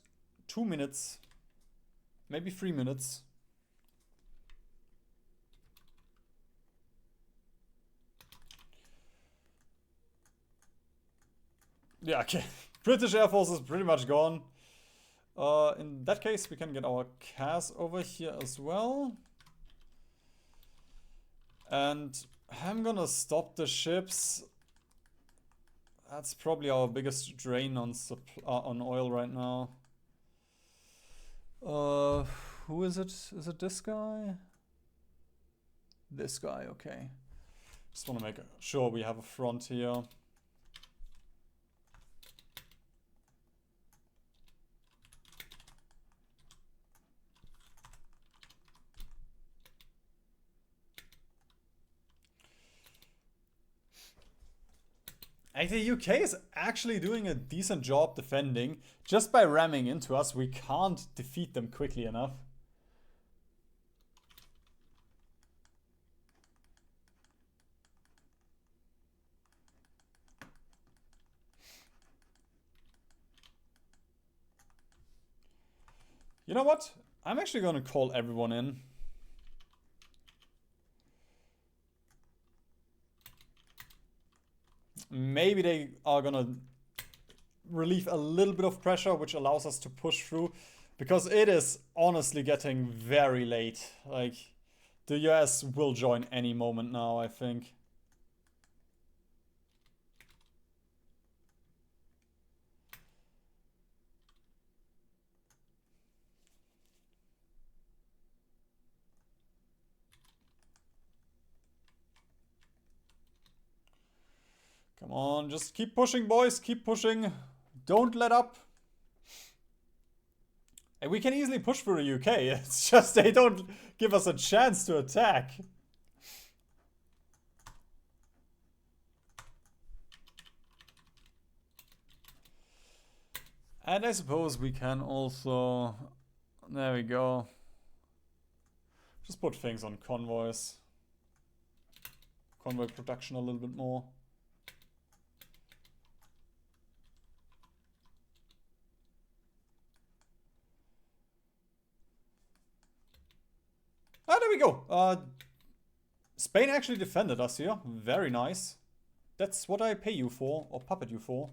2 minutes. Maybe 3 minutes. Yeah, okay. British Air Force is pretty much gone. In that case, we can get our CAS over here as well. And I'm gonna stop the ships. That's probably our biggest drain on oil right now. Who is it? Is it this guy? This guy, okay. Just want to make sure we have a front here. And the UK is actually doing a decent job defending. Just by ramming into us, we can't defeat them quickly enough. You know what? I'm actually going to call everyone in. Maybe they are gonna relieve a little bit of pressure, which allows us to push through. Because it is honestly getting very late. Like, the US will join any moment now, I think. Come on, just keep pushing, boys. Keep pushing. Don't let up. And we can easily push through the UK. It's just they don't give us a chance to attack. And I suppose we can also... There we go. Just put things on convoys. Convoy production a little bit more. Ah, there we go. Spain actually defended us here. Very nice. That's what I pay you for, or puppet you for.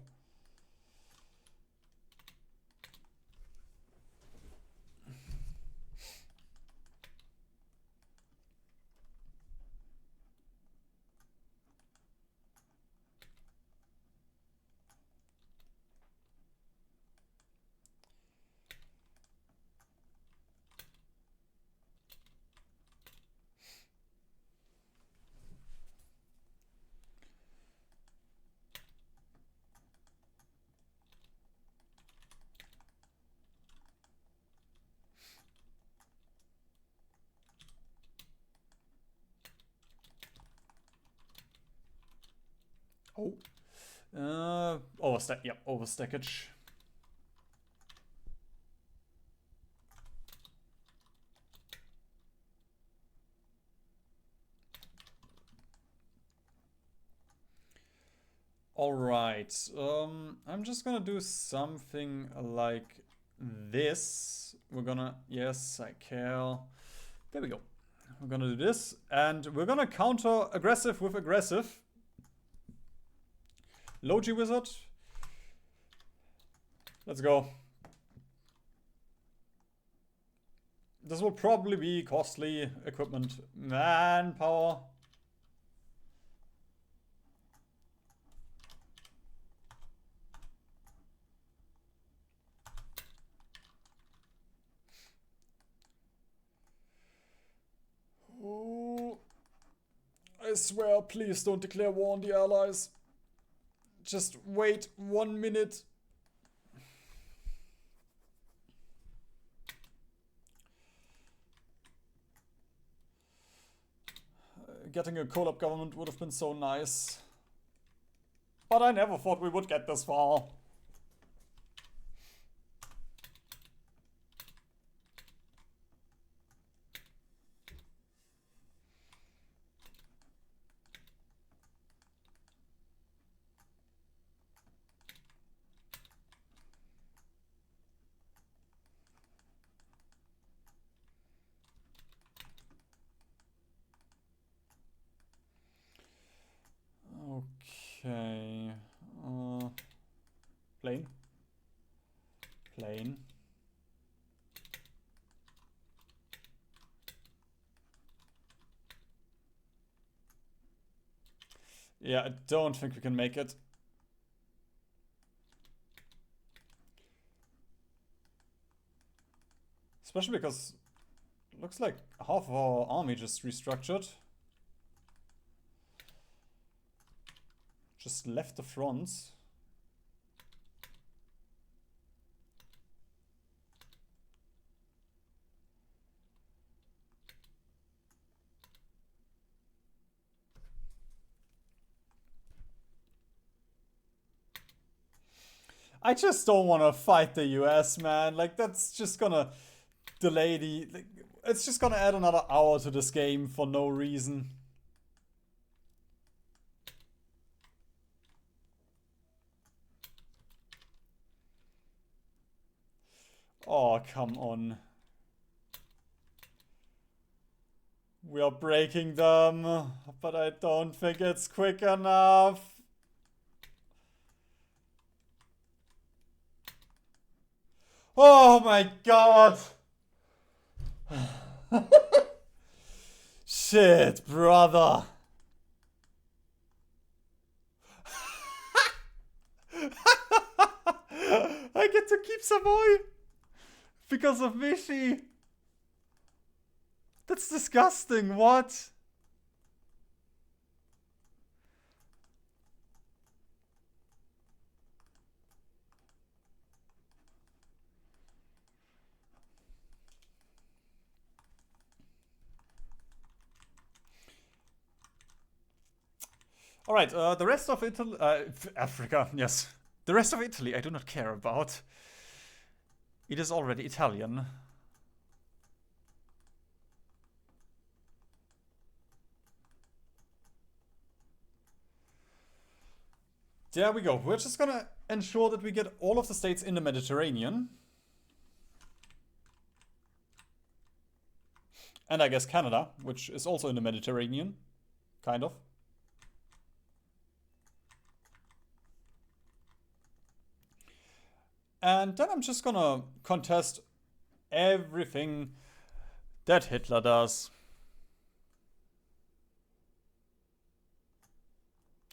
Oh, Overstack, yeah, overstackage. Alright, I'm just gonna do something like this. We're gonna, yes, I care. There we go. We're gonna do this, and we're gonna counter aggressive with aggressive. Logi Wizard. Let's go. This will probably be costly equipment. Manpower. Oh, I swear, please don't declare war on the allies. Just wait 1 minute. Getting a collab government would have been so nice. But I never thought we would get this far. Okay. Plane. Plane. Yeah, I don't think we can make it. Especially because it looks like half of our army just restructured. Just left the fronts. I just don't want to fight the US, man. Like, that's just gonna delay the... Like, it's just gonna add another hour to this game for no reason. Oh, come on. We are breaking them, but I don't think it's quick enough. Oh my god! Shit, brother. I get to keep Savoy because of Vichy. That's disgusting, what? Alright, the rest of Italy, Africa, yes. The rest of Italy I do not care about. It is already Italian. There we go. We're just gonna ensure that we get all of the states in the Mediterranean. And I guess Canada, which is also in the Mediterranean. Kind of. And then I'm just gonna contest everything that Hitler does.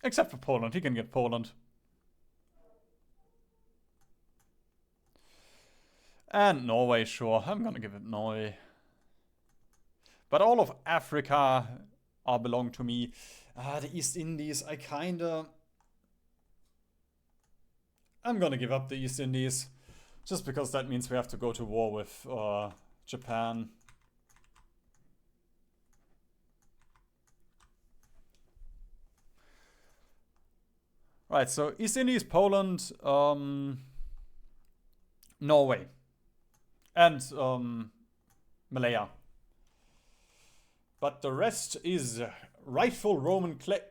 Except for Poland. He can get Poland. And Norway, sure. I'm gonna give it Norway. But all of Africa belong to me. The East Indies, I'm gonna give up the East Indies. Just because that means we have to go to war with Japan. Right, so East Indies, Poland, Norway, and Malaya. But the rest is rightful Roman clay.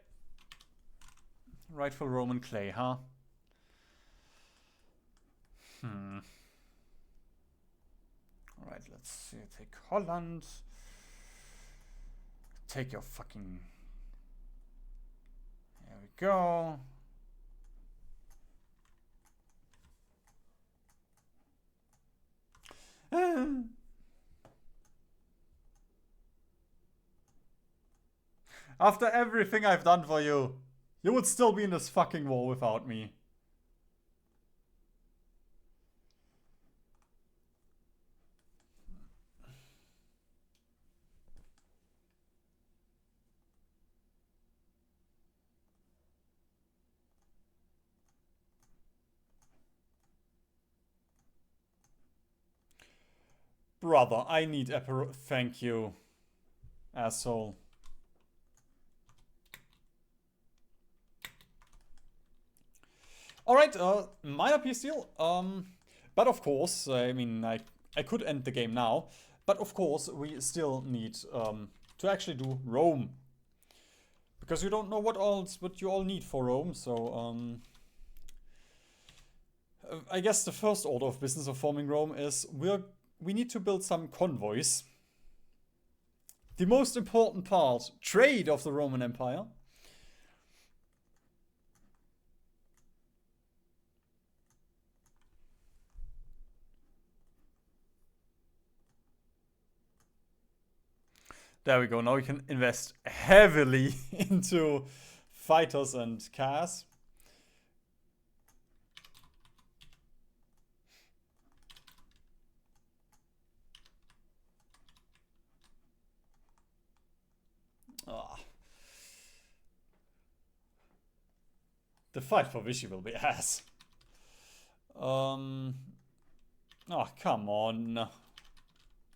Rightful Roman clay, huh? Alright, let's see. Take Holland. Take your fucking... There we go. After everything I've done for you, you would still be in this fucking war without me. Brother, I need Epiro. Thank you, asshole. Alright, minor peace deal. But of course, I mean, I could end the game now. But of course, we still need to actually do Rome. Because you don't know what you all need for Rome, so I guess the first order of business of forming Rome is we need to build some convoys. The most important part, trade of the Roman Empire. There we go. Now we can invest heavily into fighters and cars. Oh. The fight for Vichy will be ass. Oh, come on.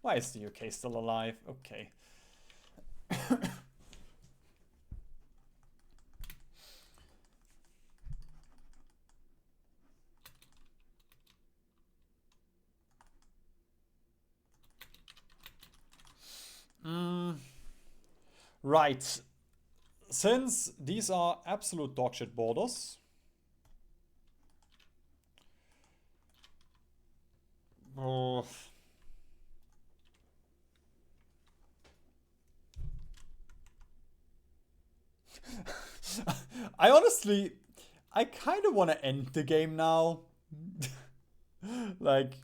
Why is the UK still alive? Okay. Right. Since these are absolute dogshit borders, I kind of want to end the game now. Like,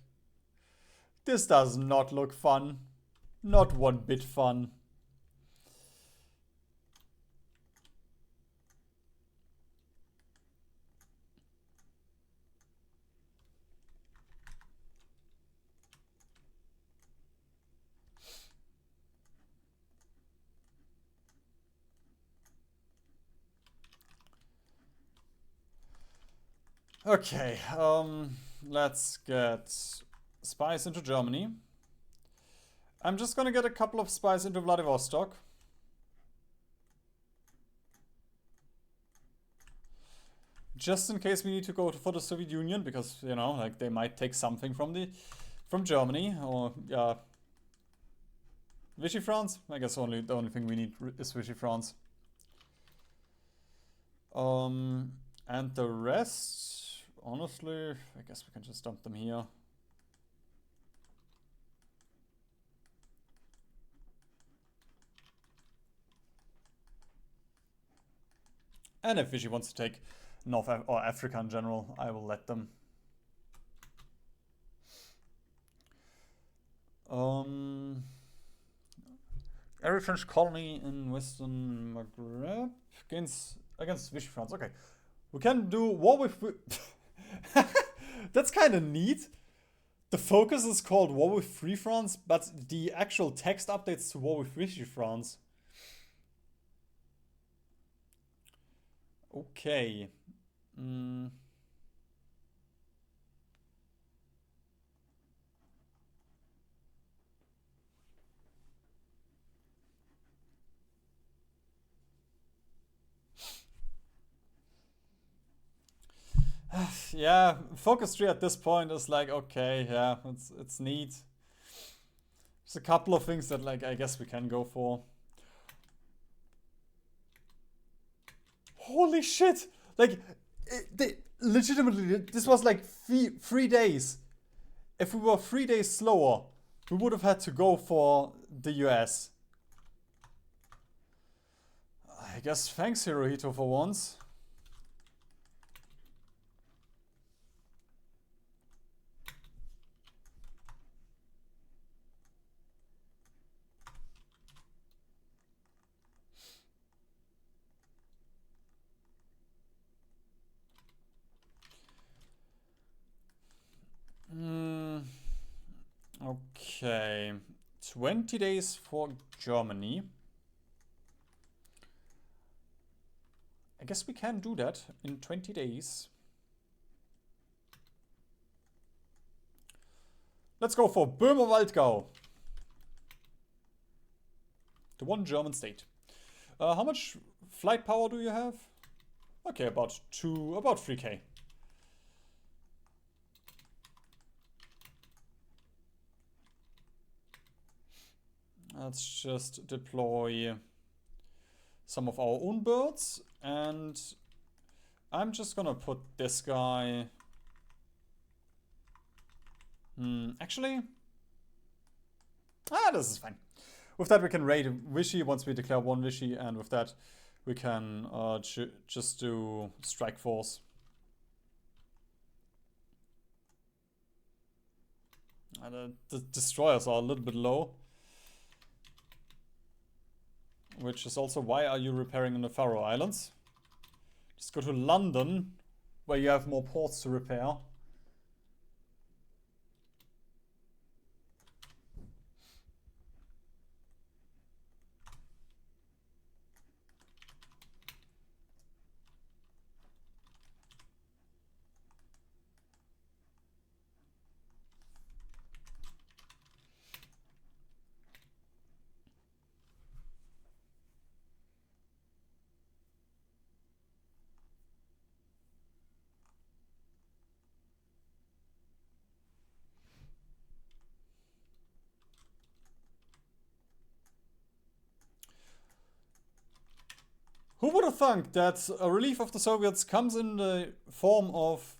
this does not look fun. Not one bit fun. Okay, let's get spies into Germany. I'm just gonna get a couple of spies into Vladivostok. Just in case we need to go for the Soviet Union, because, you know, like, they might take something from Germany, or, Vichy France? I guess the only thing we need is Vichy France. And the rest, honestly, I guess we can just dump them here. And if Vichy wants to take North or Africa in general, I will let them. Every French colony in Western Maghreb against Vichy France. Okay, we can do war with. That's kind of neat. The focus is called War with Free France, but the actual text updates to War with Vichy France. Okay. yeah, focus tree at this point is like, okay, yeah, it's neat. There's a couple of things that, like, I guess we can go for. Holy shit! Like, legitimately, this was like 3 days. If we were 3 days slower, we would have had to go for the US. I guess thanks, Hirohito, for once. Okay. 20 days for Germany. I guess we can do that in 20 days. Let's go for Böhmer-Waldgau. The one German state. How much flight power do you have? Okay, about 3K. Let's just deploy some of our own birds, and I'm just gonna put this guy. Actually, this is fine. With that, we can raid Vichy once we declare one Vichy, and with that, we can just do strike force. The destroyers are a little bit low. Which is also, why are you repairing in the Faroe Islands? Just go to London, where you have more ports to repair. Who would have thunk that a relief of the Soviets comes in the form of...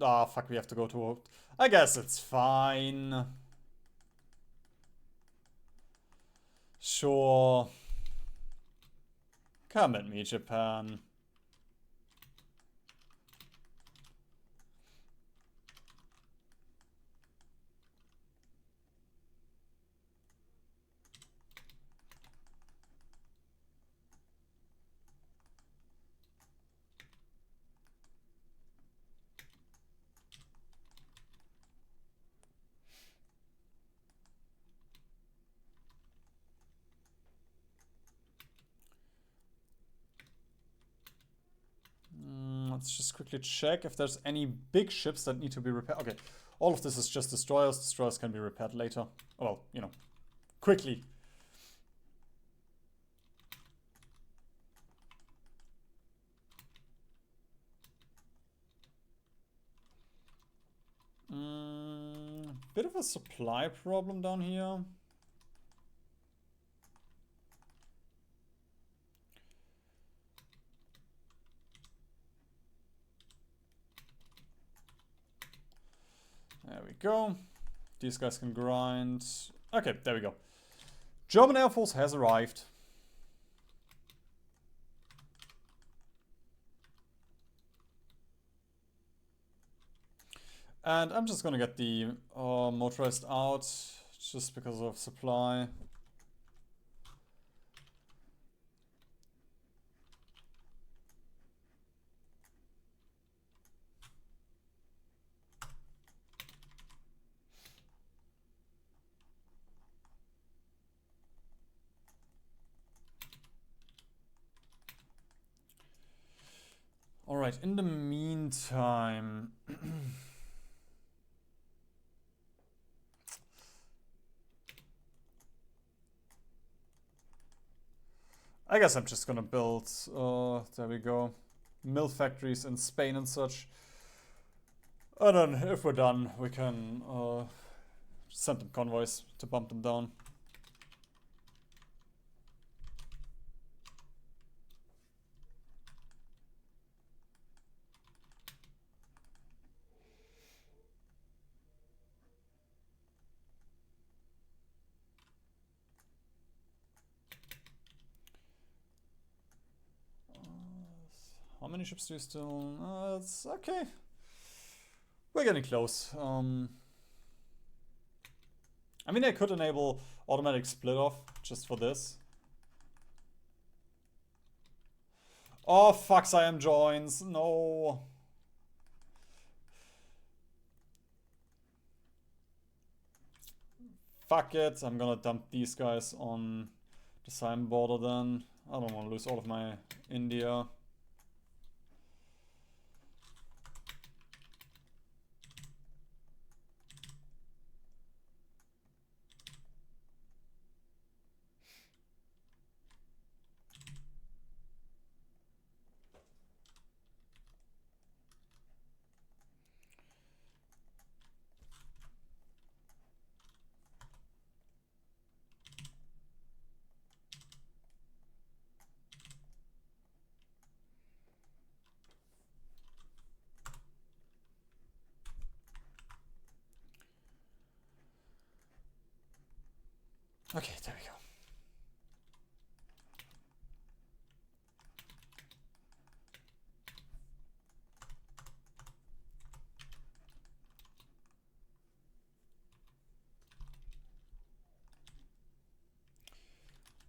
Ah, fuck, we have to go to... I guess it's fine. Sure. Come at me, Japan. Let's just quickly check if there's any big ships that need to be repaired. Okay, all of this is just destroyers. Destroyers can be repaired later. Well, you know, quickly. Bit of a supply problem down here. There we go. These guys can grind. Okay, there we go. German Air Force has arrived. And I'm just gonna get the motorized out just because of supply. Alright, in the meantime... I guess I'm just gonna build, there we go, mill factories in Spain and such. And then if we're done, we can send them convoys to bump them down. How many ships do you still... it's okay. We're getting close. I mean, I could enable automatic split off just for this. Oh, fuck, Siam joins. No. Fuck it. I'm gonna dump these guys on the Siam border then. I don't want to lose all of my India. Okay, there we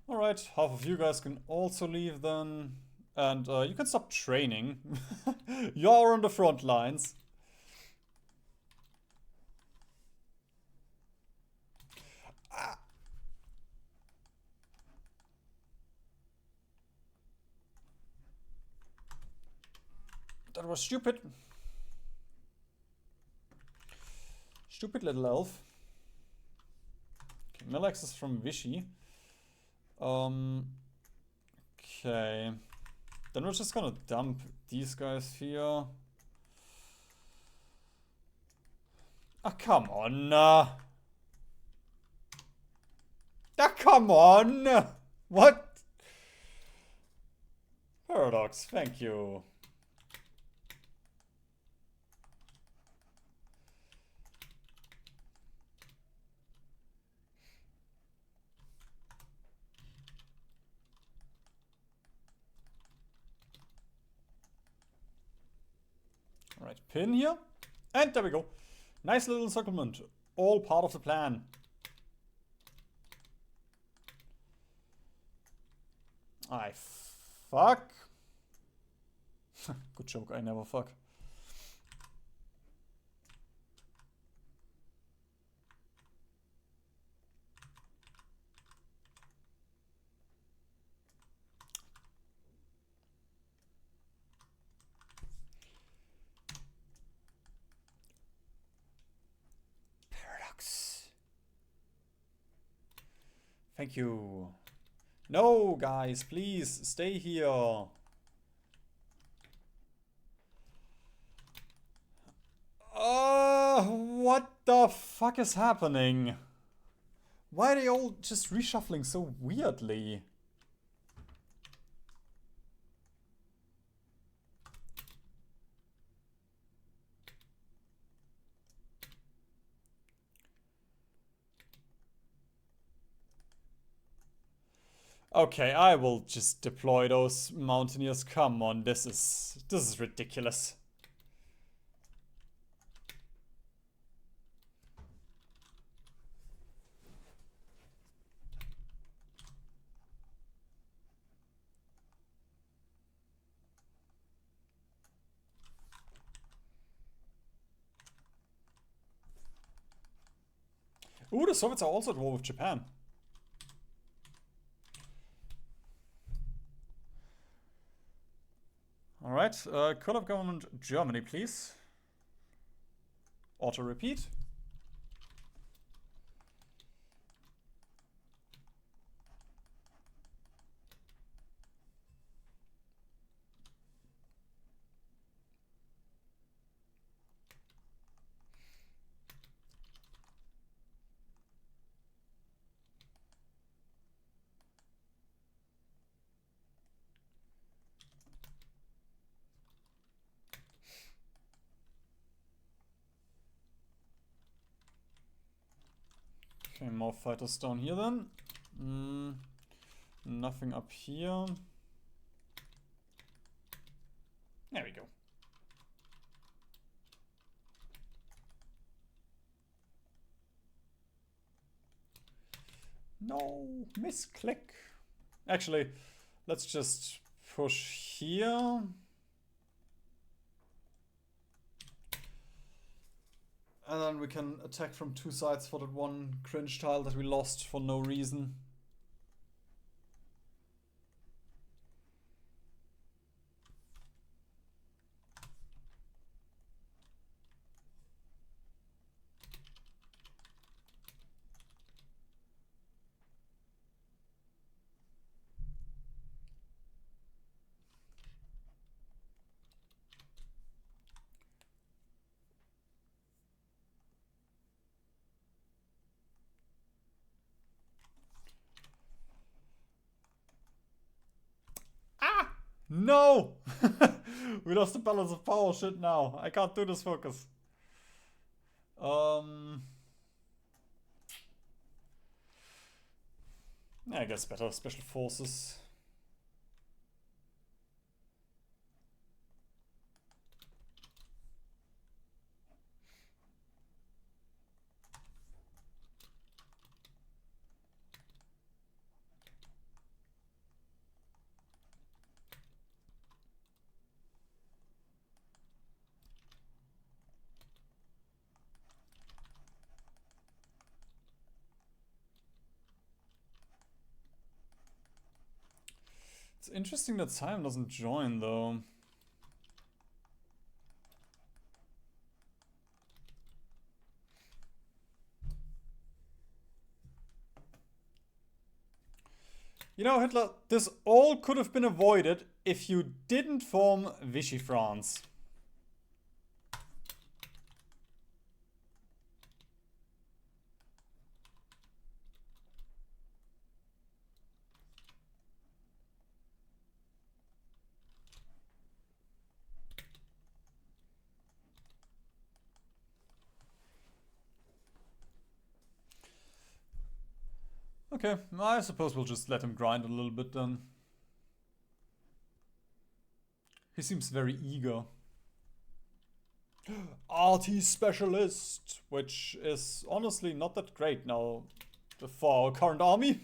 go. Alright, half of you guys can also leave then. And you can stop training. You're on the front lines. That was stupid. Stupid little elf. Okay, Millax is from Vichy. Okay. Then we're just gonna dump these guys here. Ah, come on. Come on. What? Paradox, thank you. Alright, pin here. And there we go. Nice little encirclement. All part of the plan. I fuck. Good joke, I never fuck. Paradox. Thank you. No, guys, please stay here. What the fuck is happening? Why are they all just reshuffling so weirdly? Okay, I will just deploy those mountaineers. Come on, this is ridiculous. Ooh, the Soviets are also at war with Japan. Alright, Code of Government Germany, please. Auto repeat. Okay, more fighters down here then. Nothing up here. There we go. No, misclick. Actually, let's just push here. And then we can attack from two sides for that one cringe tile that we lost for no reason. No! We lost the balance of power. Shit now. I can't do this focus. I guess better special forces. It's interesting that Simon doesn't join though. You know, Hitler, this all could have been avoided if you didn't form Vichy France. Okay, I suppose we'll just let him grind a little bit then. He seems very eager. RT Specialist, which is honestly not that great now for our current army.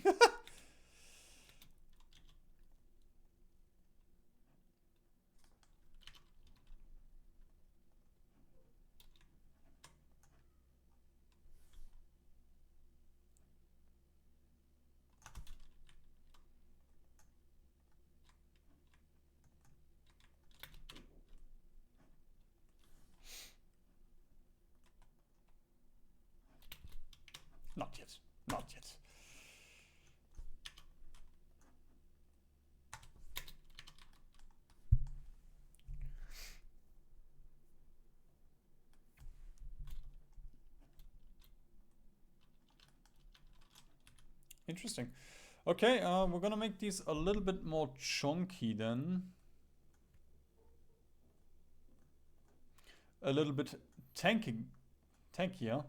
Not yet. Not yet. Interesting. Okay, we're gonna make these a little bit more chunky then. A little bit tankier.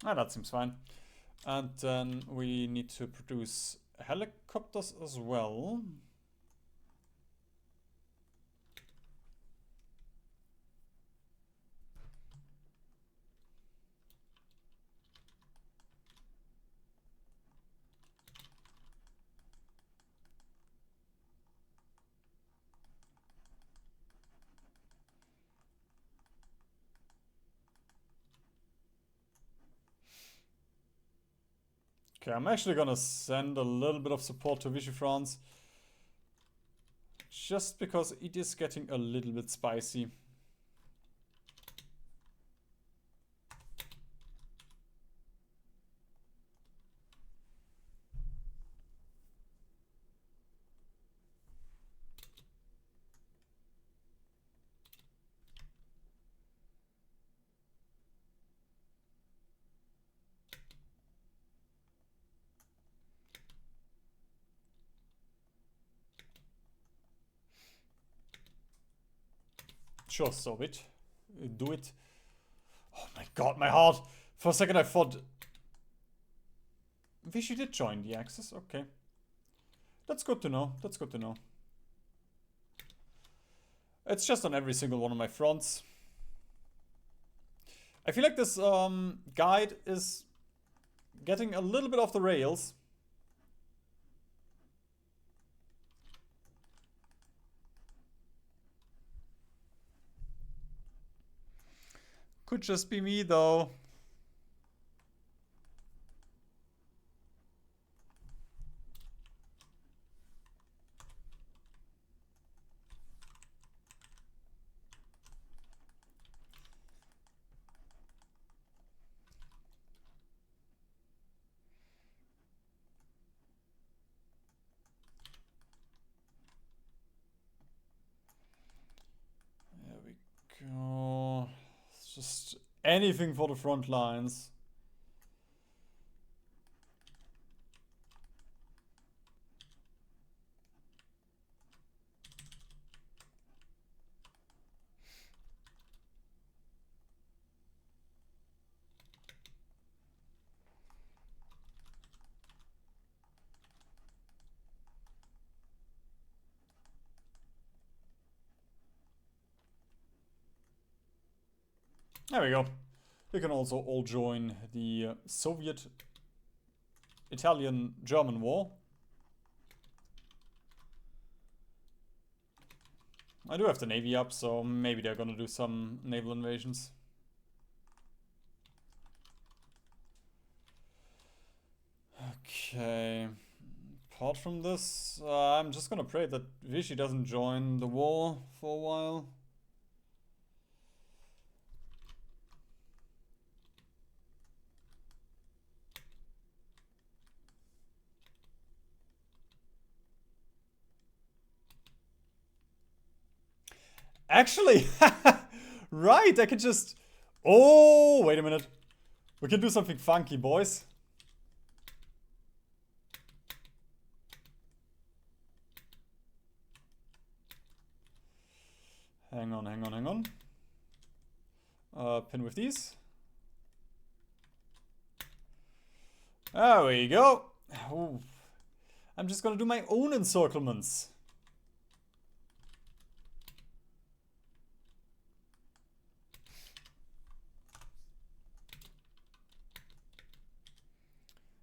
Ah, that seems fine. And then we need to produce helicopters as well. Okay, I'm actually gonna send a little bit of support to Vichy France. Just because it is getting a little bit spicy. Sure, Soviet. Do it. Oh my god, my heart. For a second I thought... Vichy did join the Axis, okay. That's good to know, that's good to know. It's just on every single one of my fronts. I feel like this guide is getting a little bit off the rails. Could just be me though. There we go. It's just anything for the front lines. There we go. We can also all join the Soviet, Italian, German war. I do have the navy up, so maybe they're gonna do some naval invasions. Okay. Apart from this, I'm just gonna pray that Vichy doesn't join the war for a while. Actually, right, I can just... Oh, wait a minute. We can do something funky, boys. Hang on, hang on, hang on. Pin with these. There we go. Ooh. I'm just gonna do my own encirclements.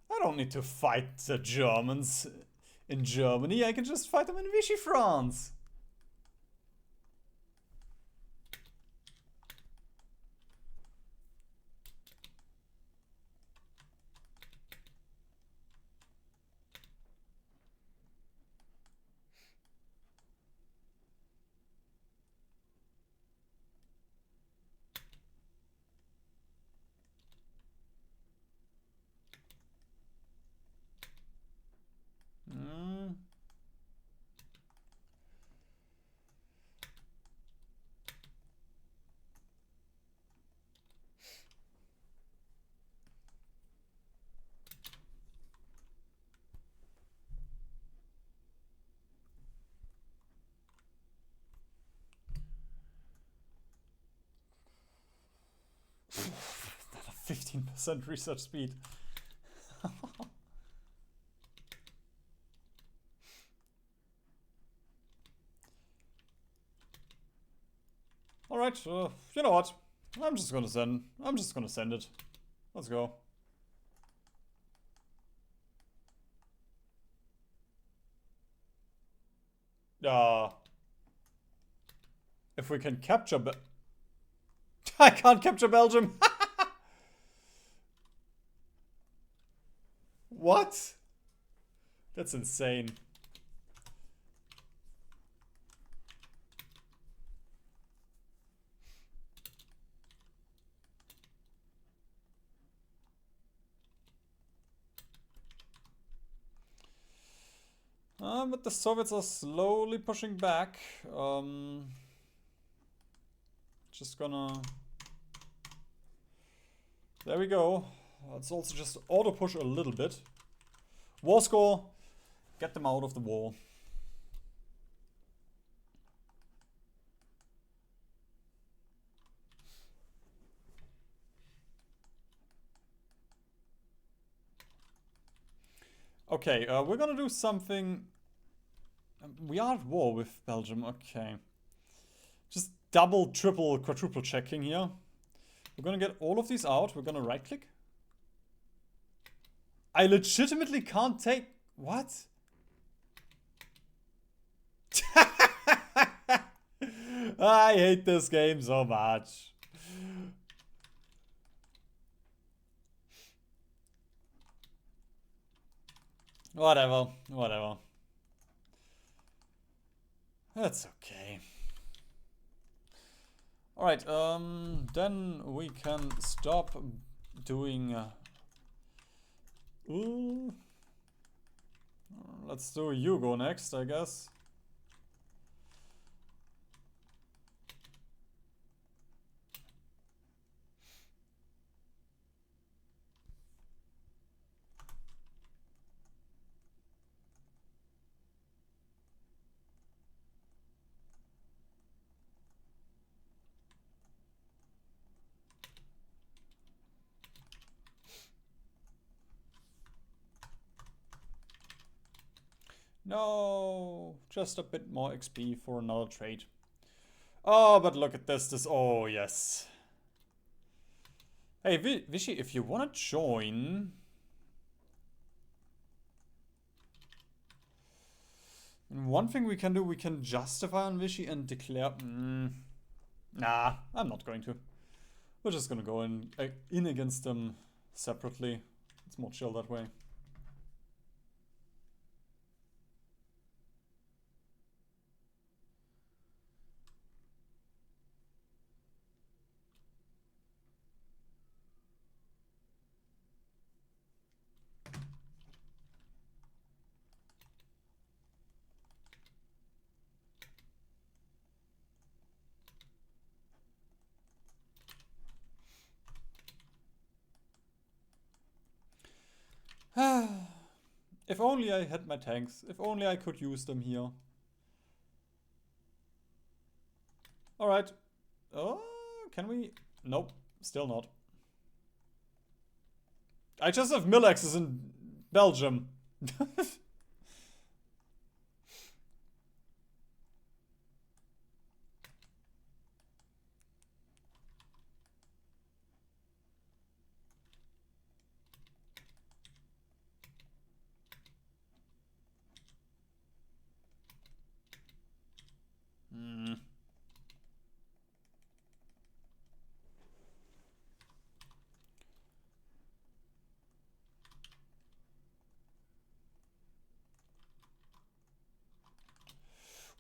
I don't need to fight the Germans in Germany. I can just fight them in Vichy France. That 15% research speed. Alright, you know what? I'm just gonna send it. Let's go. If we can capture I can't capture Belgium. What? That's insane. But the Soviets are slowly pushing back. Just gonna... There we go. Let's also just auto push a little bit. War score. Get them out of the war. Okay, we're gonna do something. We are at war with Belgium, okay. Just double, triple, quadruple checking here. We're gonna get all of these out. We're gonna right click. I legitimately can't take... What? I hate this game so much. Whatever, whatever. That's okay. Alright, then we can stop doing... let's do Hugo next, I guess. No, just a bit more XP for another trade. Oh, but look at this, oh yes. Hey, Vichy, if you want to join... One thing we can do, we can justify on Vichy and declare... nah, I'm not going to. We're just gonna go in against them separately. It's more chill that way. If only I had my tanks. If only I could use them here. Alright. Oh, can we? Nope. Still not. I just have mill-axes in Belgium.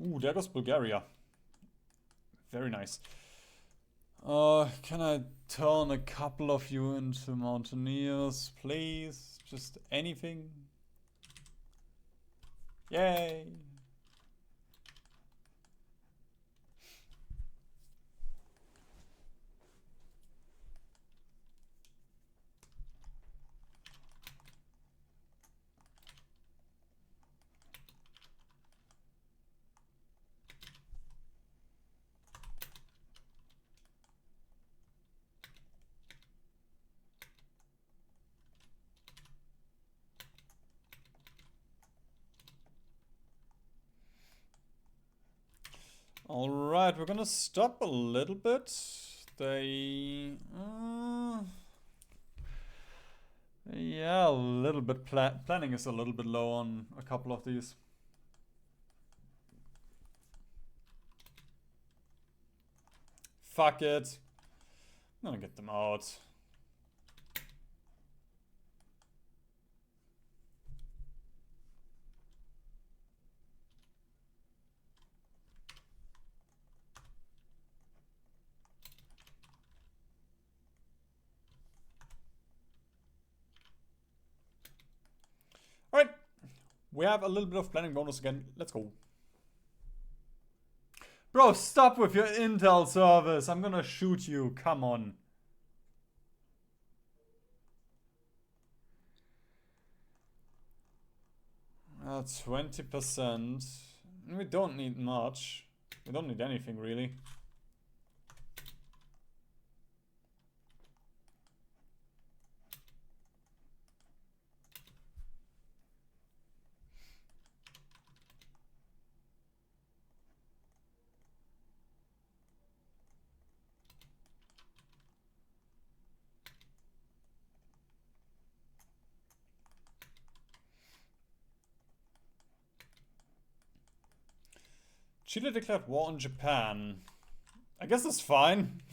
Ooh, there goes Bulgaria. Very nice. Can I turn a couple of you into mountaineers, please? Just anything? Yay! Alright, we're gonna stop a little bit. They... yeah, a little bit. Planning is a little bit low on a couple of these. Fuck it. I'm gonna get them out. Alright. We have a little bit of planning bonus again. Let's go. Bro, stop with your intel service. I'm gonna shoot you. Come on. 20%. We don't need much. We don't need anything, really. Chile declared war on Japan. I guess that's fine.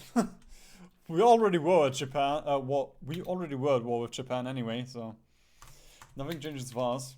We already were at Japan. We already were at war with Japan anyway, so nothing changes for us.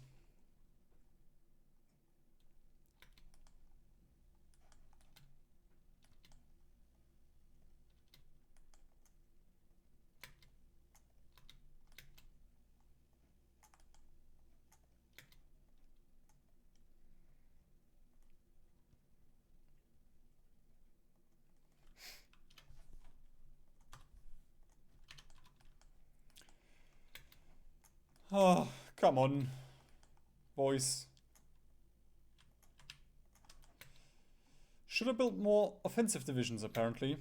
Oh, come on, boys. Should have built more offensive divisions, apparently.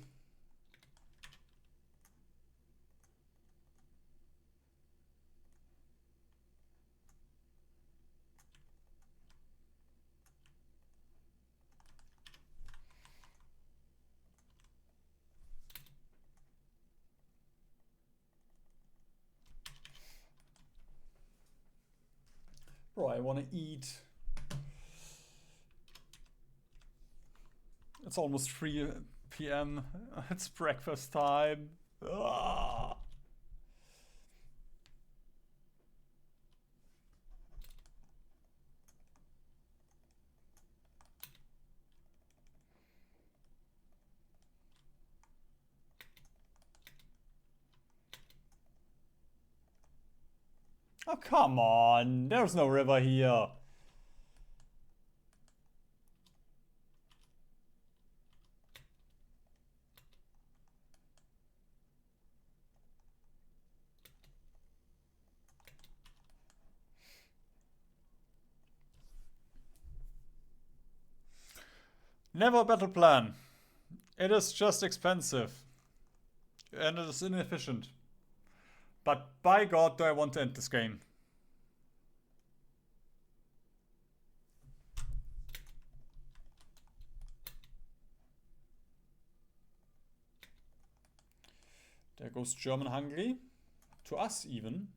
Bro, I want to eat. It's almost 3 p.m. It's breakfast time. Ah. Oh, come on. There's no river here. Never a battle plan. It is just expensive. And it is inefficient. But by God, do I want to end this game. There goes German-Hungary. To us, even.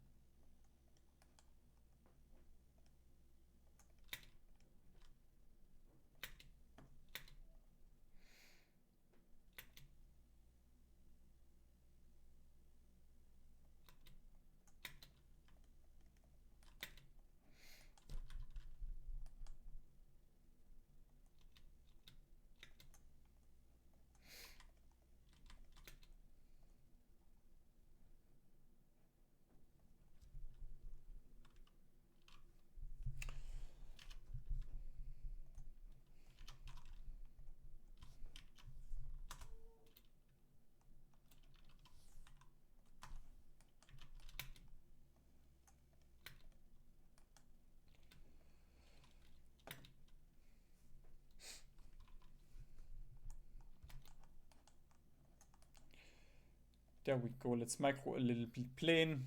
There we go. Let's micro a little bit plane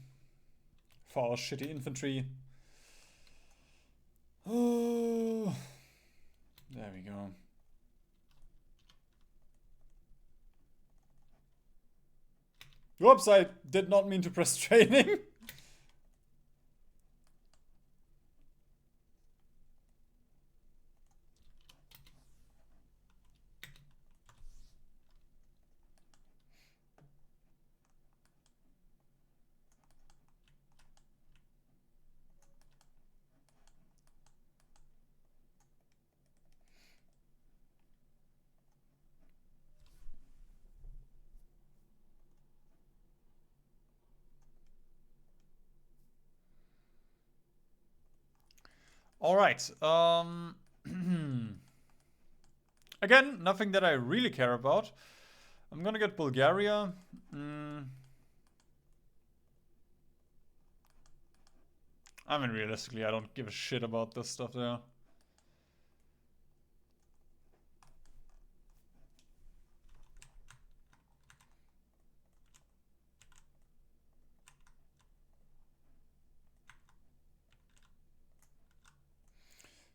for our shitty infantry. Oh, there we go. Whoops, I did not mean to press training. All right. Again, nothing that I really care about. I'm gonna get Bulgaria. I mean, realistically, I don't give a shit about this stuff there.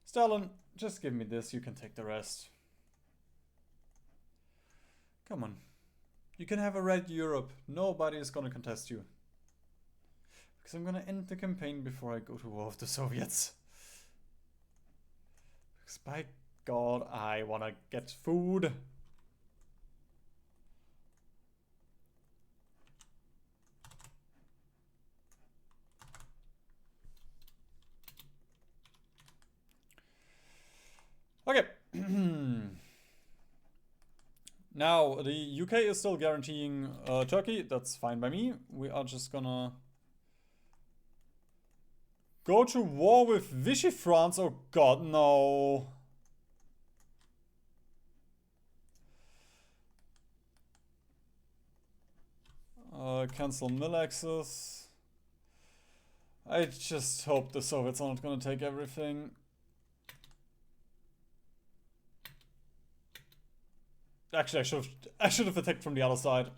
Stalin, just give me this. You can take the rest. Come on. You can have a red Europe. Nobody is gonna contest you. Because I'm gonna end the campaign before I go to war with the Soviets. Because by god, I wanna get food. Okay. Now, the UK is still guaranteeing Turkey. That's fine by me. We are just gonna go to war with Vichy France. Oh god, no. Cancel mill access. I just hope the Soviets are not gonna take everything. Actually, I should have attacked from the other side.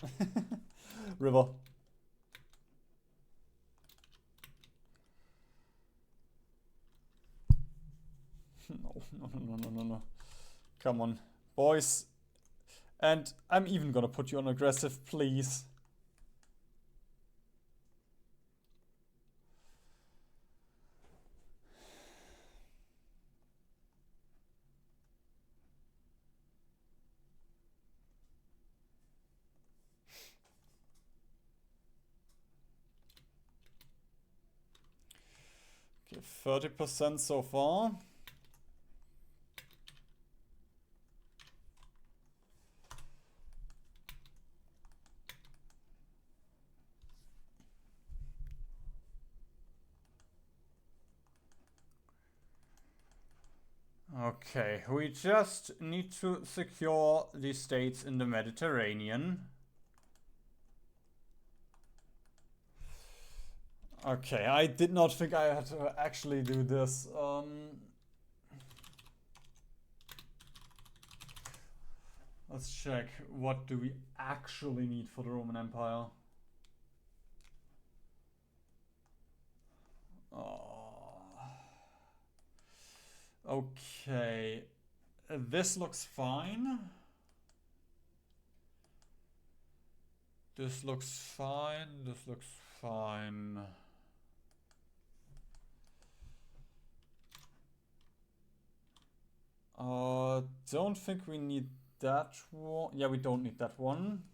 River. No. Come on, boys. And I'm even gonna put you on aggressive, please. Okay, 30% so far. Okay, we just need to secure the states in the Mediterranean. Okay, I did not think I had to actually do this. Let's check. What do we actually need for the Roman Empire? Okay, this looks fine. This looks fine. This looks fine. Don't think we need that one. Yeah, we don't need that one.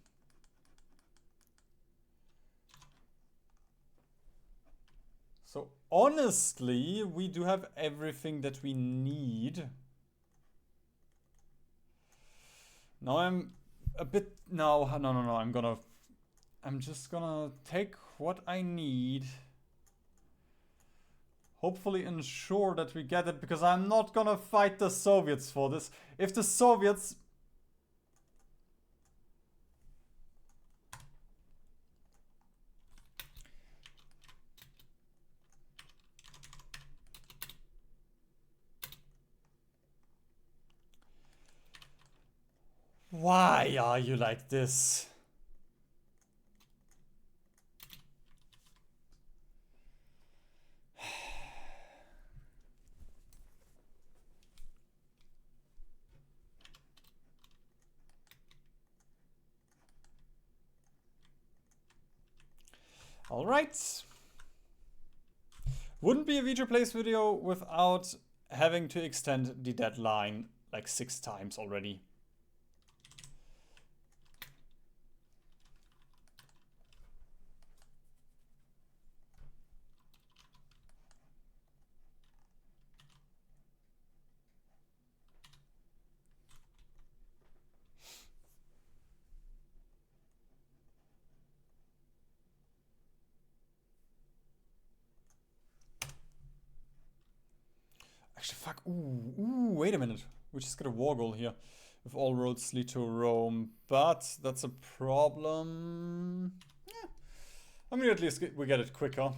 So honestly, we do have everything that we need. Now I'm a bit, no, I'm just gonna take what I need. Hopefully ensure that we get it, because I'm not gonna fight the Soviets for this. If the Soviets... Why are you like this? Alright. Wouldn't be a VijoPlays video without having to extend the deadline like 6 times already. Actually, fuck. Ooh, wait a minute. We just got a war goal here. If all roads lead to Rome. But that's a problem. Yeah. I mean, at least we get it quicker.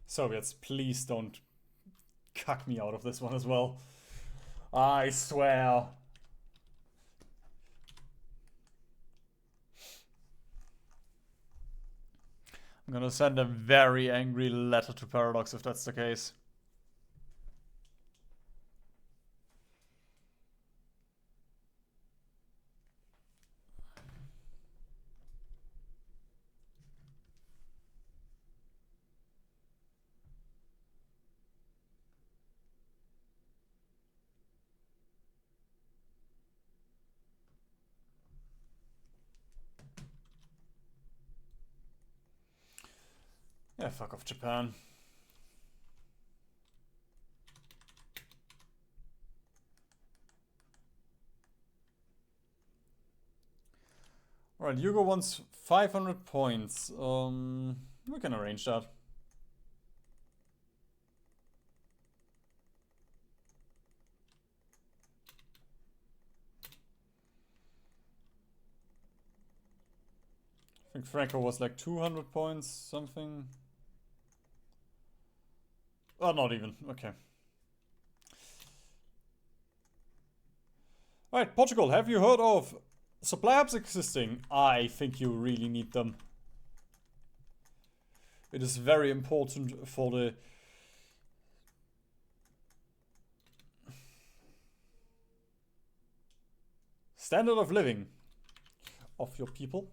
Soviets, please don't cuck me out of this one as well. I swear. I'm gonna send a very angry letter to Paradox if that's the case. Yeah, fuck off Japan. Alright, Hugo wants 500 points. We can arrange that. I think Franco was like 200 points, something. Oh, not even. Okay. Alright, Portugal, have you heard of supply hubs existing? I think you really need them. It is very important for the standard of living of your people.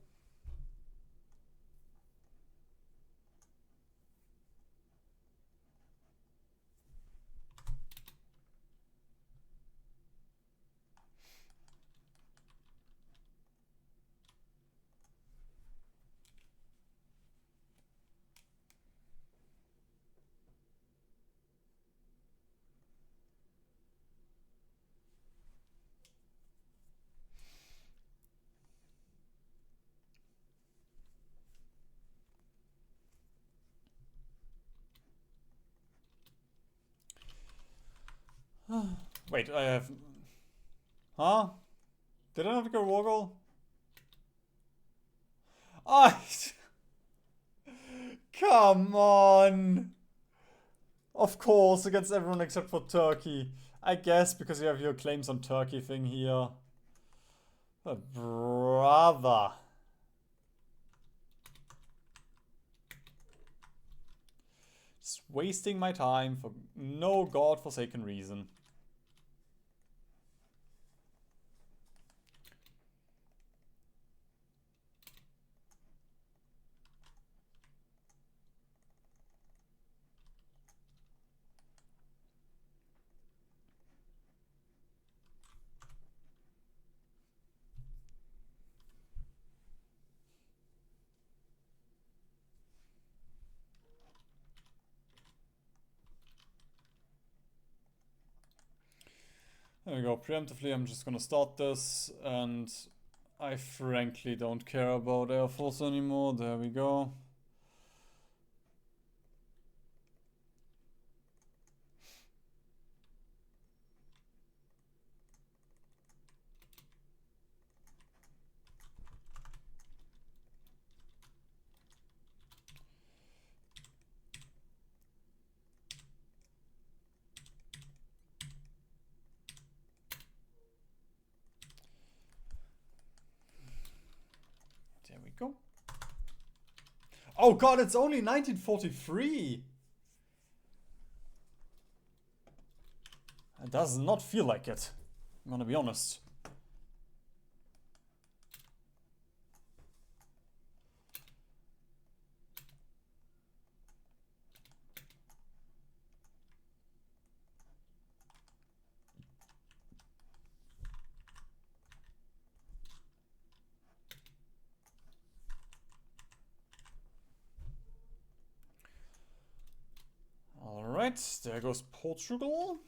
Wait, I have... Huh? Did I not go Wargol? Ah! Come on! Of course, against everyone except for Turkey. I guess because you have your claims on Turkey thing here. But brother. Just wasting my time for no godforsaken reason. There we go, preemptively I'm just gonna start this, and I frankly don't care about Air Force anymore. There we go. There we go. Oh god, it's only 1943! It does not feel like it. I'm gonna be honest. Alright, there goes Portugal.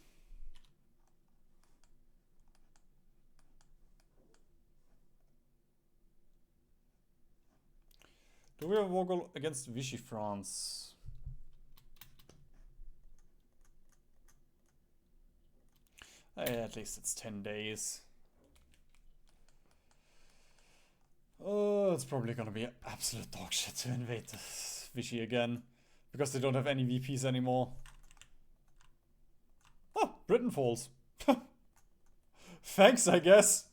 Do we have Vogel against Vichy France? At least it's 10 days. Oh, it's probably gonna be absolute dog shit to invade Vichy again. Because they don't have any VPs anymore. Oh, Britain falls. Thanks, I guess.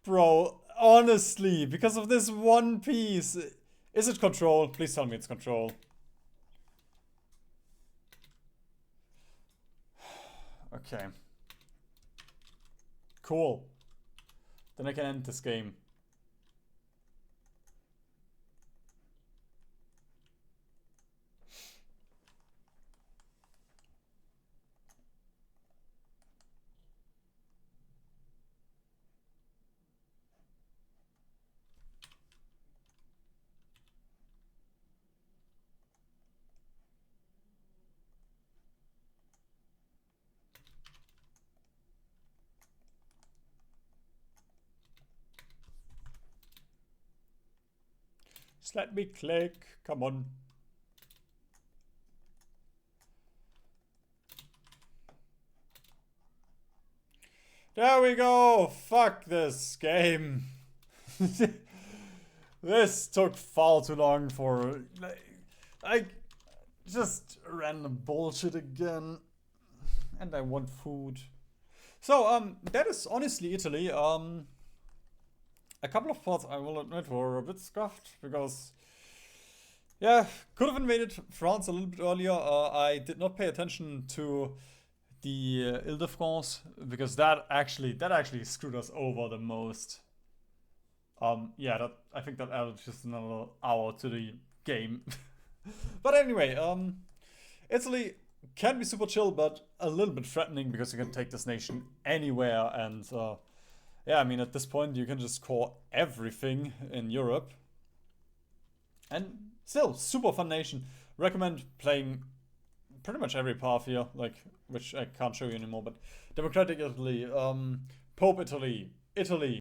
Bro, honestly, because of this one piece. Is it control? Please tell me it's control. Okay. Cool. Then I can end this game. Just let me click. Come on. There we go. Fuck this game. This took far too long for... like, just random bullshit again. And I want food. So, that is honestly Italy. A couple of parts, I will admit, were a bit scuffed. Because, yeah, could have invaded France a little bit earlier. I did not pay attention to the Ile-de-France. Because that actually screwed us over the most. Yeah, I think that added just another hour to the game. But anyway, Italy can be super chill, but a little bit threatening because you can take this nation anywhere. And yeah, I mean, at this point, you can just core everything in Europe. And still, super fun nation. Recommend playing pretty much every path here, like, which I can't show you anymore. But Democratic Italy, Pope Italy, Italy.